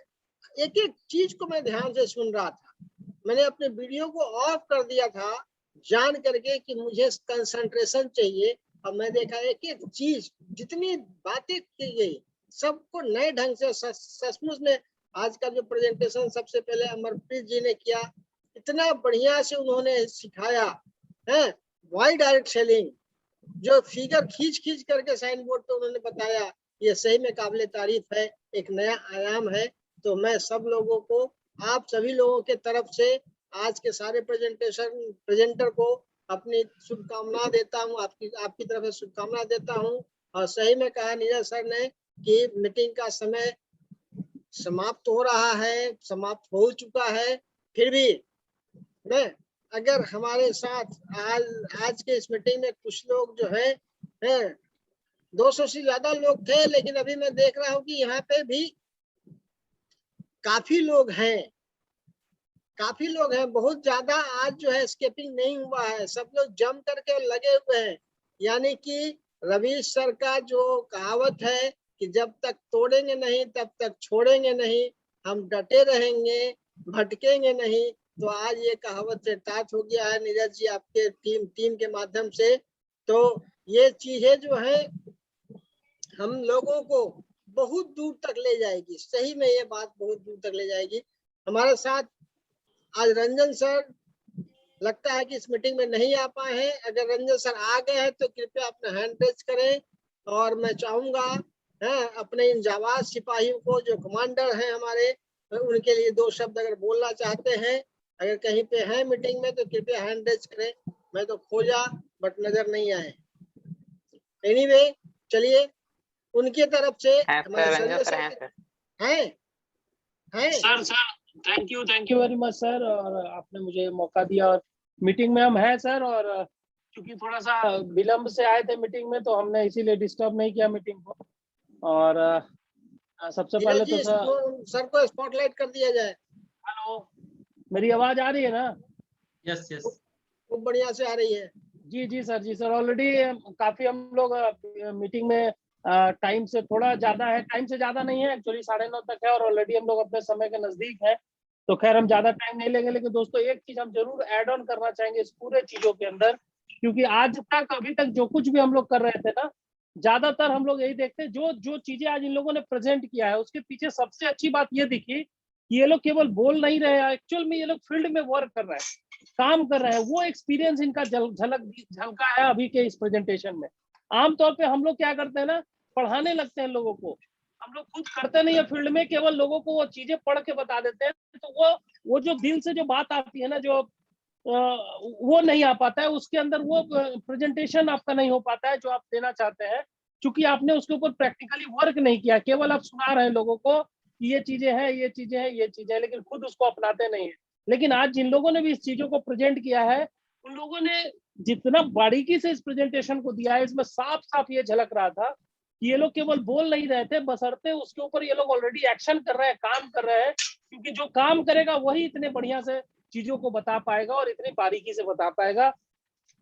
एक एक चीज को मैं ध्यान से सुन रहा था, मैंने अपने वीडियो को ऑफ कर दिया था जान करके कि मुझे कंसंट्रेशन चाहिए। और मैं देखा एक एक चीज, जितनी बातें की गई सबको नए ढंग से सचमुच में आज का जो प्रेजेंटेशन सबसे पहले अमरप्रीत जी ने किया, इतना बढ़िया से उन्होंने सिखाया है। वाई डायरेक्ट सेलिंग, जो फिगर खींच खींच करके साइन बोर्ड पे उन्होंने बताया, ये सही में काबिले तारीफ है, एक नया आयाम है। तो मैं सब लोगों को, आप सभी लोगों के तरफ से आज के सारे प्रेजेंटर को अपनी शुभकामना देता हूँ, आपकी तरफ से शुभकामना देता हूँ। और सही में कहा नीरज सर ने कि मीटिंग का समय समाप्त हो रहा है, समाप्त हो चुका है, फिर भी मैं अगर हमारे साथ आज के इस मीटिंग में कुछ लोग जो है 200 से ज्यादा लोग थे, लेकिन अभी मैं देख रहा हूँ कि यहाँ पे भी काफी लोग हैं, बहुत ज्यादा आज जो है स्केपिंग नहीं हुआ है, सब लोग जम करके लगे हुए हैं। यानी कि रवीश सर का जो कहावत है कि जब तक तोड़ेंगे नहीं तब तक छोड़ेंगे नहीं, हम डटे रहेंगे, भटकेंगे नहीं। तो आज ये कहावत चरितार्थ हो गया है नीरज जी आपके टीम के माध्यम से। तो ये चीजें जो है हम लोगों को बहुत दूर तक ले जाएगी, सही में ये बात बहुत दूर तक ले जाएगी। हमारे साथ आज रंजन सर लगता है कि इस मीटिंग में नहीं आ पाए हैं। अगर रंजन सर आ गए हैं तो कृपया अपना हैंड रेज करें। और मैं चाहूंगा अपने इन जाबाज सिपाहियों को जो कमांडर हैं हमारे, उनके लिए 2 शब्द अगर बोलना चाहते हैं, अगर कहीं पे है मीटिंग में तो कृपया हैंड रेज करें। मैं तो खोजा बट नजर नहीं आए। एनीवे चलिए उनकी तरफ से हमारे sir thank you very much sir, और आपने मुझे मौका दिया और मीटिंग में हम हैं सर। और क्योंकि थोड़ा सा विलंब से आए थे मीटिंग में, तो हमने इसीलिए डिस्टर्ब नहीं किया मीटिंग को। और सबसे पहले तो सर को स्पॉटलाइट कर दिया जाए। हेलो, मेरी आवाज आ रही है ना? यस यस, खूब बढ़िया से आ रही है। जी सर ऑलरेडी काफी हम लोग मीटिंग में टाइम से थोड़ा ज्यादा है, टाइम से ज्यादा नहीं है एक्चुअली, 9:30 तक है, और ऑलरेडी हम लोग अपने समय के नजदीक हैं। तो खैर हम ज्यादा टाइम नहीं लेंगे, लेकिन दोस्तों एक चीज हम जरूर ऐड ऑन करना चाहेंगे इस पूरे चीजों के अंदर, क्योंकि आज तक अभी तक जो कुछ भी हम लोग कर रहे थे ना, ज्यादातर हम लोग यही देखते हैं जो जो चीजें आज इन लोगों ने प्रेजेंट किया है उसके पीछे सबसे अच्छी बात ये दिखी कि ये लोग केवल बोल नहीं रहे हैं, एक्चुअल में ये लोग फील्ड में वर्क कर रहे हैं, काम कर रहे हैं। वो एक्सपीरियंस इनका झलका है अभी के इस प्रेजेंटेशन में। आमतौर पे हम लोग क्या करते हैं ना, पढ़ाने लगते हैं लोगों को, हम लोग खुद करते नहीं है फील्ड में, केवल लोगों को वो चीजें पढ़ के बता देते हैं। तो वो जो दिल से जो बात आती है ना, जो वो नहीं आ पाता है उसके अंदर, वो प्रेजेंटेशन आपका नहीं हो पाता है जो आप देना चाहते हैं, क्योंकि आपने उसके ऊपर प्रैक्टिकली वर्क नहीं किया। केवल आप सुना रहे हैं लोगों को कि ये चीजें हैं, ये चीजें हैं, ये चीजें हैं, लेकिन खुद उसको अपनाते नहीं है। लेकिन आज जिन लोगों ने भी इस चीजों को प्रेजेंट किया है, उन लोगों ने जितना बारीकी से इस प्रेजेंटेशन को दिया है, इसमें साफ साफ ये झलक रहा था कि ये लोग केवल बोल नहीं रहे थे, बशर्ते उसके ऊपर ये लोग ऑलरेडी एक्शन कर रहे हैं, काम कर रहे हैं। क्योंकि जो काम करेगा वही इतने बढ़िया से चीजों को बता पाएगा और इतनी बारीकी से बता पाएगा।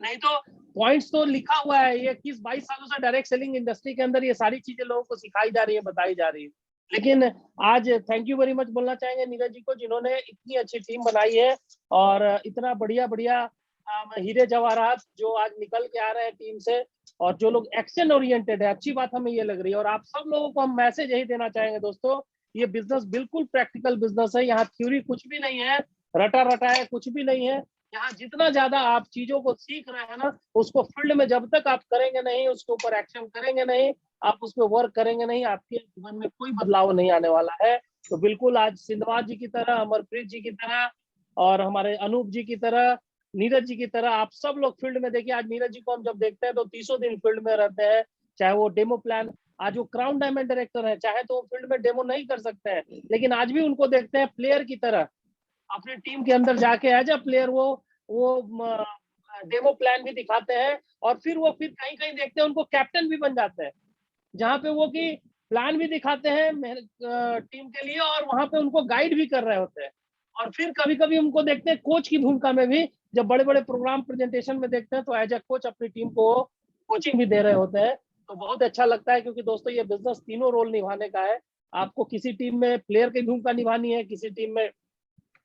नहीं तो पॉइंट्स तो लिखा हुआ है, ये 21-22 सालों से डायरेक्ट सेलिंग इंडस्ट्री के अंदर ये सारी चीजें लोगों को सिखाई जा रही है, बताई जा रही है। लेकिन आज थैंक यू वेरी मच बोलना चाहेंगे नीरज जी को, जिन्होंने इतनी अच्छी टीम बनाई है और इतना बढ़िया बढ़िया हीरे जवाहरात जो आज निकल के आ रहे हैं टीम से, और जो लोग एक्शन ओरिएंटेड है, अच्छी बात हमें ये लग रही है। और आप सब लोगों को हम मैसेज यही देना चाहेंगे दोस्तों, ये बिजनेस बिल्कुल प्रैक्टिकल बिजनेस है, यहाँ थ्योरी कुछ भी नहीं है, रटा रटा है कुछ भी नहीं है। यहाँ जितना ज्यादा आप चीजों को सीख रहे हैं ना, उसको फील्ड में जब तक आप करेंगे नहीं, उसके ऊपर एक्शन करेंगे नहीं, आप उस पर वर्क करेंगे नहीं, आपके जीवन में कोई बदलाव नहीं आने वाला है। तो बिल्कुल आज सिंधवाज जी की तरह, अमरप्रीत जी की तरह और हमारे अनूप जी की तरह, नीरज जी की तरह आप सब लोग फील्ड में देखिए। आज नीरज जी को हम जब देखते हैं तो 30 दिन फील्ड में रहते हैं, चाहे वो डेमो प्लान, आज वो क्राउन डायमंड डायरेक्टर है, चाहे तो वो फील्ड में डेमो नहीं कर सकते हैं, लेकिन आज भी उनको देखते हैं प्लेयर की तरह, अपनी टीम के अंदर जाके एज अ प्लेयर वो डेमो प्लान भी दिखाते हैं, और फिर कहीं कहीं देखते हैं उनको कैप्टन भी बन जाते हैं, जहाँ पे वो की प्लान भी दिखाते हैं टीम के लिए और वहां पे उनको गाइड भी कर रहे होते हैं। और फिर कभी कभी उनको देखते हैं कोच की भूमिका में भी, जब बड़े बड़े प्रोग्राम प्रेजेंटेशन में देखते हैं तो एज अ कोच अपनी टीम को कोचिंग भी दे रहे होते हैं। तो बहुत अच्छा लगता है, क्योंकि दोस्तों ये बिजनेस तीनों रोल निभाने का है। आपको किसी टीम में प्लेयर की भूमिका निभानी है, किसी टीम में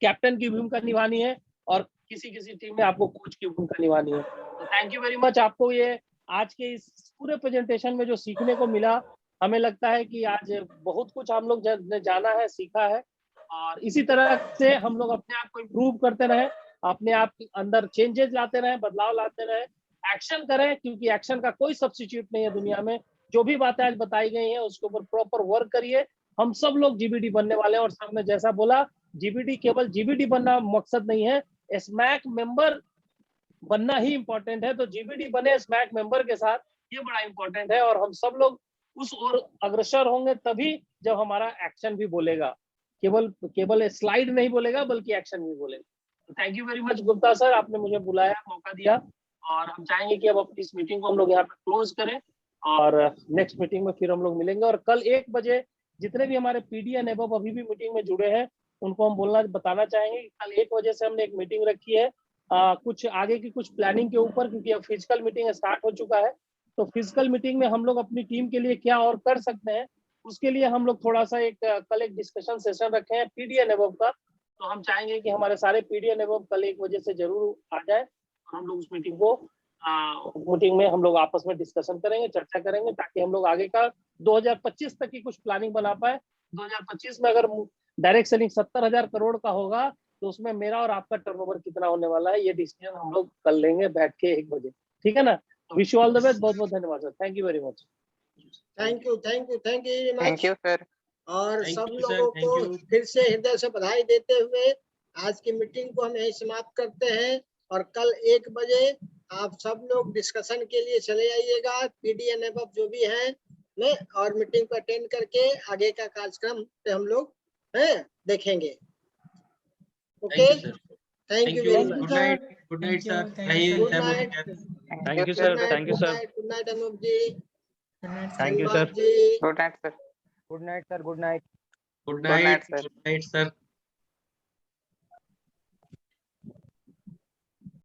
कैप्टन की भूमिका निभानी है, और किसी टीम में आपको कोच की भूमिका निभानी है। तो थैंक यू वेरी मच आपको ये आज के इस पूरे प्रेजेंटेशन में जो सीखने को मिला, हमें लगता है कि आज बहुत कुछ हम लोग जाना है, सीखा है, और इसी तरह से हम लोग अपने आप को इम्प्रूव करते रहे, अपने आप के अंदर चेंजेस लाते रहे, बदलाव लाते रहे, एक्शन करें, क्योंकि एक्शन का कोई सब्स्टिट्यूट नहीं है दुनिया में। जो भी बातें आज बताई गई हैं उसके ऊपर प्रॉपर वर्क करिए। हम सब लोग जीबीडी बनने वाले हैं, और सबने जैसा बोला, जीबीडी केवल जीबीडी बनना मकसद नहीं है, स्मैक मेंबर बनना ही इंपॉर्टेंट है। तो जीबीडी बने स्मैक मेंबर के साथ, ये बड़ा इंपॉर्टेंट है, और हम सब लोग उस ओर अग्रसर होंगे तभी जब हमारा एक्शन भी बोलेगा, केवल स्लाइड नहीं बोलेगा बल्कि एक्शन भी बोलेगा। Thank you very much Gupta sir, आपने मुझे बुलाया, मौका दिया, और हम चाहेंगे कि अब इस मीटिंग को हम लोग यहाँ पे क्लोज करें, और नेक्स्ट मीटिंग में फिर हम लोग मिलेंगे। और कल 1 बजे जितने भी हमारे पीडी एंड एबव अभी भी मीटिंग में जुड़े हैं, उनको हम बताना चाहेंगे कि कल 1 बजे से हमने एक मीटिंग रखी है, कुछ आगे की कुछ प्लानिंग के ऊपर, क्योंकि अब फिजिकल मीटिंग स्टार्ट हो चुका है। तो फिजिकल मीटिंग में हम लोग अपनी टीम के लिए क्या और कर सकते हैं, उसके लिए हम लोग थोड़ा सा कल एक डिस्कशन सेशन रखे हैं पीडी एंड एबव का। तो हम चाहेंगे कि हमारे सारे पीडी एंड एबव कल 1 बजे से जरूर आ जाए, और हम लोग उस मीटिंग में हम लोग आपस में डिस्कशन करेंगे, चर्चा करेंगे, ताकि हम लोग आगे का 2025 तक की कुछ प्लानिंग बना पाए। 2025 में अगर डायरेक्ट सेलिंग 70,000 करोड़ का होगा, तो उसमें मेरा और आपका टर्नओवर कितना होने वाला है, ये डिसीजन हम लोग कर लेंगे बैठ के 1 बजे, ठीक है ना। Wish you all the best, बहुत बहुत धन्यवाद sir, thank you very much. Thank you thank you sir. और Thank सब you, sir. लोगों Thank को you. फिर से हृदय से बधाई देते हुए आज की मीटिंग को हम यही समाप्त करते हैं, और कल 1 बजे आप सब लोग डिस्कशन के लिए चले आइएगा, पीडी एंड एबव जो भी है ने, और मीटिंग को अटेंड करके आगे का कार्यक्रम पे हम लोग देखेंगे। Okay, Thank you, sir. Thank you very much. Good night. Good night, sir. Good night. Thank you sir, thank you sir, good night Anup ji, thank you sir, जी। Good night sir. Good night sir, good night. Good Good night, night. sir. Good night, sir.